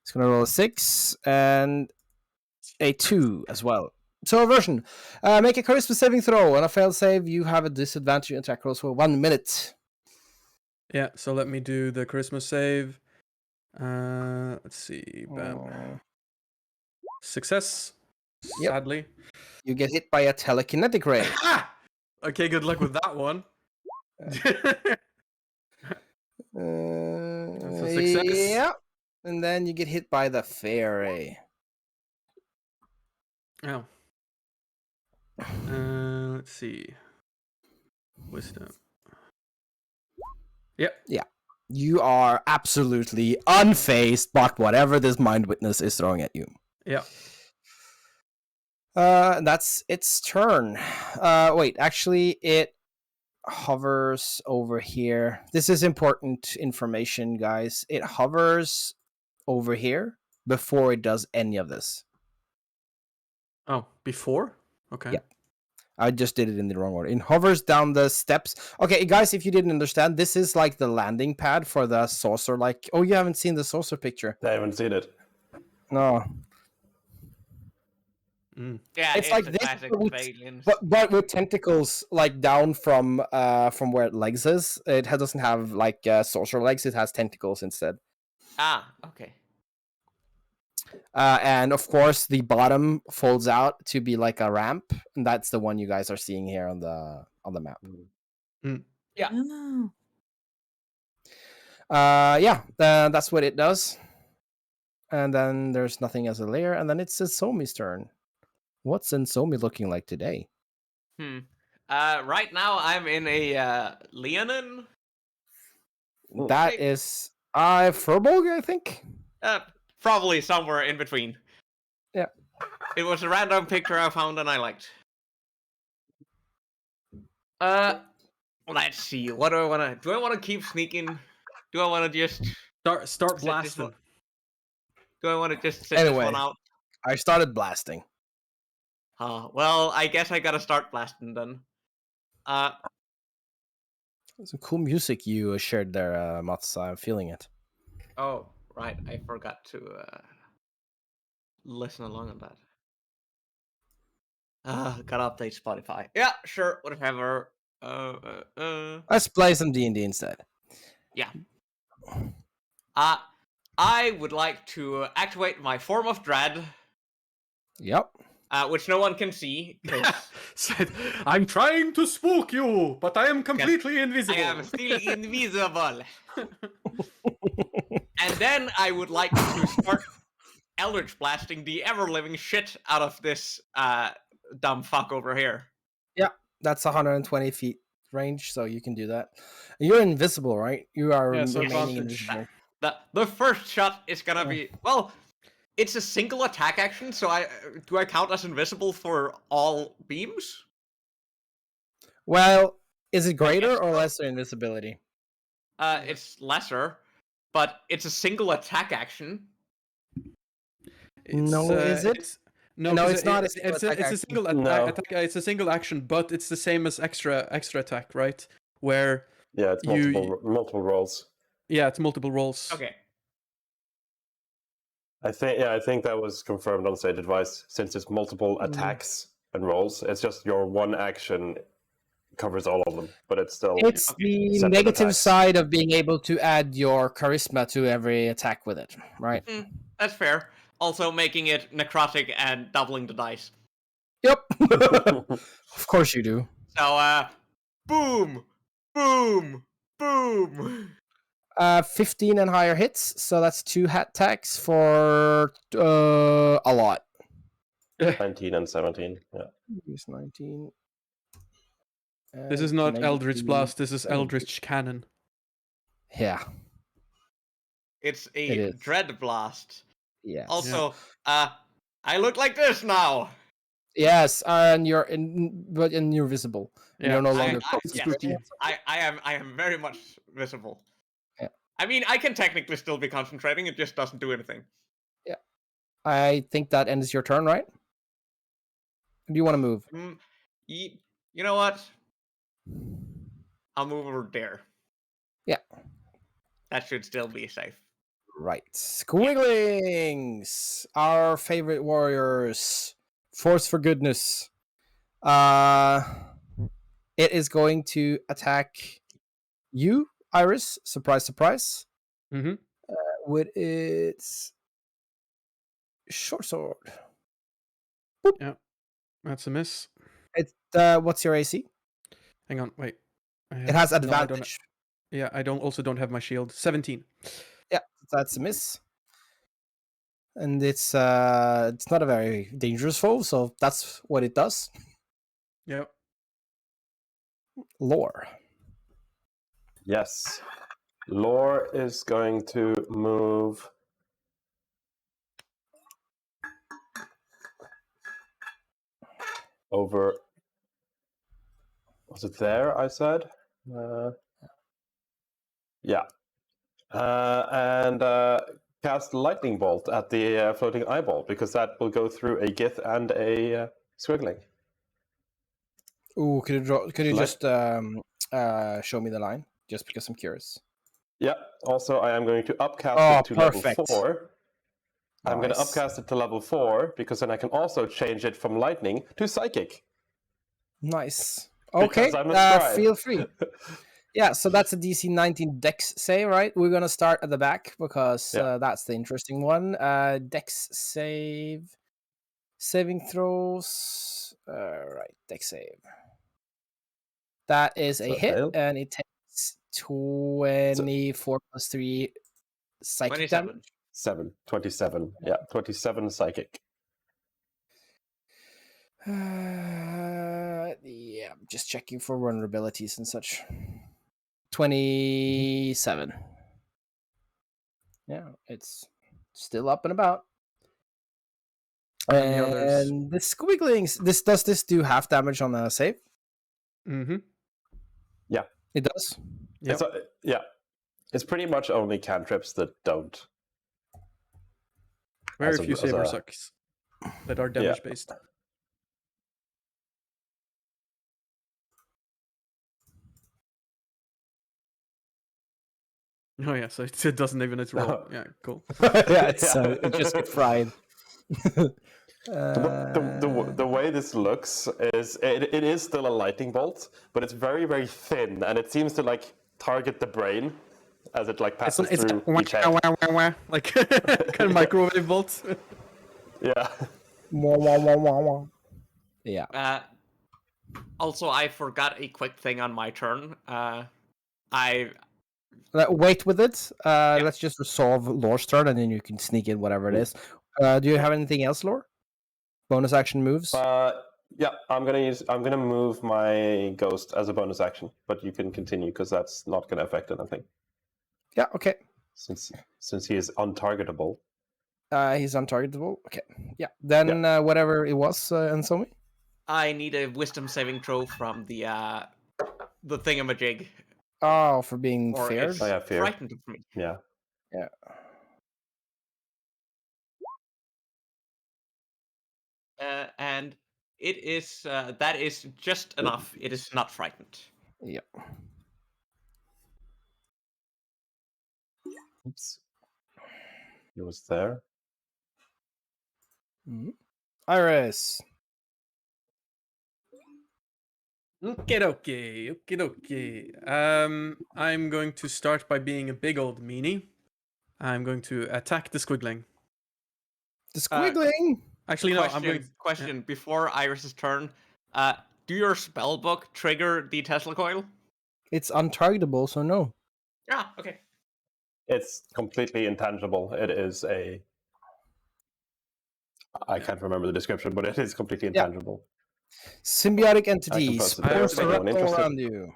It's going to roll a 6 and a 2 as well. So aversion. Make a charisma saving throw. On a failed save, you have a disadvantage in attack rolls for 1 minute. Yeah, so let me do the charisma save. Let's see. Bam. Oh. Success. Yep. Sadly. You get hit by a telekinetic ray. Ah! Okay, good luck with that one. That's a success. Yeah. And then you get hit by the fairy. Oh. Let's see. Wisdom. Yep. You are absolutely unfazed by whatever this mind witness is throwing at you. Yeah. That's its turn. Wait, actually, it hovers over here. This is important information, guys. It hovers over here before it does any of this. Oh, before? Okay. Yeah. I just did it in the wrong order. It hovers down the steps. Okay, guys, if you didn't understand, this is like the landing pad for the saucer. Like, oh, you haven't seen the saucer picture? I haven't seen it. No, Mm. Yeah, It's like the this, classic but with- aliens. but with tentacles like down from where it legs is. It doesn't have like saucer legs. It has tentacles instead. Ah, okay. And of course, the bottom folds out to be like a ramp, and that's the one you guys are seeing here on the map. Yeah. Oh. That's what it does. And then there's nothing as a layer, and then it's Sensomi's turn. What's Sensomi looking like today? Right now I'm in a Leonin. That Hey. is Furbolg, I think. Probably somewhere in between. Yeah. It was a random picture I found and I liked. Let's see. What do I wanna? Do I wanna keep sneaking? Do I wanna just? Start Set this blasting. one- Do I wanna just sit this Anyway. one out? I started blasting. Well, I guess I gotta start blasting then. Some cool music you shared there, Mats. I'm feeling it. Oh, right. I forgot to listen along on that. Gotta update Spotify. Yeah, sure, whatever. Let's play some D&D instead. I would like to activate my form of dread, Yep. which no one can see, 'cause Said, I'm trying to spook you, but I am completely I invisible. am still invisible. And then I would like to start Eldritch blasting the ever-living shit out of this dumb fuck over here. That's 120 feet range, so you can do that. You're invisible, right? You are Yeah, so remaining advantage. invisible. The first shot is gonna be, well, it's a single attack action, so do I count as invisible for all beams? Well, is it greater guess or so. lesser invisibility? It's lesser, but it's a single attack action. No, is it? No, No, 'cause it's not a single It's attack a action. single No. attack. It's a single action, but it's the same as extra attack, right? Where Yeah, it's multiple rolls. yeah, it's multiple rolls. Okay. I think that was confirmed on Sage Advice. Since it's multiple attacks and rolls, it's just your one action covers all of them, but it's still It's the separate negative attacks. side of being able to add your charisma to every attack with it, right? That's fair. Also making it necrotic and doubling the dice. Yep. Of course you do. So, boom, boom, boom. 15 and higher hits, so that's 2 hat attacks for a lot. 19 and 17. Yeah. Use 19. This is and not negative Eldritch Blast. This is 17. Eldritch Cannon. Yeah. It's It a is. dread blast. Yes. Also, I look like this now. Yes, and you're you're visible. And Yeah. you're no I- longer I- close. yes. Spooky. I am very much visible. Yeah. I mean, I can technically still be concentrating. It just doesn't do anything. I think that ends your turn, right? Do you want to move? You know what? I'll move over there. Yeah. That should still be safe. Right. Squigglings, our favorite warriors. Force for goodness. It is going to attack you, Iris. Surprise, surprise. Mm-hmm. with its short sword. That's a miss. It what's your AC? Hang on, wait. It has No, I don't. advantage. Yeah, I don't have my shield. 17. Yeah, that's a miss. And it's not a very dangerous foe, so that's what it does. Yep. Lore. Yes. Lore is going to move over. Was it there? I said. Yeah. And cast lightning bolt at the floating eyeball because that will go through a gith and a squiggling. Ooh, could you Light- just show me the line? Just because I'm curious. Yeah. Also, I am going to upcast Oh, it to perfect. level 4. I'm going to Nice. upcast it to level 4 because then I can also change it from lightning to psychic. Nice. Okay, Because I'm a scribe. feel free. Yeah, so that's a DC 19 Dex save, right? We're gonna start at the back because that's the interesting one. Dex save, saving throws. Right, Dex save. That is a So hit, fail. and it takes 24 plus 3 psychic 27. damage. 27. Yeah, 27 psychic. Yeah, I'm just checking for vulnerabilities and such. 27. Yeah, it's still up and about. And the others. And the squigglings. Does this do half damage on a save? Mm-hmm. It does. Yep. It's pretty much only cantrips that don't. Very as a- few as saber a- sucks that are damage based. Oh yeah, so it doesn't even need to roll. Yeah, cool. Yeah, it's it just get fried. The way this looks is it is still a lightning bolt, but it's very, very thin, and it seems to like target the brain as it like passes It's through like, each head. like kind of microwave bolt. Yeah. Wah, wah, wah, wah, wah. Yeah. Also, I forgot a quick thing on my turn. Wait with it. Let's just resolve Lore's turn, and then you can sneak in whatever it is. Do you have anything else, Lore? Bonus action moves? Yeah, I'm gonna move my ghost as a bonus action, but you can continue because that's not gonna affect anything Yeah, okay. since he is untargetable. He's untargetable. Okay. Yeah. Then whatever it was, Ansomi? I need a wisdom saving throw from the thingamajig. Oh, for being Or feared? it's Oh, yeah, fear. frightened of me. Yeah. Yeah. And it is that is just enough. It is not frightened. Yeah. Oops. He was there. Mm-hmm. Iris. Okay. I'm going to start by being a big old meanie. I'm going to attack the squiggling. The squiggling. Actually, no. Question, I'm going. question before Iris's turn. Do your spell book trigger the Tesla coil? It's untargetable, so no. Ah, okay. It's completely intangible. It is a. I can't remember the description, but it is completely intangible. Symbiotic entities post it there force if anyone all interested. around you.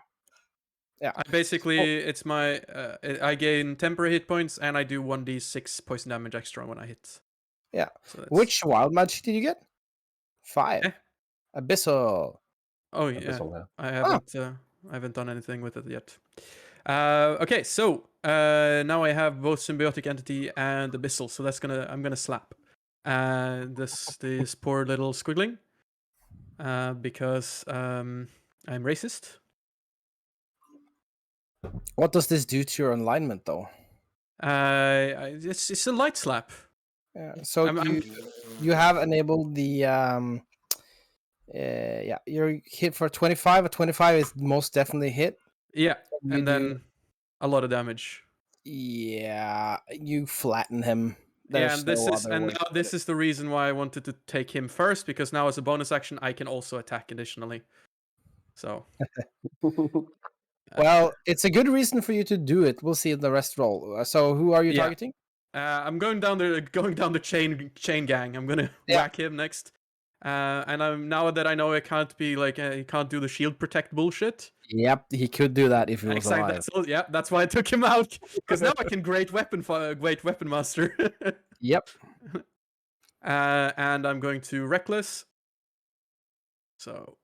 Yeah. I basically, it's my. I gain temporary hit points and I do 1d6 poison damage extra when I hit. Yeah. So that's... Which wild magic did you get? 5. Abyssal. Oh yeah. Abyssal, yeah. I haven't done anything with it yet. Okay, so now I have both symbiotic entity and abyssal, so I'm gonna slap this poor little squiggling because I'm racist. What does this do to your alignment, though? It's a light slap. Yeah. So I'm- you have enabled the you're hit for 25. A 25 is most definitely hit. Yeah, You and then a lot of damage. Yeah, you flatten him. Yeah, There's and this no is other way now to put this it. is the reason why I wanted to take him first, because now as a bonus action I can also attack additionally. So Well, it's a good reason for you to do it. We'll see in the rest roll. So who are you Yeah. targeting? I'm going down the chain gang. I'm gonna Yeah. whack him next. And I'm now that I know I can't be like he can't do the shield protect bullshit. Yep, he could do that if he was Exactly. alive. That's why I took him out, because now I can great weapon master. Yep. And I'm going to reckless. So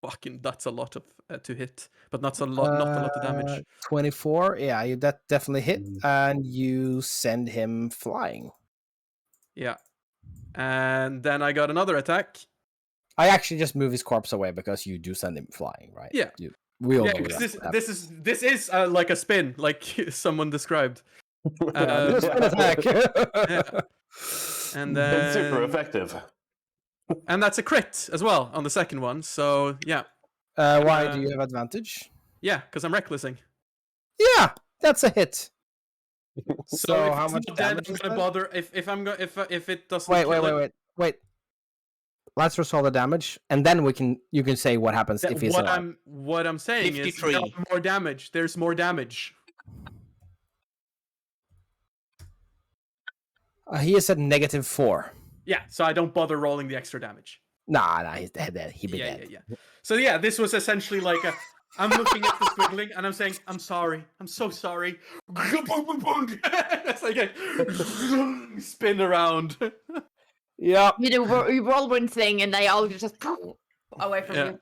fucking that's a lot of to hit, but not a lot of damage. 24. Yeah, that definitely hit, Mm. and you send him flying. Yeah. And then I got another attack. I actually just move his corpse away because you do send him flying, right? Yeah. We all Yeah, know because that. this is like a spin, like someone described. Yeah, just an attack. Yeah. And then It's super effective. and that's a crit as well on the second one. So yeah, Why do you have advantage? yeah, because I'm recklessing. Yeah, that's a hit. So if how it's much not dead, damage I'm is gonna that? bother if it doesn't. Wait. Let's resolve the damage, and then you can say what happens if he's alive. What I'm saying is 53. there are more damage. There's more damage. He is at -4. Yeah, so I don't bother rolling the extra damage. Nah, he's dead. He'd be dead. Yeah. So yeah, this was essentially like I'm looking at the squiggling and I'm saying, I'm sorry. I'm so sorry. It's like a spin around. Yeah. You do whirlwind thing, and they all just away from Yeah. you.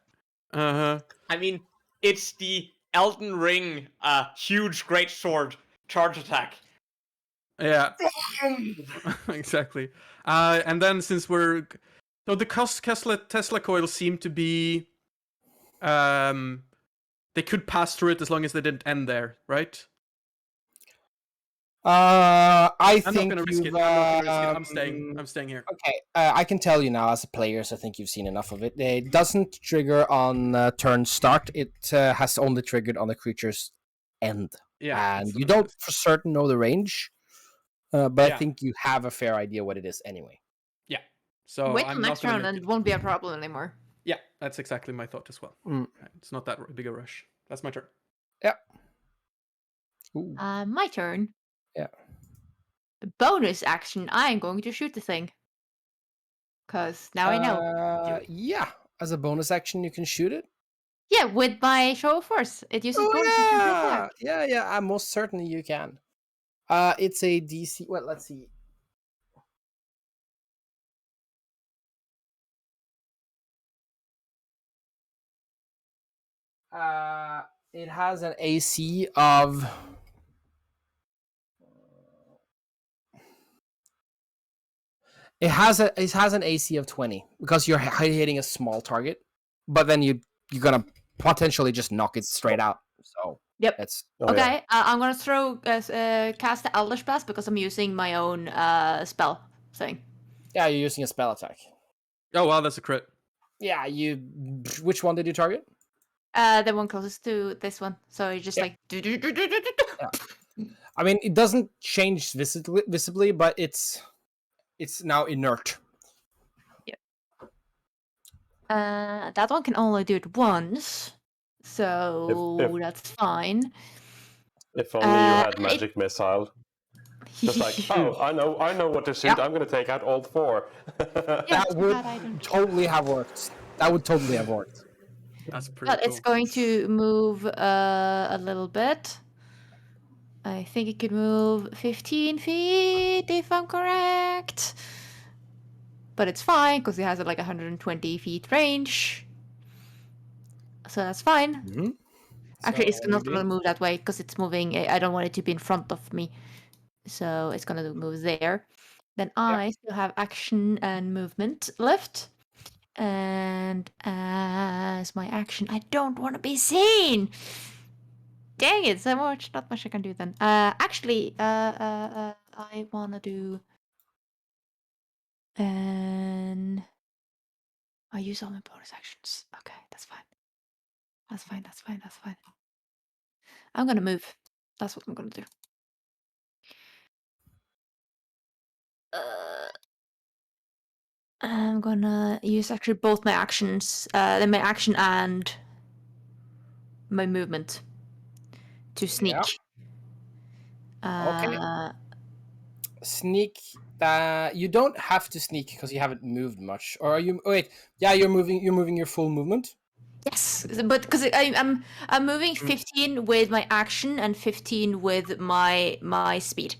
Uh-huh. I mean, it's the Elden Ring huge greatsword charge attack. Yeah. Exactly. And then since we're so the Tesla coils seem to be they could pass through it as long as they didn't end there, right? I I'm think not gonna risk it. I'm not gonna risk it. I'm staying here. Okay, I can tell you now as a player, so I think you've seen enough of it. It doesn't trigger on turn start. It has only triggered on the creature's end. Yeah. And that's you what I don't noticed. for certain know the range, but I Yeah. think you have a fair idea what it is anyway. Yeah. So Wait till I'm next not round, gonna and it won't be a problem anymore. Yeah, that's exactly my thought as well. Mm. It's not that big a rush. That's my turn. Yeah. Ooh. My turn. Yeah. Bonus action. I'm going to shoot the thing. Because now I know. Yeah, as a bonus action, you can shoot it. Yeah, with my show of force. It uses bonus action to attack. Yeah. Most certainly you can. It's a DC. Well, let's see. It has an AC of. It has an AC of 20 because you're hitting a small target, but then you're gonna potentially just knock it straight out. So Yep. that's Okay, I'm gonna cast the Elder Blast because I'm using my own spell thing. yeah. You're using a spell attack. Oh wow, that's a crit. Yeah, which one did you target? The one closest to this one. So you just like. I mean, it doesn't change visibly, but it's now inert. That one can only do it once, so If- that's fine. If only you had magic missile. Just like, oh, I know what to shoot. Yep. I'm gonna take out all 4. Yeah, That would bad item. totally have worked. That would totally have worked. That's pretty But cool. it's going to move a little bit. I think it could move 15 feet if I'm correct. But it's fine because it has like 120 feet range. So that's fine. Mm-hmm. Actually, it's not going to move that way because it's moving. I don't want it to be in front of me. So it's going to move there. Then I still have action and movement left. And as my action, I don't want to be seen. Dang it, not much I can do then. Actually, I want to do... And I use all my bonus actions. Okay, that's fine. That's fine. I'm gonna move. That's what I'm gonna do. I'm gonna use actually both my actions, then my action and my movement to sneak. Okay. Sneak. You don't have to sneak because you haven't moved much. Or are you? Oh, wait. Yeah, you're moving. You're moving your full movement. Yes, but because I'm moving 15 with my action and 15 with my speed.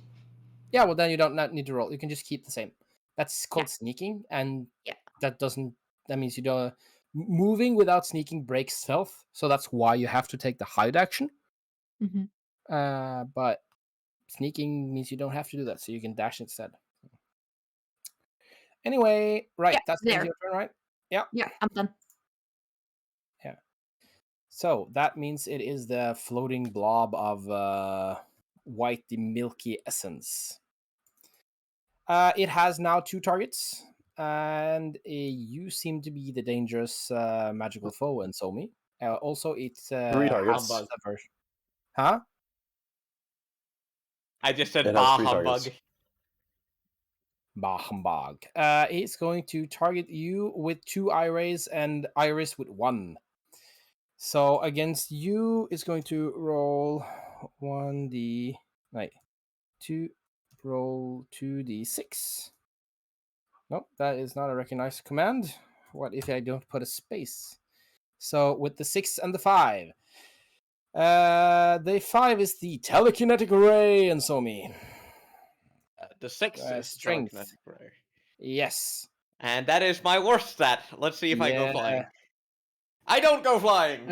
Yeah. Well, then you don't need to roll. You can just keep the same. That's called sneaking, and Yeah. that doesn't. That means you don't. Moving without sneaking breaks stealth, so that's why you have to take the hide action. Mm-hmm. But sneaking means you don't have to do that, so you can dash instead. Anyway, right, Yeah, that's there. your turn, right? Yeah. Yeah, I'm done. Yeah. So that means it is the floating blob of white milky essence. It has now 2 targets, and you seem to be the dangerous magical foe, and so me. Also, it's 3 targets. Humbug. Huh? I just said It has bah 3 humbug. targets. Bahambag. It's going to target you with 2 Iris and Iris with 1. So against you, it's going to roll 1d. Right. 2. Roll 2d6. Nope, that is not a recognized command. What if I don't put a space? So with the 6 and the 5. The 5 is the telekinetic ray, and so me. The 6 is Strength. telekinetic ray. Yes. And that is my worst stat. Let's see if I go Yeah. flying. I don't go flying!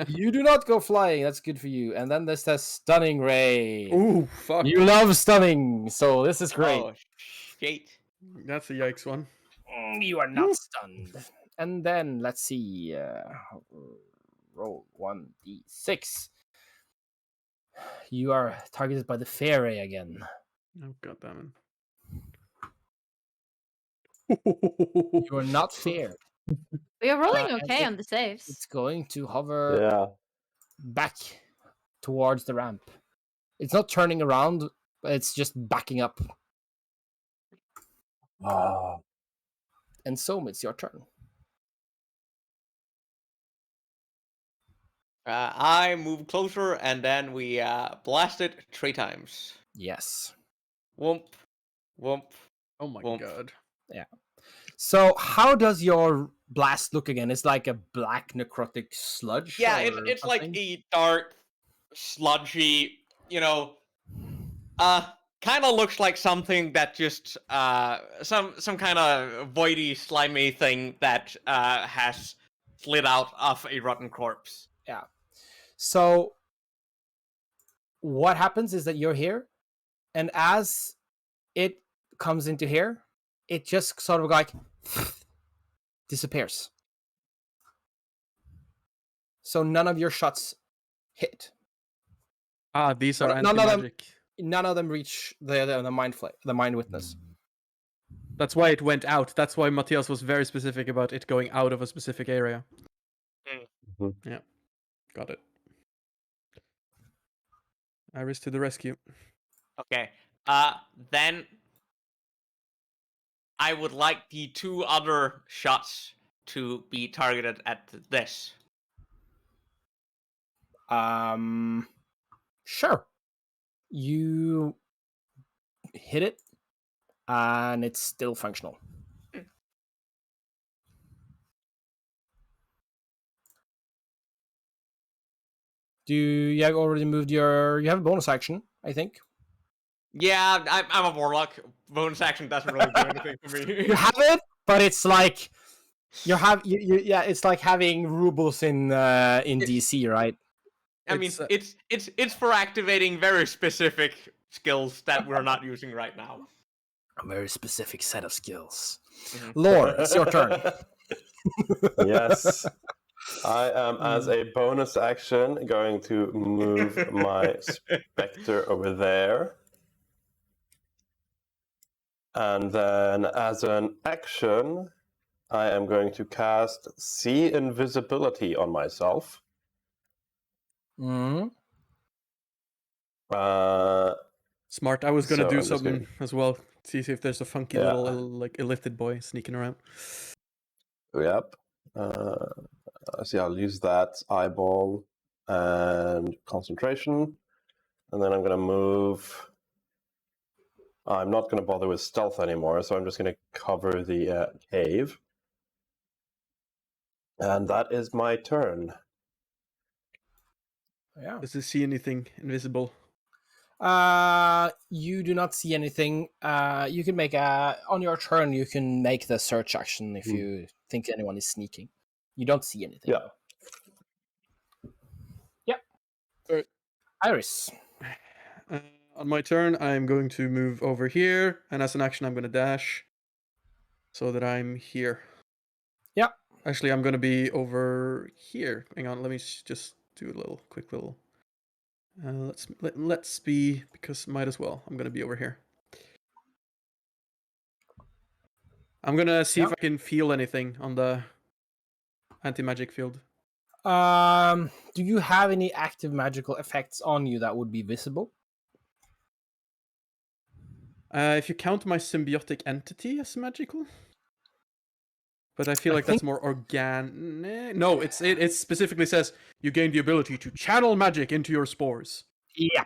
You do not go flying. That's good for you. And then there's the stunning ray. Ooh, fuck. You love stunning, so this is great. Oh, shit. That's a yikes one. You are not stunned. And then let's see. Roll 1d6. You are targeted by the fairy again. Oh, goddammit. You are not fair. We are rolling and okay on the saves. It's going to hover Yeah. back towards the ramp. It's not turning around, but it's just backing up. Ah. And so it's your turn. I move closer and then we blast it 3 times. Yes. Whoomp, whoomp. Oh my Womp. god. Yeah. So how does your blast look again? It's like a black necrotic sludge. Yeah, or it's like something? a dark, sludgy, kind of looks like something that just some kind of voidy, slimy thing that has slid out of a rotten corpse. Yeah. So what happens is that you're here, and as it comes into here, it just sort of like disappears. So none of your shots hit. Ah, these are None of them- anti-magic. None of them reach the mind witness. That's why it went out. That's why Matthias was very specific about it going out of a specific area. Mhm. Yeah, got it. Iris to the rescue. Okay. Then I would like the 2 other shots to be targeted at this. Sure. You hit it, and it's still functional. You have already moved your? You have a bonus action, I think. Yeah, I'm a warlock. Bonus action doesn't really do anything for me. You have it, but it's like it's like having rubles in DC, right? I mean, it's for activating very specific skills that we're not using right now. A very specific set of skills. Mhm. Lore, it's your turn. Yes. I am, as a bonus action, going to move my specter over there. And then, as an action, I am going to cast See Invisibility on myself. Mm-hmm. Smart. I was gonna So do I'm just something gonna- as well. See if there's a funky Yeah. little like illithid boy sneaking around. Yep. So I'll use that eyeball and concentration, and then I'm going to move. I'm not going to bother with stealth anymore, so I'm just going to cover the cave, and that is my turn. Yeah. Does it see anything invisible? You do not see anything. You can make on your turn. You can make the search action if you think anyone is sneaking. You don't see anything. Yeah. Yep. Alright. Iris. On my turn, I'm going to move over here, and as an action, I'm going to dash, so that I'm here. Yep. Actually, I'm going to be over here. Hang on, let me just do a quick little. Let's be, because might as well. I'm going to be over here. I'm going to see if I can feel anything on the anti-magic field. Do you have any active magical effects on you that would be visible? If you count my symbiotic entity as magical, but I feel I like that's more organic. No, it specifically says you gain the ability to channel magic into your spores. Yeah.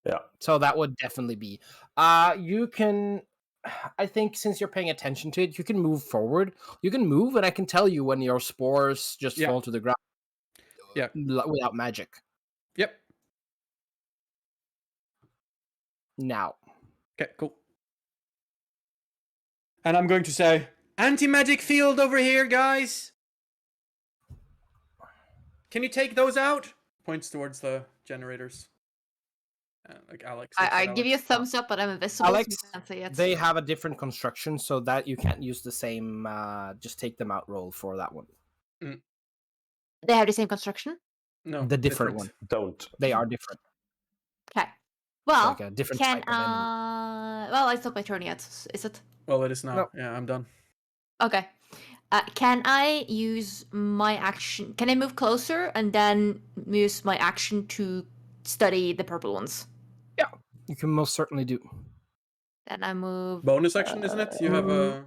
Yeah. So that would definitely be. You can. I think since you're paying attention to it, you can move forward. You can move, and I can tell you when your spores just fall to the ground. Yeah. Without magic. Yep. Now. Okay, cool. And I'm going to say, anti-magic field over here, guys. Can you take those out? Points towards the generators. Like Alex. I give you a Alex. thumbs up, but I'm invisible. Alex, so you can't see it. they have a different construction, so that you can't use the same. Just take them out roll for that one. They have the same construction. No, The different one. Don't. They are different. Okay. Well, like a different can type of enemy. well, it's not my turn yet. Is it? Well, it is now. No. Yeah, I'm done. Okay. Can I use my action? Can I move closer and then use my action to study the purple ones? Yeah, you can most certainly do. Then I move. Bonus action, isn't it? You have a.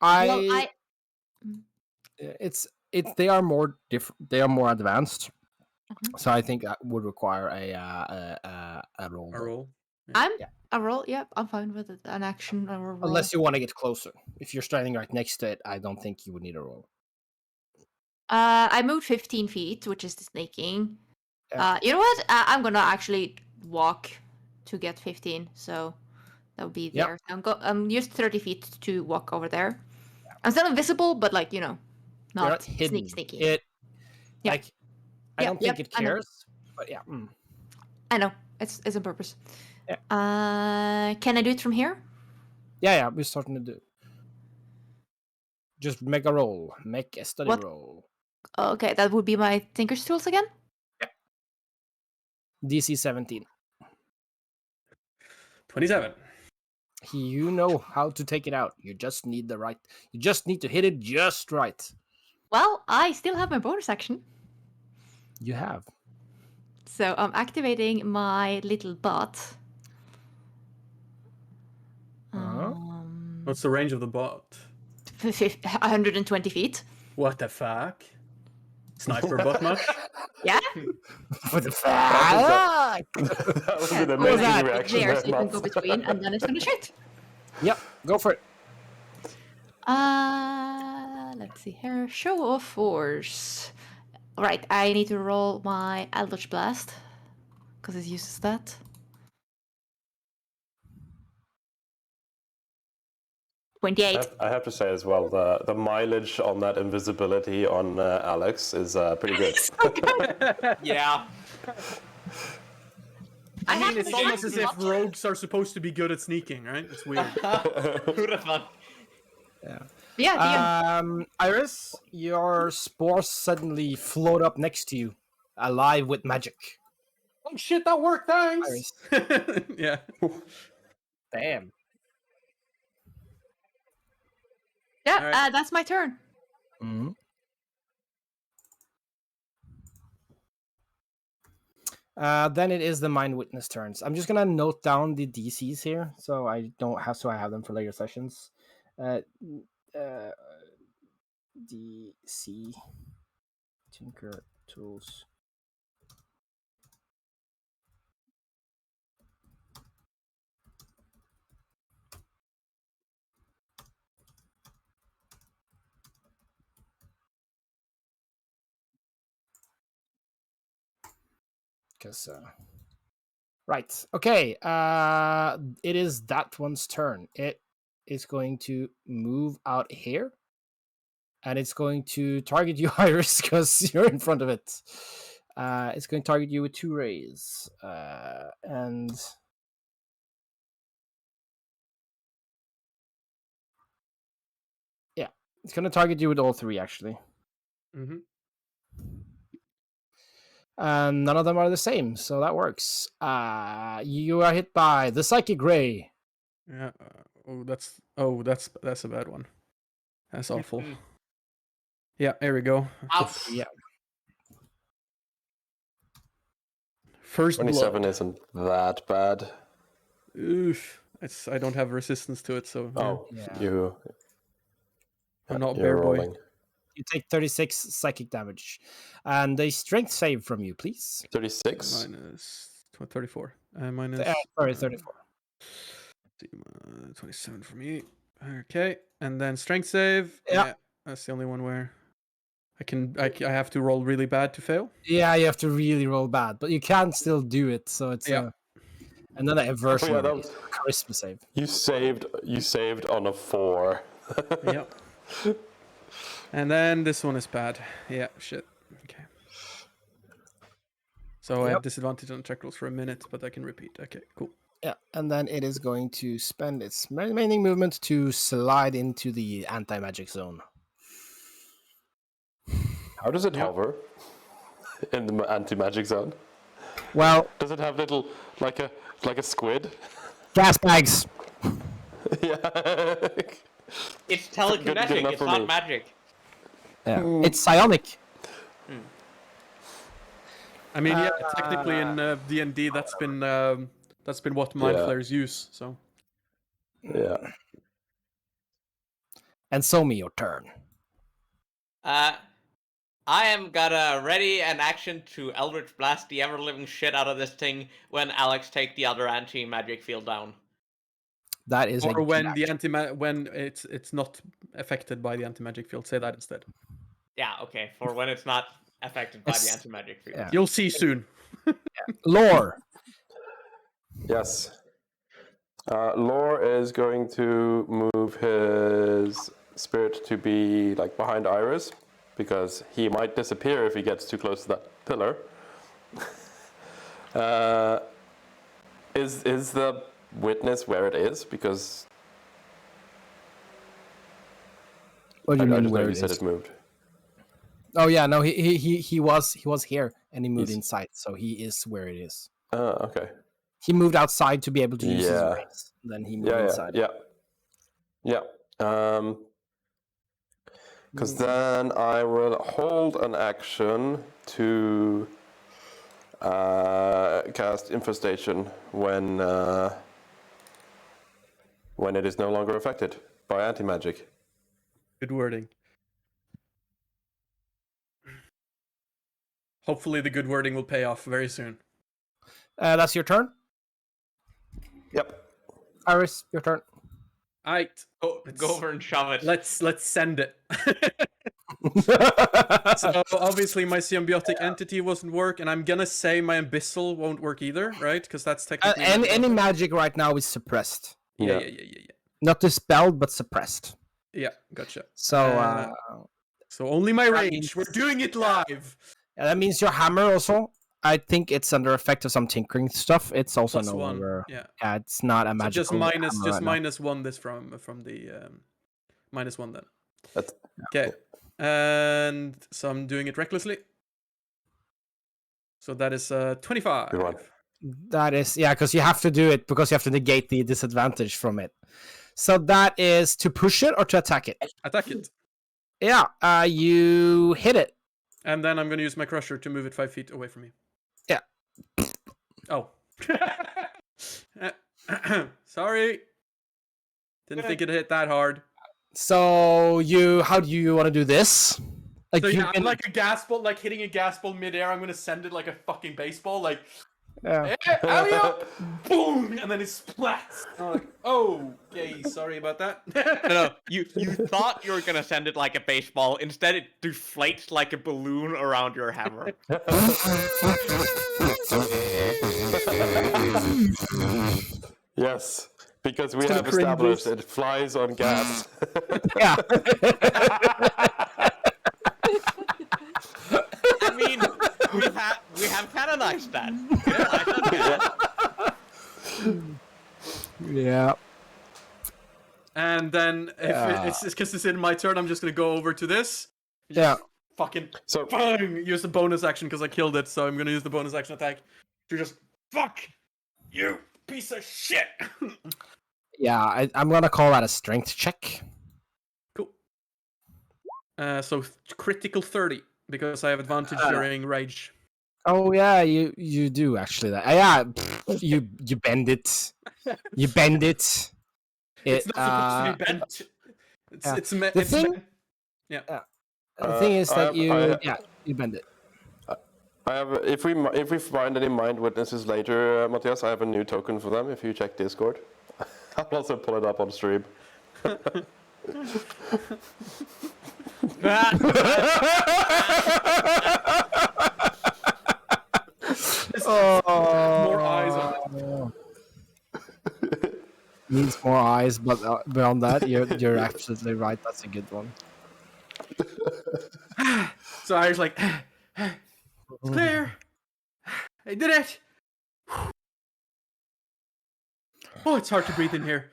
Well, It's they are more different. They are more advanced. Mhm. So I think that would require a roll. A roll. I'm Yeah. a roll. Yep, I'm fine with it. An action or a roll. Unless you want to get closer. If you're standing right next to it, I don't think you would need a roll. I moved 15 feet, which is the snaking. Yeah. You know what? I'm gonna actually walk to get 15, so that would be Yep. there. I'm used 30 feet to walk over there. I'm still invisible, but like You're not hidden. sneaky. It Yeah. like I Yep, don't think yep, it I know. cares. But yeah. I know it's on purpose. Yeah. Can I do it from here? Yeah, we're starting to do. Just make a roll. Make a study What? roll. Okay, that would be my Tinker's Tools again. DC 17. 27. You know how to take it out. You just need the right. You just need to hit it just right. Well, I still have my bonus action, You have. so I'm activating my little bot. What's the range of the bot? 120 feet. What the fuck? Sniper bot much? Yeah. What the That fuck? that was Yeah, an go amazing that reaction there, there, so you can Mats. go between, and then it's gonna shoot. Yep, go for it. Let's see here. Show of force. Right, I need to roll my Eldritch Blast because it uses that. I 28. have to say as well, the mileage on that invisibility on Alex is pretty good. Yeah. I mean, have it's to almost as say- if rogues are supposed to be good at sneaking, right? It's weird. Who'd have thought? Yeah, Iris, your spores suddenly float up next to you, alive with magic. Oh shit, that worked, thanks! Yeah. Damn. yeah. Alright. That's my turn. Mm-hmm. Then it is the Mind Witness turns. I'm just gonna note down the DCs here, so I have them for later sessions. DC Tinker Tools. Because right, okay. It is that one's turn. It is going to move out here, and it's going to target you, Iris, because you're in front of it. It's going to target you with 2 rays, and yeah, it's going to target you with all 3 actually. Mm-hmm. And none of them are the same, so that works. You are hit by the Psychic Ray. Yeah. That's a bad one. That's awful. Yeah, there we go. Ouch. Yeah. First 27 blood. isn't that bad. Oof. I don't have resistance to it, so Oh, Yeah. I'm not you're bear boy. rolling. You take 36 psychic damage. And a strength save from you, please. 36. Minus 34. Minus. Sorry, 34. 27 for me. Okay, and then strength save. Yeah. Yeah, that's the only one where I have to roll really bad to fail. Yeah, you have to really roll bad, but you can still do it. So it's another aversion. Oh, yeah, that of was- charisma save. You saved on a 4. Yeah. And then this one is bad. Yeah, shit. Okay. So I have disadvantage on check rolls for a minute, but I can repeat. Okay, cool. Yeah, and then it is going to spend its remaining movement to slide into the anti-magic zone. How does it Yeah. hover in the anti-magic zone? Well, Does it have little like a squid? gas bags. Yeah. It's Good telekinetic, enough it's for not me. magic. Yeah. It's psionic. I mean, yeah, technically in D&D, that's been what mind Yeah. flayers use. So Yeah. And so me, your turn. I am gonna ready an action to Eldritch Blast the ever-living shit out of this thing when Alex take the other anti-magic field down. That is or a when good the action. when it's not affected by the anti-magic field, say that instead. Yeah, okay, for when it's not affected by the It's- anti-magic field. yeah. You'll see soon. Lore. Yes. Lore is going to move his spirit to be like behind Iris, because he might disappear if he gets too close to that pillar. Is the witness where it is? Because What do I you mean just know where you it said is? it moved. Oh yeah, no, he was here and he moved He's- inside, so he is where it is. Okay. He moved outside to be able to use his Yeah. rays. Then he moved Yeah, inside. yeah. Because then I will hold an action to cast Infestation when it is no longer affected by anti-magic. Good wording. Hopefully, the good wording will pay off very soon. That's your turn. Yep. Iris, your turn. Alright, Go over and shove it. let's send it. So obviously my symbiotic entity wasn't work, and I'm gonna say my abyssal won't work either, right? Because that's technically any magic right now is suppressed. Yeah. Not dispelled, but suppressed. Yeah, gotcha. So So only my that range. means- We're doing it live. yeah, that means your hammer also. I think it's under effect of some tinkering stuff. It's also Plus no one. longer. Yeah. Yeah, it's not a So magical. just minus hammer right now. minus one this from the minus one then. That's, Okay. And so I'm doing it recklessly. So that is 25. Good one. That is, yeah, because you have to do it because you have to negate the disadvantage from it. So that is to push it or to attack it. Attack it. Yeah, you hit it. And then I'm going to use my crusher to move it 5 feet away from me. Oh. Sorry. Didn't think it hit that hard. So how do you want to do this? Like So you yeah, I'm can, like a gas ball, like hitting a gas ball midair. I'm gonna send it like a fucking baseball, like yeah. alley up, boom, and then it splats. And I'm like, oh, okay, sorry about that. No, you thought you were gonna send it like a baseball. Instead, it deflates like a balloon around your hammer. Yes, because we So have cringes. established it flies on gas. Yeah. I mean, we have canonized that. Yeah. And then if it's because it's in my turn, I'm just gonna go over to this. Yeah. Fucking So bang! Use the bonus action because I killed it, so I'm gonna use the bonus action attack to just fuck you, piece of shit. Yeah, I'm gonna call that a strength check. Cool. So critical 30 because I have advantage during rage. Oh yeah, you do actually that. Yeah, you bend it. You bend it. It's not supposed to be bent. yeah. It's meant. The It's thing- meant. Yeah. The thing is that I- you bend it. I have, if we find any mind witnesses later, Matthias, I have a new token for them. If you check Discord, I'll also pull it up on stream. More eyes on it. Needs more eyes, but beyond that, you're absolutely right. That's a good one. So I was like, it's clear. I did it. Oh, it's hard to breathe in here.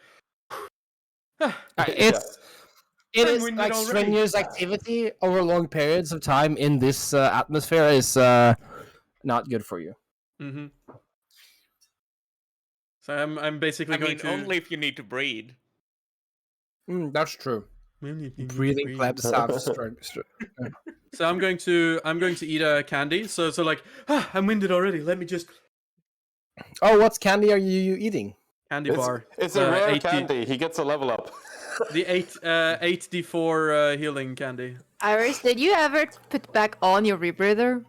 It I'm is winded like already. strenuous activity over long periods of time in this atmosphere is not good for you. Mm-hmm. So I'm basically I going mean, to only if you need to breathe. That's true. Breathing Breathing plebs have strength. So I'm going to eat a candy. So like I'm winded already. Let me just Oh, what candy are you eating? candy It's, bar. it's a rare 8D candy. He gets a level up. The 8d4 healing candy. Iris, did you ever put back on your rebreather?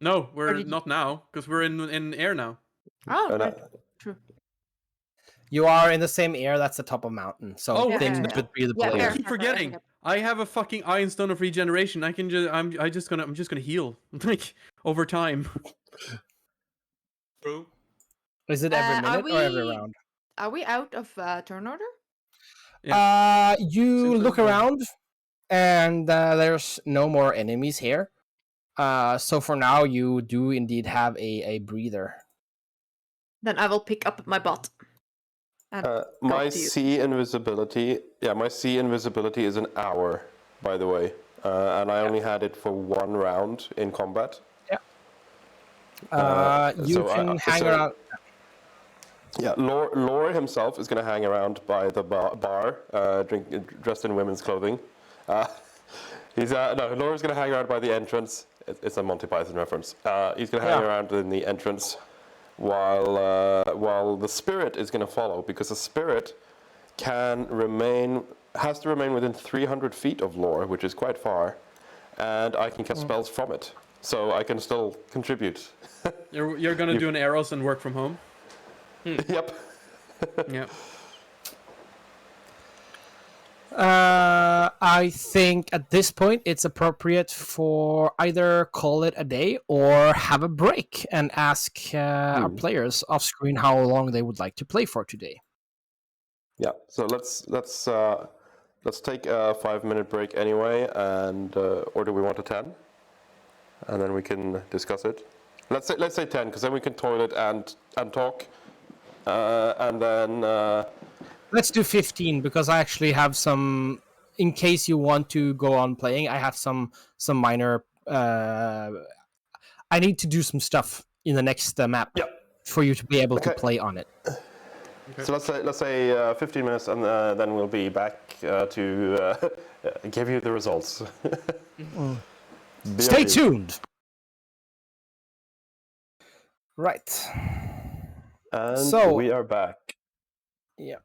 No, we're did you- not now because we're in air now. Oh, And, right. True. You are in the same air that's the top of mountain, so Oh, things yeah. would be the Yeah, I fair. keep forgetting. I have a fucking Iron Stone of Regeneration. I can just I'm just gonna heal like over time. True. Is it every Are minute or every we- round? Are we out of turn order? You Seems look like- around, and there's no more enemies here. So for now, you do indeed have a breather. Then I will pick up my bot. And my to you. sea invisibility, my sea invisibility is an hour, by the way, and I only had it for 1 round in combat. You so can hang so- around. Yeah, Laura himself is going to hang around by the bar, dressed in women's clothing. Laura's going to hang around by the entrance. It's a Monty Python reference. He's going to hang around in the entrance, while the spirit is going to follow, because the spirit has to remain within 300 feet of Laura, which is quite far, and I can cast spells from it, so I can still contribute. You're gonna do an arrows and work from home. Yep. Yeah. I think at this point it's appropriate for either call it a day or have a break and ask our players off screen how long they would like to play for today. Yeah. So let's take a 5-minute break anyway, and or do we want a 10? And then we can discuss it. Let's say 10, because then we can toilet and talk, and then. Let's do 15 because I actually have some. In case you want to go on playing, I have some minor. I need to do some stuff in the next map for you to be able to play on it. Okay. So let's say 15 minutes, and then we'll be back to give you the results. Stay tuned. Right. And So- we are back. Yeah.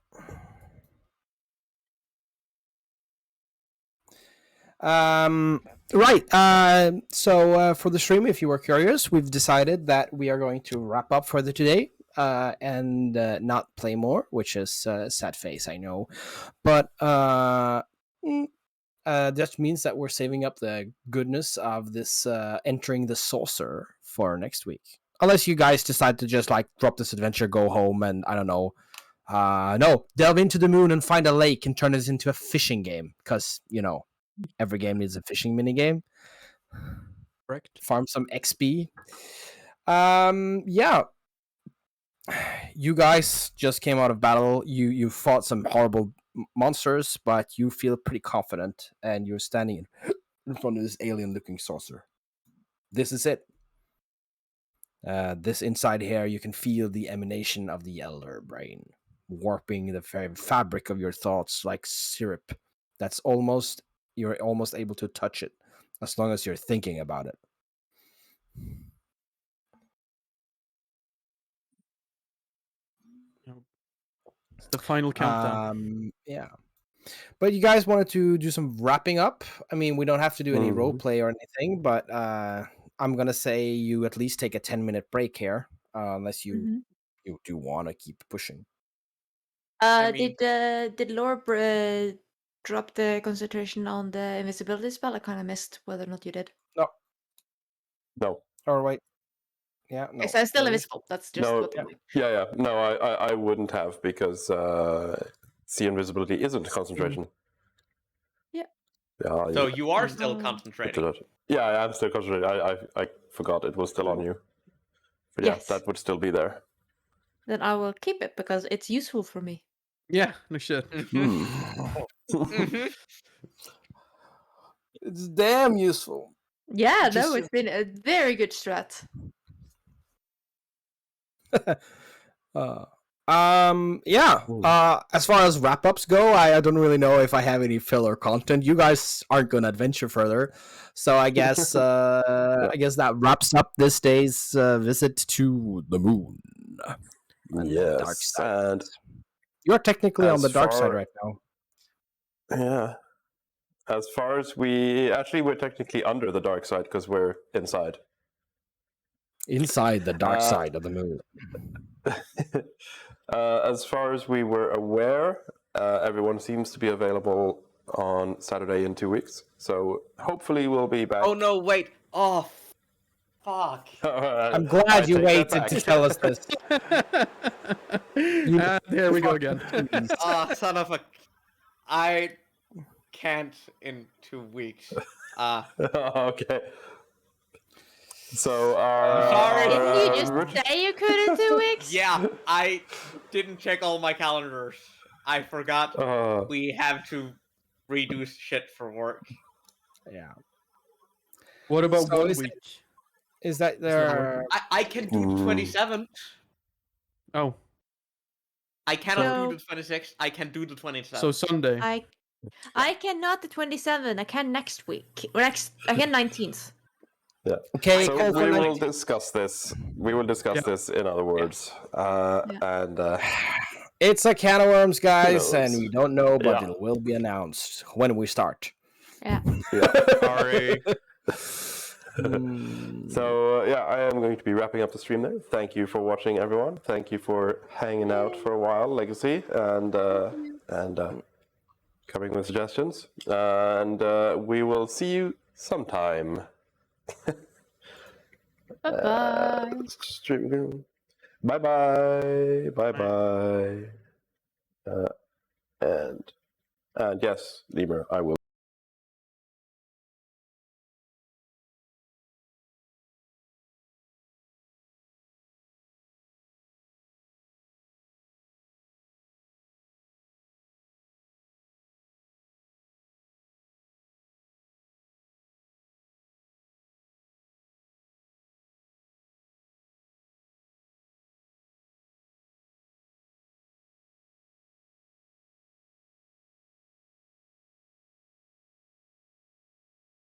Right. So for the stream, if you were curious, we've decided that we are going to wrap up for the today and not play more, which is a sad face, I know. But that means that we're saving up the goodness of this entering the saucer for next week. Unless you guys decide to just like drop this adventure, go home, and I don't know. No, delve into the moon and find a lake and turn this into a fishing game. Because, you know, every game needs a fishing mini game. Correct. Farm some XP. Yeah. You guys just came out of battle. You fought some horrible monsters, but you feel pretty confident, and you're standing in front of this alien-looking saucer. This is it. This inside here, you can feel the emanation of the elder brain, warping the very fabric of your thoughts like syrup. You're almost able to touch it, as long as you're thinking about it. It's the final countdown. Yeah. But you guys wanted to do some wrapping up. I mean, we don't have to do any role Mhm. play or anything, but I'm gonna say you at least take a 10-minute break here, unless you do want to keep pushing. I mean- Did Lore drop the concentration on the invisibility spell? I kind of missed whether or not you did. No. Or wait, yeah, no. Yes, I'm still no, invisible. That's just No, what. yeah. No, I wouldn't have because sea invisibility isn't concentration. Yeah. Yeah. So yeah. you are still Oh. concentrating. Yeah, I'm still concentrating. I forgot it was still on you. But yeah, Yes. that would still be there. Then I will keep it because it's useful for me. Yeah, no shit. Hmm. Mhm. It's damn useful. Yeah, Just- no, it's been a very good strat. Yeah. Ooh. As far as wrap ups go, I don't really know if I have any filler content. You guys aren't gonna adventure further, so I guess I guess that wraps up this day's visit to the moon. And the dark Yes, side. and You're technically on as the dark side far- right now. yeah. As far as we're technically under the dark side because we're inside. Inside the dark Uh, side of the moon. As far as we were aware, everyone seems to be available on Saturday in 2 weeks. So hopefully we'll be back. Oh no! Wait. Oh, fuck. I'm glad you waited to tell us this. There we go again. Ah, son of a. I can't in 2 weeks. Okay. So, Sorry. Didn't you just Richard- say you could in 2 weeks? Yeah, I didn't check all my calendars. I forgot we have to redo shit for work. Yeah. What about So 1 is it- week? Is that there? I can do the 27th. Oh, I cannot No. do the 26th. I can do the 27th. so Sunday. I cannot the 27th. I can next week. I can 19th. Okay, So call for we will 19. discuss this. We will discuss Yeah. this in other words. And It's a can of worms, guys, knows? and we don't know, but Yeah. it will be announced when we start. Yeah. Sorry. So yeah, I am going to be wrapping up the stream there. Thank you for watching, everyone. Thank you for hanging out for a while, Legacy, and coming with suggestions. And we will see you sometime. Bye-bye. Stream. Bye bye. Bye bye. And yes, Lemur, I will.